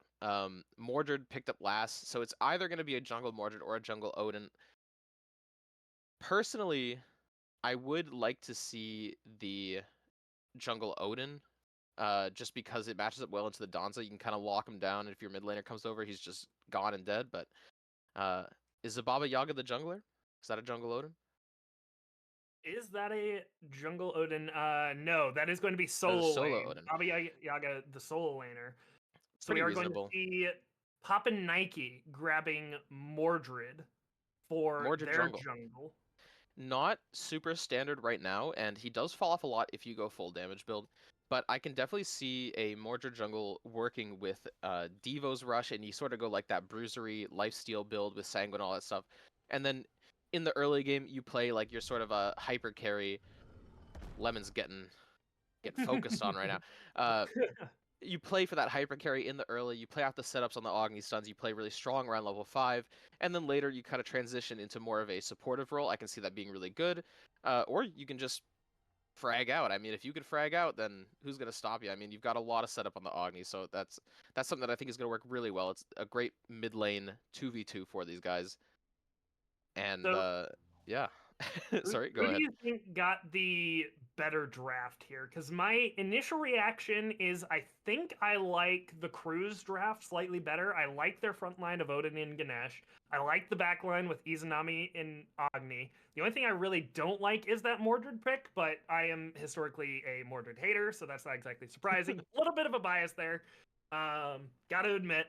Mordred picked up last, so it's either going to be a jungle Mordred or a jungle Odin. Personally, I would like to see the jungle Odin, just because it matches up well into the Danza. You can kind of lock him down, and if your mid laner comes over, he's just gone and dead. But is the Baba Yaga the jungler? Is that a jungle Odin? Is that a jungle Odin? No, that is going to be solo lane. Odin. Baba Yaga, the solo laner. So Pretty we are reasonable. going to see Papa Nike grabbing Mordred for Mordred their jungle. jungle. Not super standard right now, and he does fall off a lot if you go full damage build. But I can definitely see a Mordred jungle working with Devo's Rush, and you sort of go like that bruisery lifesteal build with Sanguine, all that stuff. And then in the early game, you play like your sort of a hyper carry. Lemon's getting focused on right now. You play for that hyper carry in the early, you play out the setups on the Agni stuns, you play really strong around level 5, and then later you kind of transition into more of a supportive role. I can see that being really good. Or you can just frag out. I mean, if you could frag out, then who's going to stop you? I mean, you've got a lot of setup on the Agni, so that's something that I think is going to work really well. It's a great mid lane 2v2 for these guys. And yeah. Sorry, go ahead. Who do you think got the better draft here? Because my initial reaction is I think I like the Cruise draft slightly better. I like their front line of Odin and Ganesh. I like the back line with Izanami and Agni. The only thing I really don't like is that Mordred pick, but I am historically a Mordred hater, so that's not exactly surprising. A little bit of a bias there. Gotta admit.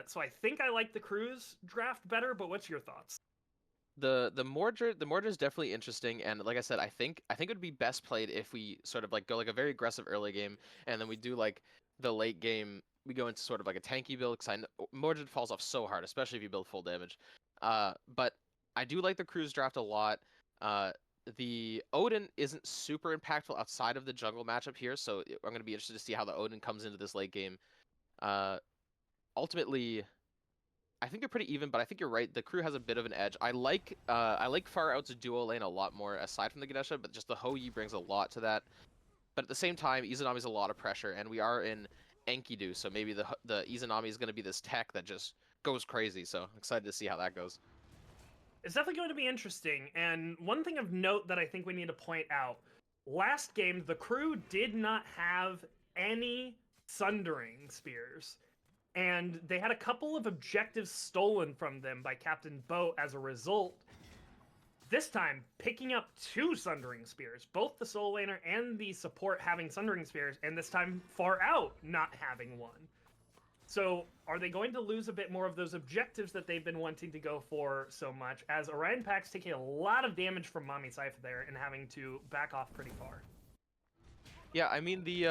So I think I like the Cruise draft better, but what's your thoughts? The Mordred is definitely interesting, and like I said, I think it would be best played if we sort of like go like a very aggressive early game, and then we do like the late game. We go into sort of like a tanky build, because I know Mordred falls off so hard, especially if you build full damage. But I do like the Cruise draft a lot. the Odin isn't super impactful outside of the jungle matchup here, so I'm going to be interested to see how the Odin comes into this late game. Ultimately, I think they're pretty even, but I think you're right. The crew has a bit of an edge. I like Far Out's duo lane a lot more aside from the Ganesha, but just the Hou-Yi brings a lot to that. But at the same time, Izanami's a lot of pressure, and we are in Enkidu, so maybe the Izanami is going to be this tech that just goes crazy. So I'm excited to see how that goes. It's definitely going to be interesting. And one thing of note that I think we need to point out, last game, the crew did not have any Sundering Spears. And they had a couple of objectives stolen from them by Captain Boat as a result. This time, picking up 2 Sundering Spears, both the solo laner and the support having Sundering Spears, and this time Far Out not having one. So, are they going to lose a bit more of those objectives that they've been wanting to go for so much, as Orion Pack's taking a lot of damage from Mami Sypha there and having to back off pretty far? Yeah, I mean the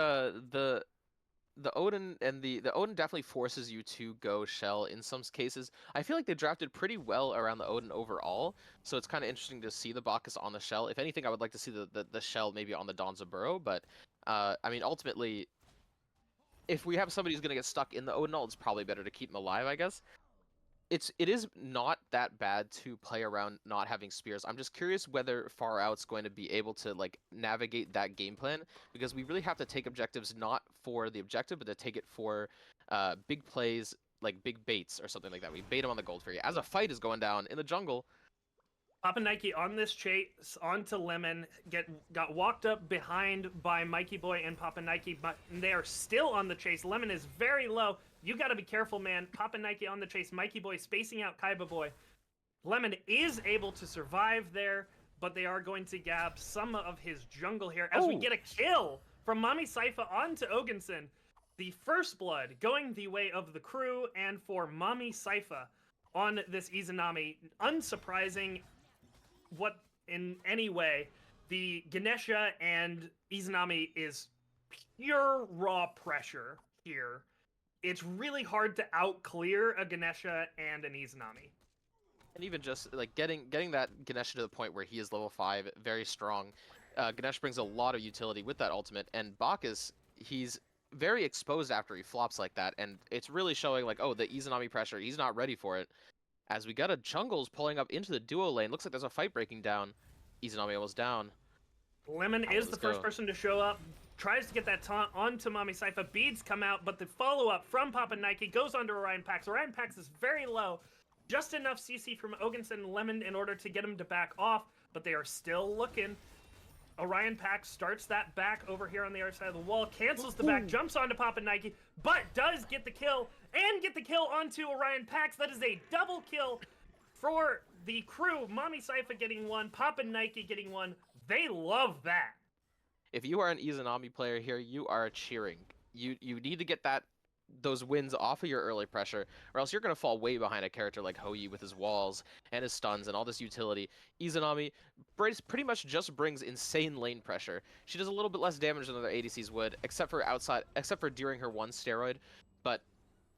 Odin and the Odin definitely forces you to go Shell in some cases. I feel like they drafted pretty well around the Odin overall, so it's kind of interesting to see the Bacchus on the Shell. If anything, I would like to see the Shell maybe on the Donza Burrow, but I mean ultimately, if we have somebody who's gonna get stuck in the Odin ult, it's probably better to keep them alive, I guess. It is not that bad to play around not having spears. I'm just curious whether Far Out's going to be able to like navigate that game plan, because we really have to take objectives not for the objective, but to take it for big plays, like big baits or something like that. We bait him on the Gold Fury as a fight is going down in the jungle. Papa Nike on this chase onto Lemon, got walked up behind by Mikey Boy and Papa Nike, but they are still on the chase. Lemon is very low. You got to be careful, man. Papa Nike on the chase. Mikey Boy spacing out Kaiba Boy. Lemon is able to survive there, but they are going to gab some of his jungle here as we get a kill from Mami Sypha onto Ogenson. The first blood going the way of the crew and for Mami Sypha on this Izanami. Unsurprising what in any way. The Ganesha and Izanami is pure raw pressure here. It's really hard to out-clear a Ganesha and an Izanami. And even just like getting that Ganesha to the point where he is level 5, very strong. Ganesh brings a lot of utility with that ultimate, and Bacchus, he's very exposed after he flops like that, and it's really showing like, oh, the Izanami pressure, he's not ready for it. As we got a jungles pulling up into the duo lane, looks like there's a fight breaking down. Izanami almost down. Lemon is the first person to show up, tries to get that taunt onto Mami Sypha. Beads come out, but the follow-up from Papa Nike goes onto Orion Pax. Orion Pax is very low. Just enough CC from Ogenson and Lemon in order to get him to back off, but they are still looking. Orion Pax starts that back over here on the other side of the wall, cancels the back, jumps onto Papa Nike, but does get the kill, and get the kill onto Orion Pax. That is a double kill for the crew. Mami Sypha getting one, Papa Nike getting one. They love that. If you are an Izanami player here, you are cheering. You need to get those wins off of your early pressure, or else you're going to fall way behind a character like Hou-Yi with his walls and his stuns and all this utility. Izanami pretty much just brings insane lane pressure. She does a little bit less damage than other ADCs would, except for during her 1 steroid. But,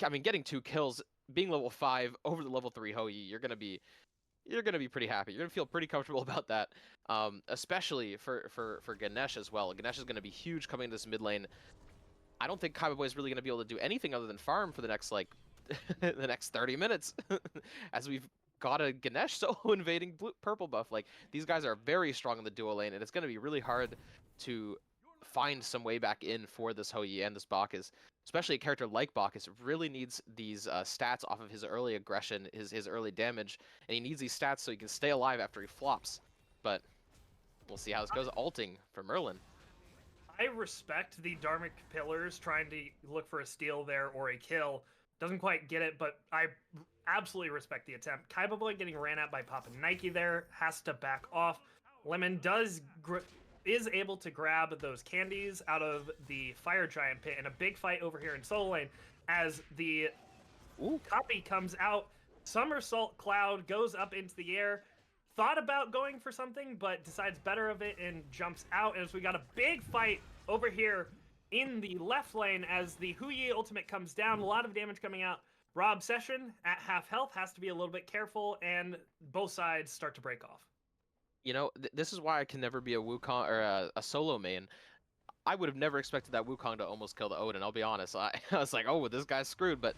I mean, getting 2 kills, being level 5 over the level 3 Hou-Yi, you're going to be pretty happy. You're going to feel pretty comfortable about that, especially for Ganesh as well. Ganesh is going to be huge coming into this mid lane. I don't think Kaiba Boy is really going to be able to do anything other than farm for the next, like, the next 30 minutes, as we've got a Ganesh solo invading purple buff. Like, these guys are very strong in the duo lane, and it's going to be really hard to find some way back in for this Hou-Yi and this Bacchus. Especially a character like Bacchus really needs these stats off of his early aggression, his early damage, and he needs these stats so he can stay alive after he flops. But we'll see how this goes. Ulting for Merlin. I respect the Dharmic Pillars trying to look for a steal there or a kill. Doesn't quite get it, but I absolutely respect the attempt. Kaiba Boy getting ran at by Papa Nike there, has to back off. Lemon is able to grab those candies out of the Fire Giant pit in a big fight over here in solo lane as the copy comes out. Somersault Cloud goes up into the air. Thought about going for something, but decides better of it and jumps out. As we got a big fight over here in the left lane as the Hou-Yi ultimate comes down. A lot of damage coming out. Raw Obsession at half health has to be a little bit careful, and both sides start to break off. You know, this is why I can never be a Wukong or a solo main. I would have never expected that Wukong to almost kill the Odin. I'll be honest. I was like, oh, this guy's screwed. But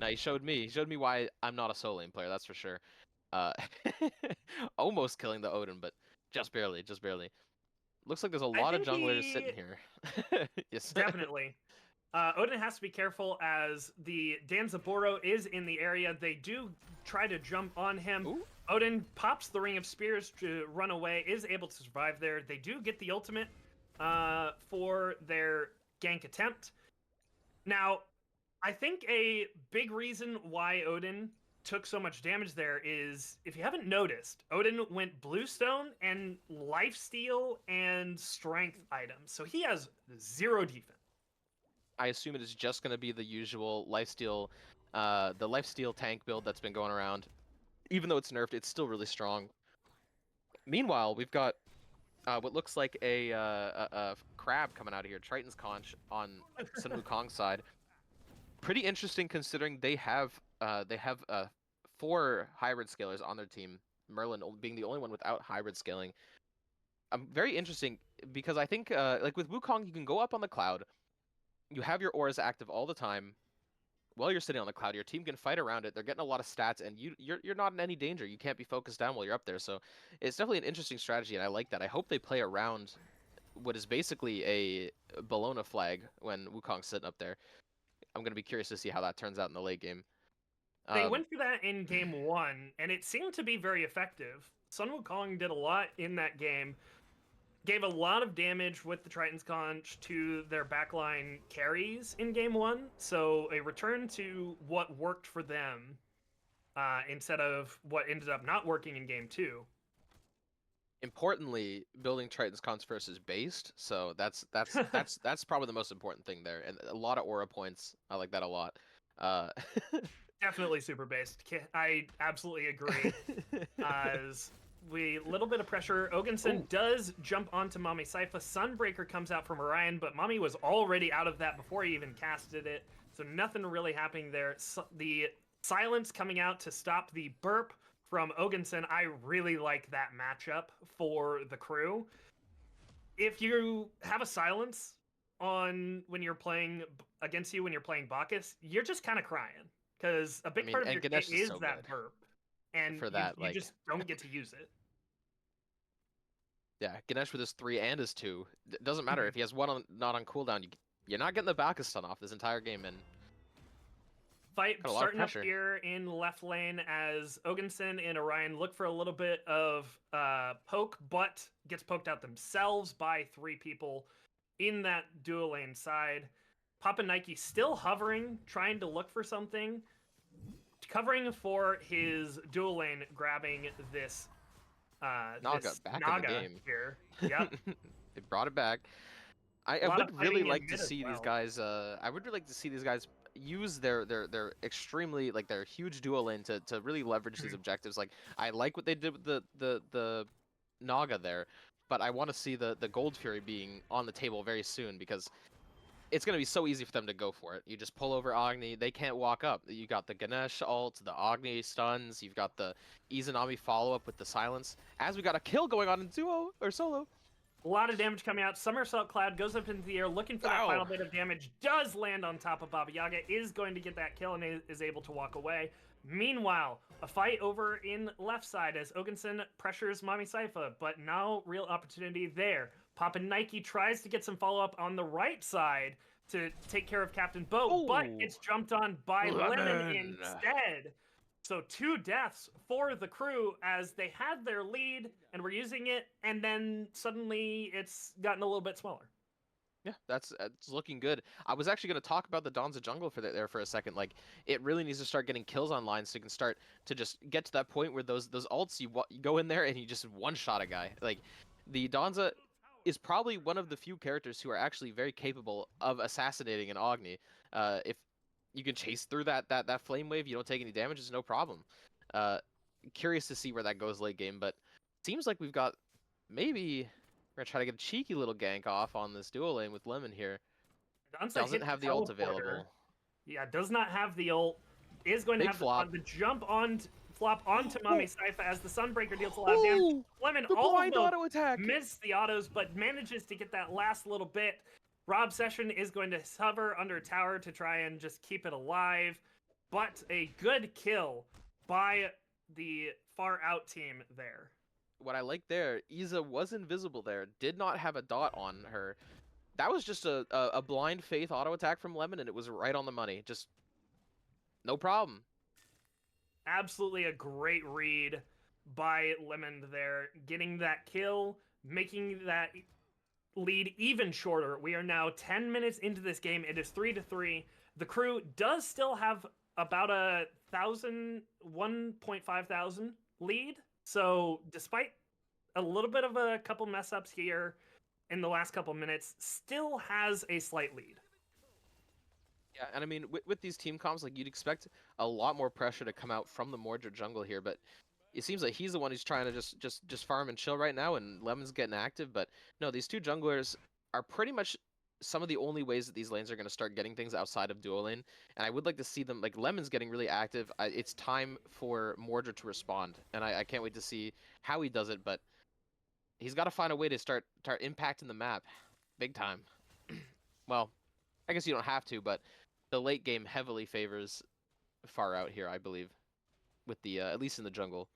no, he showed me. He showed me why I'm not a solo lane player. That's for sure. Uh, almost killing the Odin, but just barely, just barely. Looks like there's a I lot of think junglers he sitting here. Yes. definitely. Odin has to be careful as the Danzaboro is in the area. They do try to jump on him. Ooh. Odin pops the Ring of Spears to run away, is able to survive there. They do get the ultimate for their gank attempt. Now, I think a big reason why Odin took so much damage there is, if you haven't noticed, Odin went Bluestone and Lifesteal and Strength items. So he has 0 defense. I assume it is just going to be the usual lifesteal, the lifesteal tank build that's been going around. Even though it's nerfed, it's still really strong. Meanwhile, we've got what looks like a crab coming out of here, Triton's Conch on Sun Wukong's side. Pretty interesting considering they have 4 hybrid scalers on their team. Merlin being the only one without hybrid scaling. Very interesting because I think like with Wukong, you can go up on the cloud. You have your auras active all the time. While you're sitting on the cloud, your team can fight around it. They're getting a lot of stats, and you're not in any danger. You can't be focused down while you're up there. So it's definitely an interesting strategy, and I like that. I hope they play around what is basically a Bologna flag when Wukong's sitting up there. I'm gonna be curious to see how that turns out in the late game. They went for that in game 1, and it seemed to be very effective. Sun Wukong did a lot in that game. Gave a lot of damage with the Triton's Conch to their backline carries in game 1, so a return to what worked for them instead of what ended up not working in game 2. Importantly, building Triton's Conch first is based, so that's probably the most important thing there, and a lot of aura points. I like that a lot. Definitely super based. I absolutely agree. As we little bit of pressure. Ogenson does jump onto Mami Sypha. Sunbreaker comes out from Orion, but Mami was already out of that before he even casted it, so nothing really happening there. So the silence coming out to stop the burp from Ogenson. I really like that matchup for the crew. If you have a silence on when you're playing against you when you're playing Bacchus, you're just kind of crying because a big part of your game is so that good burp. And for that, you just don't get to use it. Yeah, Ganesh with his 3 and his 2. It doesn't matter if he has one not on cooldown. You're not getting the Bacchus stun off this entire game, and fight starting up here in left lane as Ogenson and Orion look for a little bit of poke, but gets poked out themselves by 3 people in that dual lane side. Papa Nike still hovering, trying to look for something. Covering for his dual lane, grabbing this Naga back in the game here. Yep. They brought it back. I would really like to see these guys. I would really like to see these guys use their extremely their huge dual lane to really leverage these objectives. Like I like what they did with the Naga there, but I want to see the Gold Fury being on the table very soon because it's going to be so easy for them to go for it. You just pull over Agni. They can't walk up. You got the Ganesh ult, the Agni stuns. You've got the Izanami follow-up with the silence. As we got a kill going on in duo or solo. A lot of damage coming out. Somersault Cloud goes up into the air looking for that final bit of damage. Does land on top of Baba Yaga. Is going to get that kill and is able to walk away. Meanwhile, a fight over in left side as Ogenson pressures Mami Sypha, but no real opportunity there. Papa Nike tries to get some follow-up on the right side to take care of Captain Bo, but it's jumped on by Lemon instead. So 2 deaths for the crew as they had their lead and were using it, and then suddenly it's gotten a little bit smaller. Yeah, it's looking good. I was actually going to talk about the Dons of Jungle there for a second. Like, it really needs to start getting kills online so you can start to just get to that point where those ults, you go in there and you just one-shot a guy. Like, the Donza is probably one of the few characters who are actually very capable of assassinating an Agni. If you can chase through that flame wave, you don't take any damage, it's no problem. Curious to see where that goes late game, but seems like we've got maybe... We're going to try to get a cheeky little gank off on this dual lane with Lemon here. Doesn't have the ult available. Yeah, does not have the ult. Is going to have the jump on flop onto Mami Saifa as the Sunbreaker deals a lot of damage. Lemon The blind almost auto attack. missed the autos, but manages to get that last little bit. Rob Session is going to hover under a tower to try and just keep it alive, but a good kill by the far out team there. What I like there, Iza was invisible there, did not have a dot on her. That was just a blind faith auto attack from Lemon, and it was right on the money. Just no problem. Absolutely a great read by Lemon there, getting that kill, making that lead even shorter. We are now 10 minutes into this game. It is 3-3. The crew does still have about 1.5 thousand lead. So despite a little bit of a couple mess ups here in the last couple minutes, still has a slight lead. Yeah, and I mean, with these team comps, like, you'd expect a lot more pressure to come out from the Mordred jungle here, but it seems like he's the one who's trying to just farm and chill right now, and Lemon's getting active. But no, these two junglers are pretty much some of the only ways that these lanes are going to start getting things outside of duo lane, and I would like to see them, like, Lemon's getting really active. It's time for Mordred to respond, and I can't wait to see how he does it, but he's got to find a way to start impacting the map big time. Well, I guess you don't have to, but the late game heavily favors far out here, I believe, with the at least in the jungle.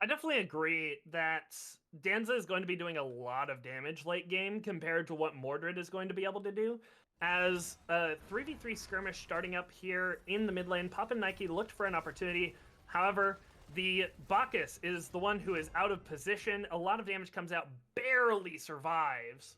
I definitely agree that Danza is going to be doing a lot of damage late game compared to what Mordred is going to be able to do. As a 3v3 skirmish starting up here in the mid lane, Pop and Nike looked for an opportunity. However, the Bacchus is the one who is out of position. A lot of damage comes out, barely survives.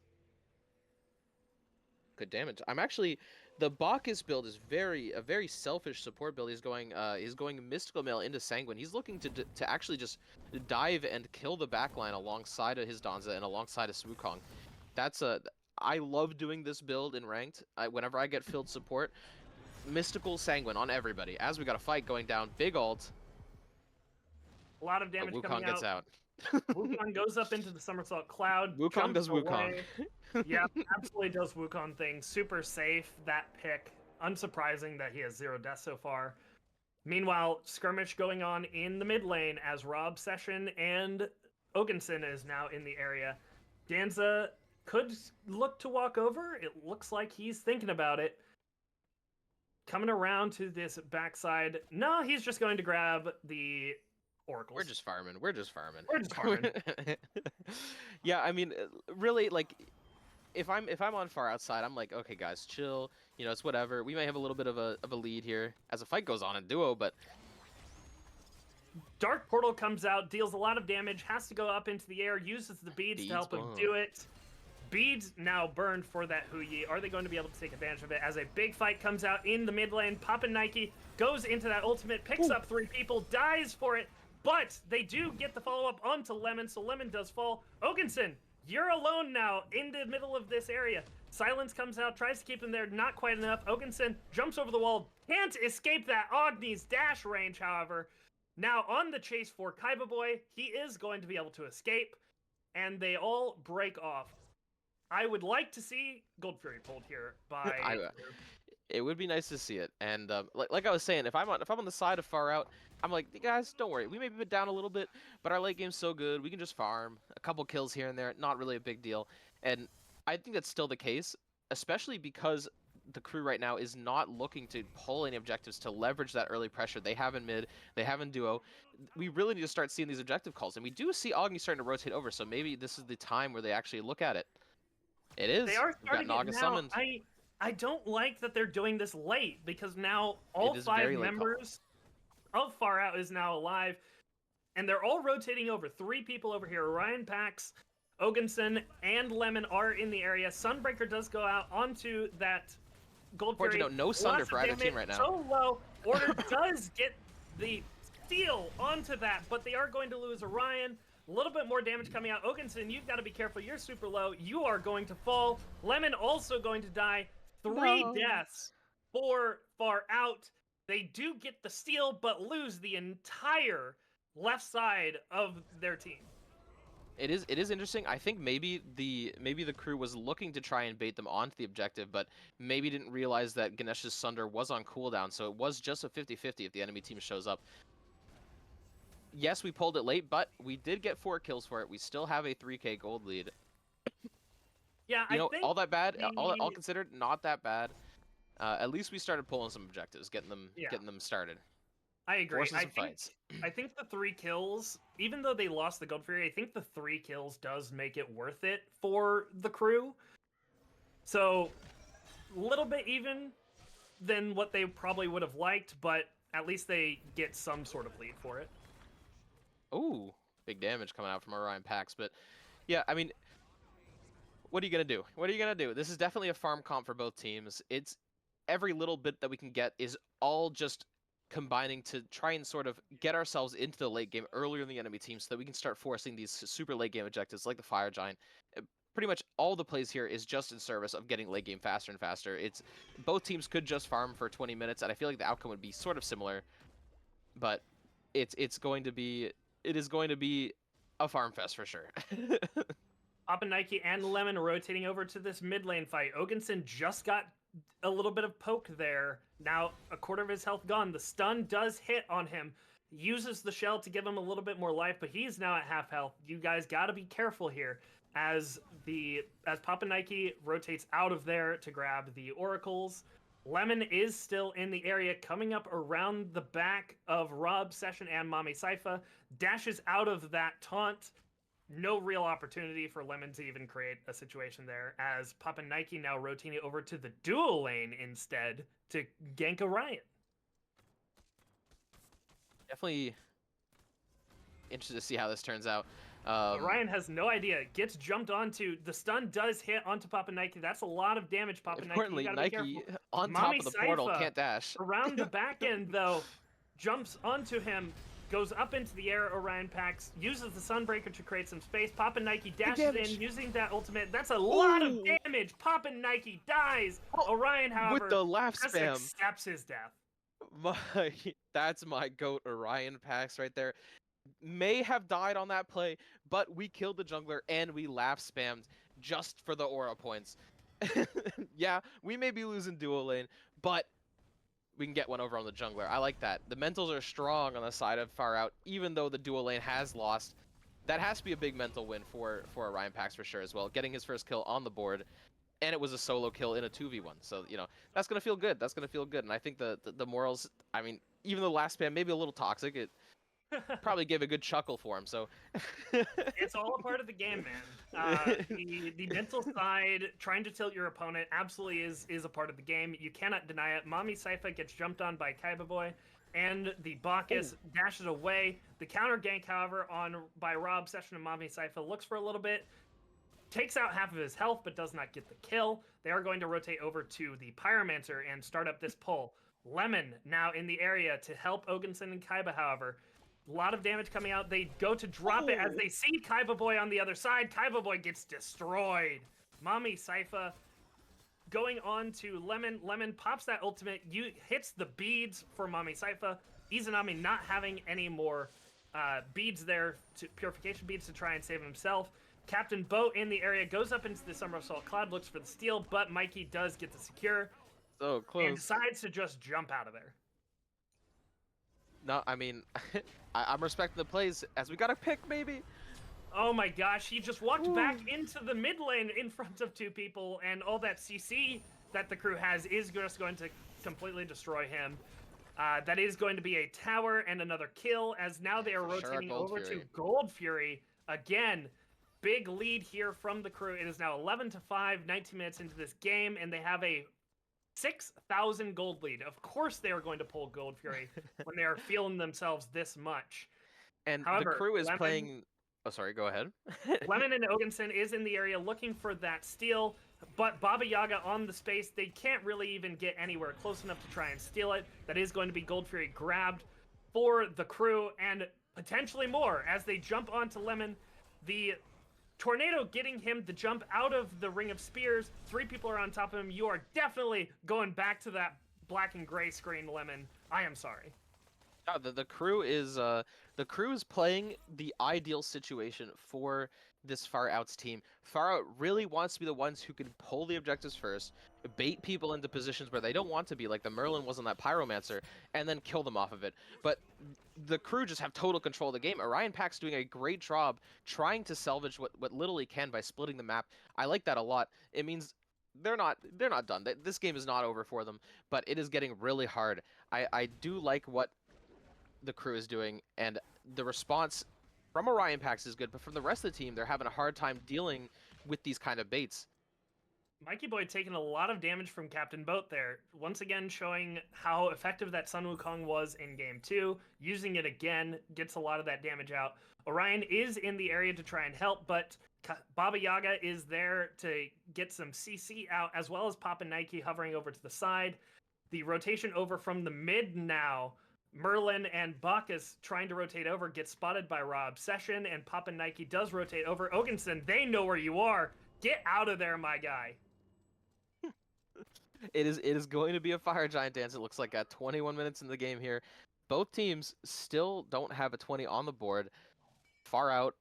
Good damage. I'm actually, the Bacchus build is a very selfish support build. He's going Mystical Mail into Sanguine. He's looking to actually just dive and kill the backline alongside of his Danza and alongside of Wukong. I love doing this build in ranked. Whenever I get filled support, Mystical Sanguine on everybody. As we got a fight going down, big ult. A lot of damage Wukong coming gets out. Wukong goes up into the somersault cloud. Wukong does jumps Wukong. away. Yeah, absolutely does Wukong thing. Super safe, that pick. Unsurprising that he has 0 deaths so far. Meanwhile, skirmish going on in the mid lane as Rob Session and Ogenson is now in the area. Danza could look to walk over. It looks like he's thinking about it. Coming around to this backside. No, he's just going to grab the oracles. We're just farming. We're just farming. We're just farming. Yeah, I mean, really, like, if I'm on far outside, I'm like, okay, guys, chill. You know, it's whatever. We may have a little bit of a lead here as a fight goes on in duo, but Dark Portal comes out, deals a lot of damage, has to go up into the air, uses the beads to help him do it. Beads now burned for that Huyi. Are they going to be able to take advantage of it? As a big fight comes out in the mid lane, Papa Nike goes into that ultimate, picks up 3 people, dies for it, but they do get the follow-up onto Lemon, so Lemon does fall. Ogenson, you're alone now in the middle of this area. Silence comes out, tries to keep him there, not quite enough. Ogenson jumps over the wall, can't escape that Agni's dash range, however. Now on the chase for Kaiba Boy, he is going to be able to escape, and they all break off. I would like to see Gold Fury pulled here by... It would be nice to see it, and like I was saying, if I'm on the side of far out, I'm like, guys, don't worry, we may be down a little bit, but our late game's so good, we can just farm a couple kills here and there, not really a big deal. And I think that's still the case, especially because the crew right now is not looking to pull any objectives to leverage that early pressure they have in mid, they have in duo. We really need to start seeing these objective calls, and we do see Agni starting to rotate over, so maybe this is the time where they actually look at it. It is. They are starting We've got Naga it now. summoned. I don't like that they're doing this late, because now all 5 members of Far Out is now alive, and they're all rotating over. 3 people over here. Ryan Pax, Ogenson, and Lemon are in the area. Sunbreaker does go out onto that Gold Fury. No Sunder for either team right now. So low. Order does get the steal onto that, but they are going to lose Orion. A little bit more damage coming out. Ogenson, you've got to be careful. You're super low. You are going to fall. Lemon also going to die. 3 deaths for Far Out. They do get the steal, but lose the entire left side of their team. It is interesting. I think maybe the crew was looking to try and bait them onto the objective, but maybe didn't realize that Ganesh's Sunder was on cooldown, so it was just a 50-50 if the enemy team shows up. yes, we pulled it late, but we did get 4 kills for it. We still have a 3K gold lead. Yeah, You I know, think all that bad, all the- considered, not that bad. At least we started pulling some objectives, getting them started. I agree. Forcing some fights. I think the 3 kills, even though they lost the Gold Fury, I think the 3 kills does make it worth it for the crew. So, a little bit even than what they probably would have liked, but at least they get some sort of lead for it. Ooh, big damage coming out from Orion Pax, but yeah, I mean, what are you gonna do? What are you gonna do? This is definitely a farm comp for both teams. It's every little bit that we can get is all just combining to try and sort of get ourselves into the late game earlier in the enemy team so that we can start forcing these super late game objectives like the Fire Giant. Pretty much all the plays here is just in service of getting late game faster and faster. It's both teams could just farm for 20 minutes, and I feel like the outcome would be sort of similar, but it is going to be a farm fest for sure. Papa Nike and Lemon rotating over to this mid lane fight. Ogenson just got a little bit of poke there. Now a quarter of his health gone. The stun does hit on him. Uses the shell to give him a little bit more life, but he's now at half health. You guys got to be careful here as Papa Nike rotates out of there to grab the oracles. Lemon is still in the area, coming up around the back of Rob, Session, and Mami Saifa. Dashes out of that taunt. No real opportunity for Lemon to even create a situation there, as Papa Nike now rotating over to the dual lane instead to gank Orion. Definitely interested to see how this turns out. Orion has no idea. Gets jumped onto. The stun does hit onto Papa Nike. That's a lot of damage, Papa Nike. Importantly, You gotta Nike be careful. on top of the portal can't dash. Around the back end, though, jumps onto him, goes up into the air. Orion Pax uses the Sunbreaker to create some space. Papa Nike dashes in using that ultimate. That's a lot of damage. Papa Nike dies. Orion, however, with the laugh just spam, accepts his death. That's my goat Orion Pax right there. May have died on that play, but we killed the jungler and we laugh spammed just for the aura points. Yeah, we may be losing dual lane, but we can get one over on the jungler. I like that. The mentals are strong on the side of Far Out, even though the dual lane has lost. That has to be a big mental win for Orion Pax for sure as well. Getting his first kill on the board, and it was a solo kill in a 2v1. So, you know, that's going to feel good. That's going to feel good. And I think the morals, I mean, even the last spam may be a little toxic. It probably gave a good chuckle for him. So it's all a part of the game, man. The mental side, trying to tilt your opponent, absolutely is a part of the game. You cannot deny it. Mami Saifa gets jumped on by Kaiba Boy, and the Bacchus dashes away. The counter gank, however, by Rob, Session, and Mami Saifa looks for a little bit, takes out half of his health, but does not get the kill. They are going to rotate over to the Pyromancer and start up this pull. Lemon now in the area to help Ogenson and Kaiba, however. A lot of damage coming out. They go to drop it as they see Kaiba Boy on the other side. Kaiba Boy gets destroyed. Mami Saifa going on to Lemon. Lemon pops that ultimate. Hits the beads for Mami Saifa. Izanami not having any more beads there, purification beads to try and save himself. Captain Boat in the area goes up into the Summer Assault Cloud, looks for the steal, but Mikey does get the secure. So close. And decides to just jump out of there. No, I mean, I'm respecting the plays as we got a pick, maybe. Oh my gosh, he just walked back into the mid lane in front of 2 people, and all that CC that the crew has is just going to completely destroy him. That is going to be a tower and another kill, as now they are rotating over to Gold Fury. Again, big lead here from the crew. It is now 11-5, 19 minutes into this game, and they have a 6,000 gold lead. Of course they are going to pull Gold Fury when they are feeling themselves this much. And however, the crew is Lemon, playing... Oh, sorry, go ahead. Lemon and Ogenson is in the area looking for that steal, but Baba Yaga on the space. They can't really even get anywhere close enough to try and steal it. That is going to be Gold Fury grabbed for the crew, and potentially more as they jump onto Lemon. The Tornado getting him to jump out of the Ring of Spears. 3 people are on top of him. You are definitely going back to that black and gray screen, Lemon. I am sorry. The crew is playing the ideal situation for this Far Out's team. Far Out really wants to be the ones who can pull the objectives first, bait people into positions where they don't want to be, like the Merlin was on that Pyromancer, and then kill them off of it. But the crew just have total control of the game. Orion Pack's doing a great job trying to salvage what little he can by splitting the map. I like that a lot. It means they're not done. This game is not over for them, but it is getting really hard. I do like what the crew is doing, and the response from Orion Pax is good, but from the rest of the team, they're having a hard time dealing with these kind of baits. Mikey Boy taking a lot of damage from Captain Boat there. Once again, showing how effective that Sun Wukong was in Game 2. Using it again, gets a lot of that damage out. Orion is in the area to try and help, but Baba Yaga is there to get some CC out, as well as Papa Nike hovering over to the side. The rotation over from the mid now. Merlin and Bacchus trying to rotate over, gets spotted by Rob Session, and Papa Nike does rotate over. Ogenson, they know where you are. Get out of there, my guy. It is going to be a Fire Giant dance. It looks like at 21 minutes in the game here. Both teams still don't have a 20 on the board. Far Out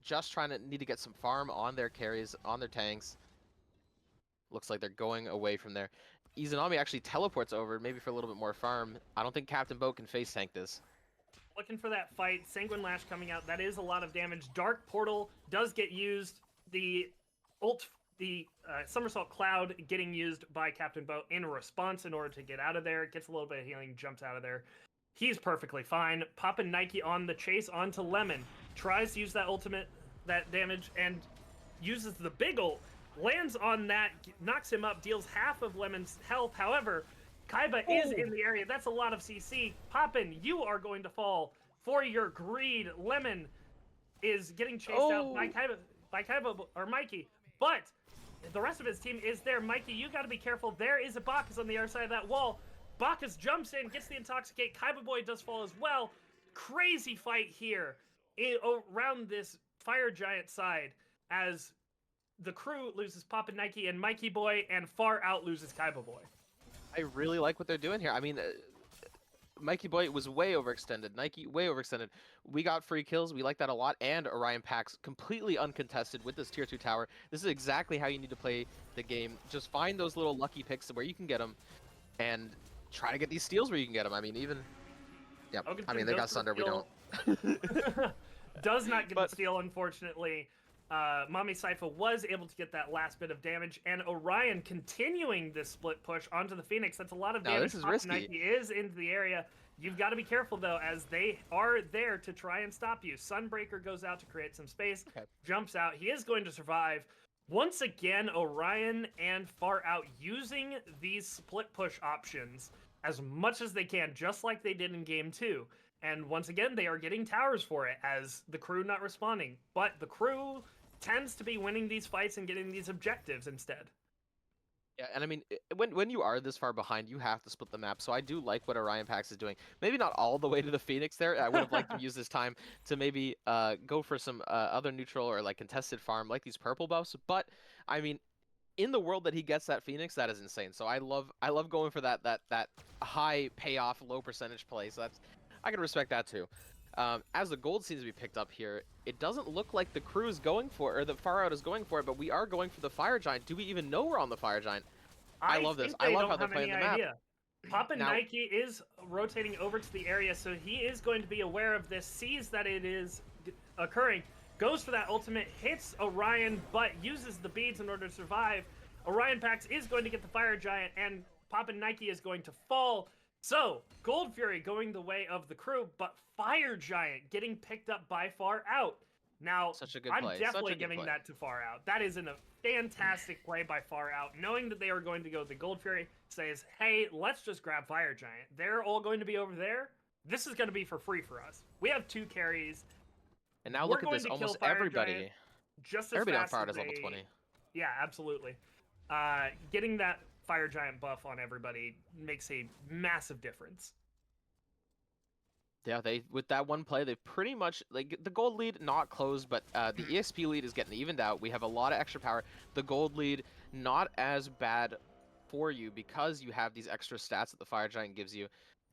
just need to get some farm on their carries, on their tanks. Looks like they're going away from there. Izanami actually teleports over, maybe for a little bit more farm. I don't think Captain Boat can face tank this. Looking for that fight. Sanguine Lash coming out. That is a lot of damage. Dark Portal does get used. The Somersault Cloud getting used by Captain Boat in response in order to get out of there. Gets a little bit of healing, jumps out of there. He's perfectly fine. Papa Nike on the chase onto Lemon. Tries to use that ultimate, that damage, and uses the big ult. Lands on that, knocks him up, deals half of Lemon's health. However, Kaiba is in the area. That's a lot of CC. Poppin, you are going to fall for your greed. Lemon is getting chased out by Kaiba or Mikey. But the rest of his team is there. Mikey, you got to be careful. There is a Bacchus on the other side of that wall. Bacchus jumps in, gets the Intoxicate. Kaiba Boy does fall as well. Crazy fight here around this Fire Giant side as the crew loses Papa Nike and Mikey Boy, and Far Out loses Kaiba Boy. I really like what they're doing here. I mean, Mikey Boy was way overextended. Nike, way overextended. We got free kills. We like that a lot. And Orion Pax completely uncontested with this tier 2 tower. This is exactly how you need to play the game. Just find those little lucky picks where you can get them and try to get these steals where you can get them. I mean, even... Yeah, I mean, they got Sunder, we don't. Does not get the steal, unfortunately. Mami Saifa was able to get that last bit of damage, and Orion continuing this split push onto the Phoenix. That's a lot of damage. This is risky. Nike is into the area. You've got to be careful, though, as they are there to try and stop you. Sunbreaker goes out to create some space, jumps out. He is going to survive. Once again, Orion and Far Out using these split push options as much as they can, just like they did in Game 2. And once again, they are getting towers for it, as the crew not responding. But the crew tends to be winning these fights and getting these objectives instead. Yeah, and I mean, when you are this far behind, you have to split the map. So I do like what Orion Pax is doing. Maybe not all the way to the Phoenix there. I would have liked to use this time to maybe go for some other neutral or like contested farm, like these purple buffs. But I mean, in the world that he gets that Phoenix, that is insane. So I love going for that high payoff, low percentage play. So I can respect that too. As the gold seems to be picked up here, it doesn't look like the crew is going for it, or the Far Out is going for it, but we are going for the Fire Giant. Do we even know we're on the Fire Giant? I love this. I love how they're playing the map. Papa Nike is rotating over to the area, so he is going to be aware of this, sees that it is occurring, goes for that ultimate, hits Orion, but uses the beads in order to survive. Orion Pax is going to get the Fire Giant, and Papa Nike is going to fall. So, Gold Fury going the way of the crew, but Fire Giant getting picked up by Far Out. Now, I'm definitely giving that to Far Out. That is a fantastic play by Far Out. Knowing that they are going to go the Gold Fury, says, hey, let's just grab Fire Giant. They're all going to be over there. This is going to be for free for us. We have 2 carries. And now look at this, almost everybody. Just as everybody fast on Far Out as is level 20. Yeah, absolutely. Getting that Fire Giant buff on everybody makes a massive difference. Yeah, with that one play, they pretty much, like, the gold lead not closed, but the EXP lead is getting evened out. We have a lot of extra power. The gold lead not as bad for you because you have these extra stats that the Fire Giant gives you.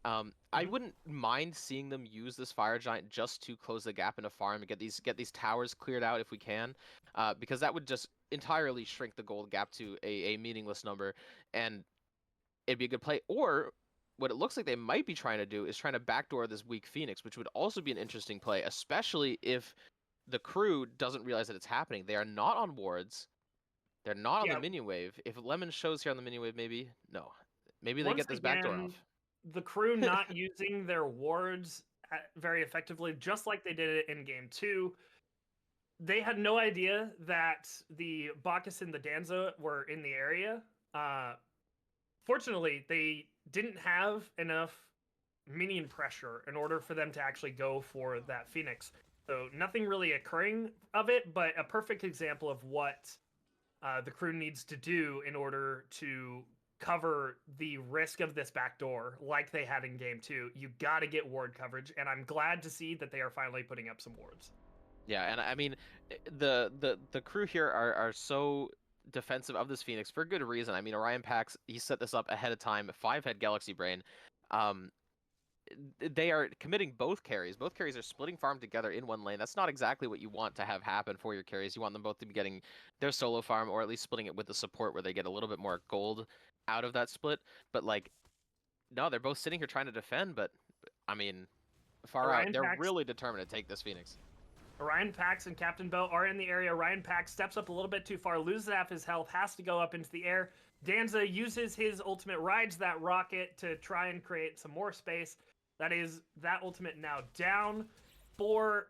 I wouldn't mind seeing them use this Fire Giant just to close the gap in a farm and get these towers cleared out if we can, because that would just entirely shrink the gold gap to a meaningless number, and it'd be a good play. Or what it looks like they might be trying to do is trying to backdoor this weak Phoenix, which would also be an interesting play, especially if the crew doesn't realize that it's happening. They are not on wards. They're not on the minion wave. If Lemon shows here on the minion wave, maybe they Once get this backdoor again, off. the crew not using their wards very effectively, just like they did it in game 2. They had no idea that the Bacchus and the Danza were in the area. Fortunately, they didn't have enough minion pressure in order for them to actually go for that Phoenix. So nothing really occurring of it, but a perfect example of what the crew needs to do in order to cover the risk of this backdoor like they had in game 2. You got to get ward coverage, and I'm glad to see that they are finally putting up some wards. Yeah, and I mean, the crew here are so defensive of this Phoenix for good reason. I mean, Orion Pax, he set this up ahead of time. 5-head Galaxy Brain. They are committing both carries. Both carries are splitting farm together in one lane. That's not exactly what you want to have happen for your carries. You want them both to be getting their solo farm, or at least splitting it with the support where they get a little bit more gold out of that split. But like, no, they're both sitting here trying to defend. But I mean, far out, they're really determined to take this Phoenix. Orion Pax and Captain Boat are in the area. Orion Pax steps up a little bit too far, loses half his health, has to go up into the air. Danza uses his ultimate, rides that rocket to try and create some more space. That ultimate now down for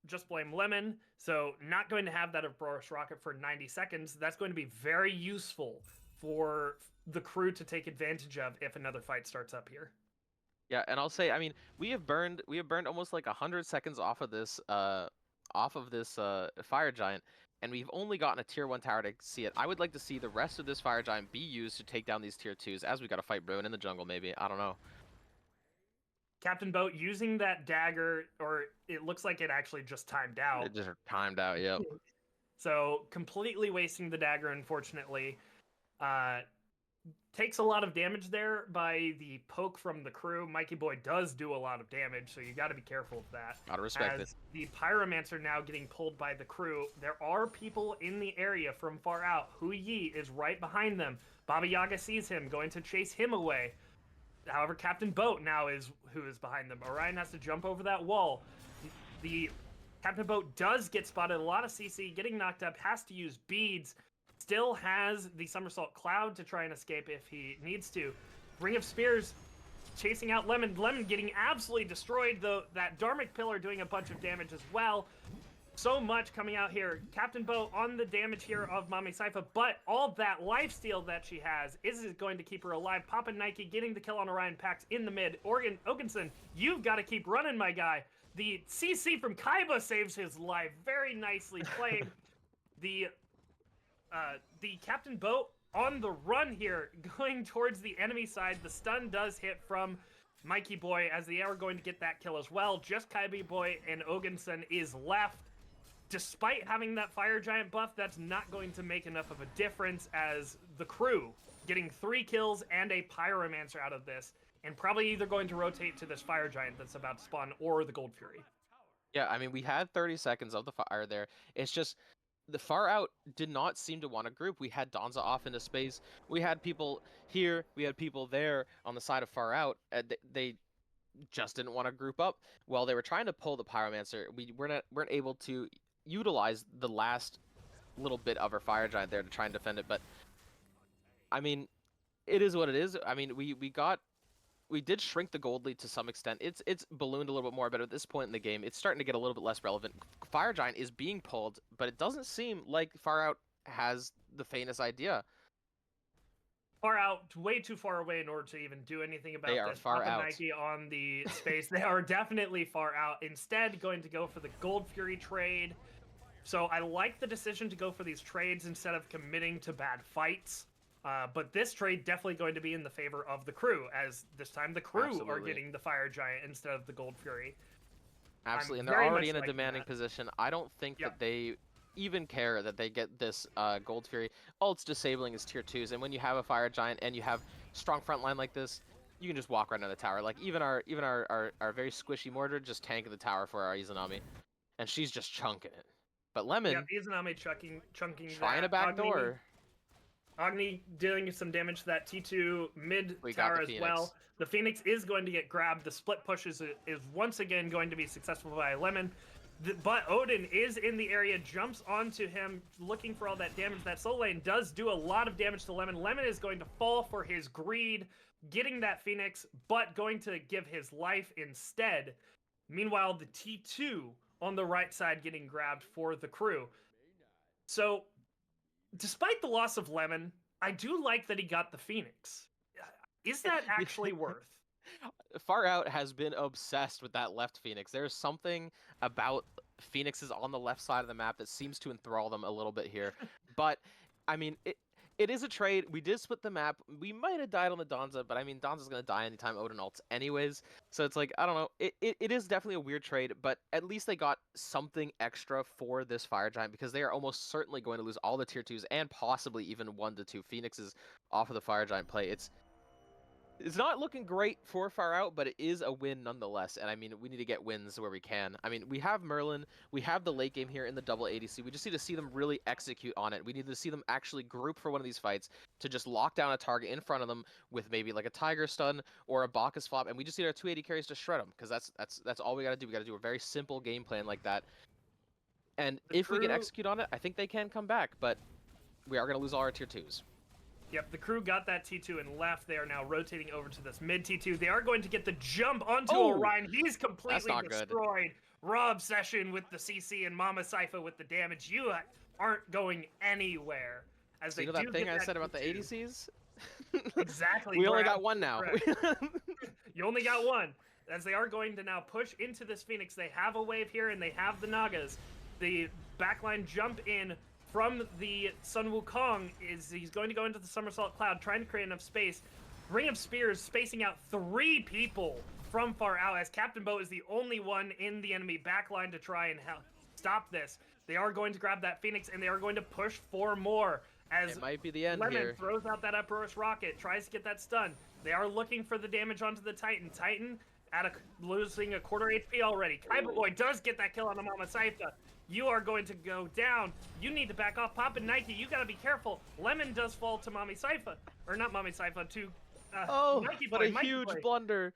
Just Blame Lemon. So not going to have that Aurorus rocket for 90 seconds. That's going to be very useful for the crew to take advantage of if another fight starts up here. Yeah, and I'll say, I mean, we have burned almost like 100 seconds off of this Fire Giant, and we've only gotten a tier 1 tower to see it. I would like to see the rest of this Fire Giant be used to take down these tier 2s, as we got to fight Bruin in the jungle, maybe. I don't know. Captain Boat using that dagger, or it looks like it actually just timed out. It just timed out, yep. So completely wasting the dagger, unfortunately. Takes a lot of damage there by the poke from the crew. Mikey Boy does do a lot of damage, so you got to be careful of that. Gotta respect it. As the Pyromancer now getting pulled by the crew, there are people in the area from far out. Hu Yi is right behind them. Baba Yaga sees him, going to chase him away. However, Captain Boat now is who is behind them. Orion has to jump over that wall. The Captain Boat does get spotted. A lot of CC getting knocked up, has to use beads. Still has the Somersault Cloud to try and escape if he needs to. Ring of Spears chasing out Lemon. Lemon getting absolutely destroyed, though. That Dharmic Pillar doing a bunch of damage as well. So much coming out here. Captain Boat on the damage here of Mami Saifa, but all that lifesteal that she has is going to keep her alive. Papa Nike getting the kill on Orion Pax in the mid. Ogenson, you've got to keep running, my guy. The CC from Kaiba saves his life. Very nicely played. The Captain Boat on the run here, going towards the enemy side. The stun does hit from Mikey Boy as they are going to get that kill as well. Just Kaiba Boy and Ogenson is left. Despite having that Fire Giant buff, that's not going to make enough of a difference, as the crew getting 3 kills and a Pyromancer out of this, and probably either going to rotate to this Fire Giant that's about to spawn or the Gold Fury. Yeah, I mean, we had 30 seconds of the fire there. It's just the far out did not seem to want to group. We had Donza off into space. We had people here. We had people there on the side of far out. They just didn't want to group up. While they were trying to pull the Pyromancer, we weren't able to utilize the last little bit of our Fire Giant there to try and defend it. But I mean, it is what it is. I mean, we did shrink the gold lead to some extent. It's ballooned a little bit more, but at this point in the game, it's starting to get a little bit less relevant. Fire Giant is being pulled, but it doesn't seem like Far Out has the faintest idea. Far Out, way too far away in order to even do anything about this. They are far out. Nike on the space. They are definitely far out. Instead, going to go for the Gold Fury trade. So I like the decision to go for these trades instead of committing to bad fights. But this trade definitely going to be in the favor of the crew, as this time the crew are getting the Fire Giant instead of the Gold Fury. Absolutely, and they're already in a demanding position. I don't think that they even care that they get this Gold Fury. All it's disabling is tier 2s, and when you have a Fire Giant and you have strong front line like this, you can just walk right under the tower. Like even our very squishy Mordred just tanking the tower for our Izanami, and she's just chunking it. But Lemon Yeah, Izanami chunking trying that. a back door. Agni dealing some damage to that T2 mid We got tower the as Phoenix. well. The Phoenix is going to get grabbed. The split push is once again going to be successful by Lemon. But Odin is in the area, jumps onto him, looking for all that damage. That Soul Lane does do a lot of damage to Lemon. Lemon is going to fall for his greed, getting that Phoenix, but going to give his life instead. Meanwhile, the T2 on the right side getting grabbed for the crew. So, despite the loss of Lemon, I do like that he got the Phoenix. Is that actually worth? Far Out has been obsessed with that left Phoenix. There's something about Phoenixes on the left side of the map that seems to enthrall them a little bit here. But, I mean, it is a trade. We did split the map. We might have died on the Donza, but I mean, Donza's going to die anytime Odin ults anyways. So it's like, I don't know. It is definitely a weird trade, but at least they got something extra for this Fire Giant because they are almost certainly going to lose all the tier 2s and possibly even 1 to 2 Phoenixes off of the Fire Giant play. It's not looking great for Far Out, but it is a win nonetheless. And I mean, we need to get wins where we can. I mean, we have Merlin, we have the late game here in the double ADC. We just need to see them really execute on it. We need to see them actually group for one of these fights to just lock down a target in front of them with maybe like a Tiger Stun or a Bacchus Flop. And we just need our 280 carries to shred them because that's all we got to do. We got to do a very simple game plan like that. And if we can execute on it, I think they can come back. But we are going to lose all our tier 2s. Yep, the crew got that T2 and left. They are now rotating over to this mid T2. They are going to get the jump onto Orion. He's completely destroyed. Raw Obsession with the CC and Mama Sypha with the damage. You aren't going anywhere. As they you know that thing I said about the ADCs? Exactly. We only got one now. You only got one. As they are going to now push into this Phoenix. They have a wave here and they have the Nagas. The backline jump in from the Sun Wukong he's going to go into the Somersault Cloud, trying to create enough space. Ring of Spears spacing out 3 people from Far Out, as Captain Boat is the only one in the enemy backline to try and stop this. They are going to grab that Phoenix, and they are going to push 4 more. As it might be the end Lemon here. throws out that Uproarious Rocket, tries to get that stun. They are looking for the damage onto the Titan. Titan losing a quarter HP already. Kyber Boy does get that kill on the Mama Sypha. You are going to go down. You need to back off. Pop and Nike, you gotta be careful. Lemon does fall to Mommy Sypha. Or not Mommy Sypha, to Nike what Boy. a huge blunder.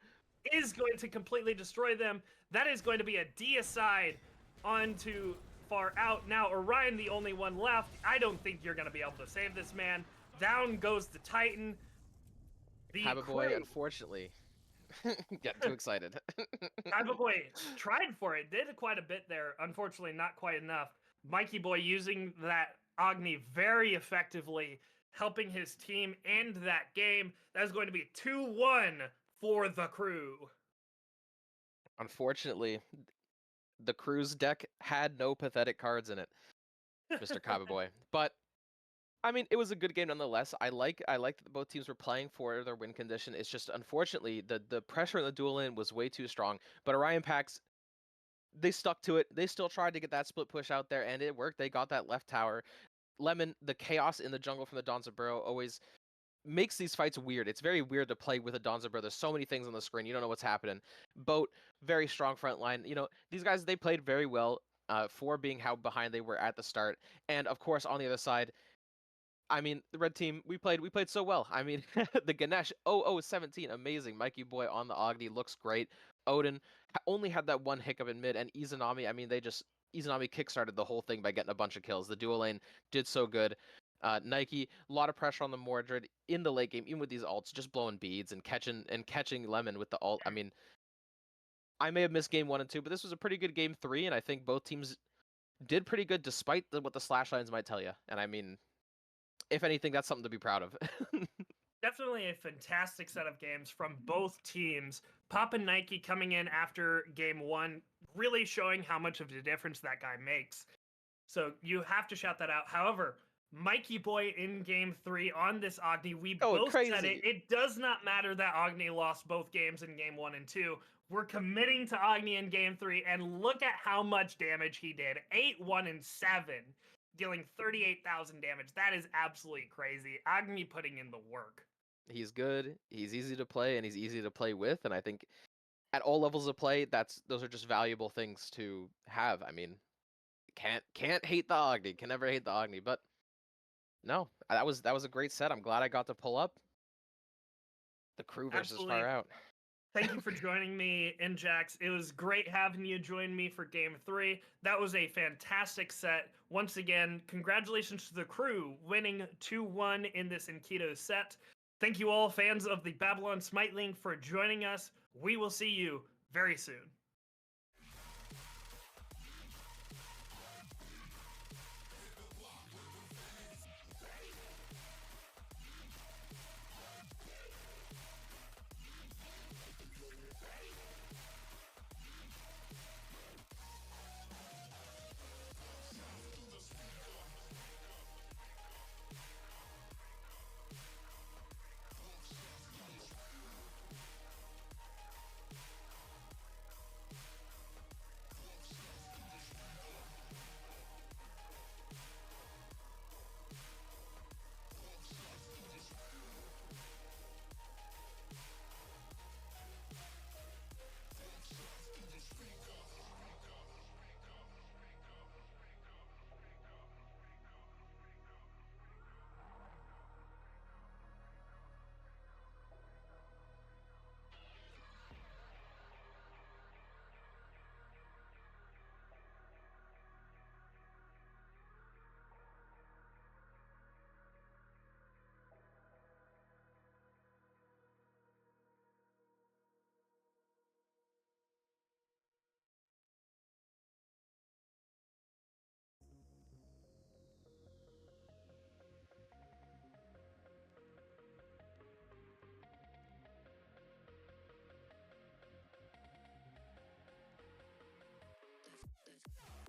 Is going to completely destroy them. That is going to be a D-aside onto Far Out. Now, Orion, the only one left. I don't think you're gonna be able to save this man. Down goes the Titan. Kyber Boy, unfortunately. Getting too excited. Kyber Boy tried for it, did quite a bit there. Unfortunately, not quite enough. Mikey Boy using that Agni very effectively, helping his team end that game. That is going to be 2-1 for the crew. Unfortunately, the crew's deck had no pathetic cards in it, Mr. Kyber Boy. But I mean, it was a good game nonetheless. I like that both teams were playing for their win condition. It's just unfortunately the pressure in the duel lane was way too strong. But Orion Pax, they stuck to it. They still tried to get that split push out there, and it worked. They got that left tower. Lemon, the chaos in the jungle from the Donza Burrow always makes these fights weird. It's very weird to play with a Donza Burrow. There's so many things on the screen. You don't know what's happening. Boat, very strong front line. You know, these guys, they played very well for being how behind they were at the start. And of course, on the other side, I mean, the red team, we played so well. I mean, the Ganesh 0017, amazing. Mikey Boy on the Agni looks great. Odin only had that one hiccup in mid, and Izanami, I mean, Izanami kickstarted the whole thing by getting a bunch of kills. The dual lane did so good. Nike, a lot of pressure on the Mordred in the late game, even with these ults, just blowing beads and catching Lemon with the ult. I mean, I may have missed game 1 and 2, but this was a pretty good game 3, and I think both teams did pretty good despite what the slash lines might tell you. And I mean, if anything, that's something to be proud of. Definitely a fantastic set of games from both teams. Pop and Nike coming in after game 1, really showing how much of a difference that guy makes. So you have to shout that out. However, Mikey Boy in game 3 on this Agni, we both said it. It does not matter that Agni lost both games in game 1 and 2. We're committing to Agni in game 3, and look at how much damage he did. 8, 1, and 7. Dealing 38,000 damage. That is absolutely crazy. Agni putting in the work. He's good. He's easy to play, and he's easy to play with. And I think at all levels of play, those are just valuable things to have. I mean, can't hate the Agni. Can never hate the Agni. But no, that was a great set. I'm glad I got to pull up the crew versus Absolutely. far out. Thank you for joining me, Njax. It was great having you join me for Game 3. That was a fantastic set. Once again, congratulations to the crew winning 2-1 in this Enkidu set. Thank you all, fans of the Babylon Smite Link, for joining us. We will see you very soon. Let's go.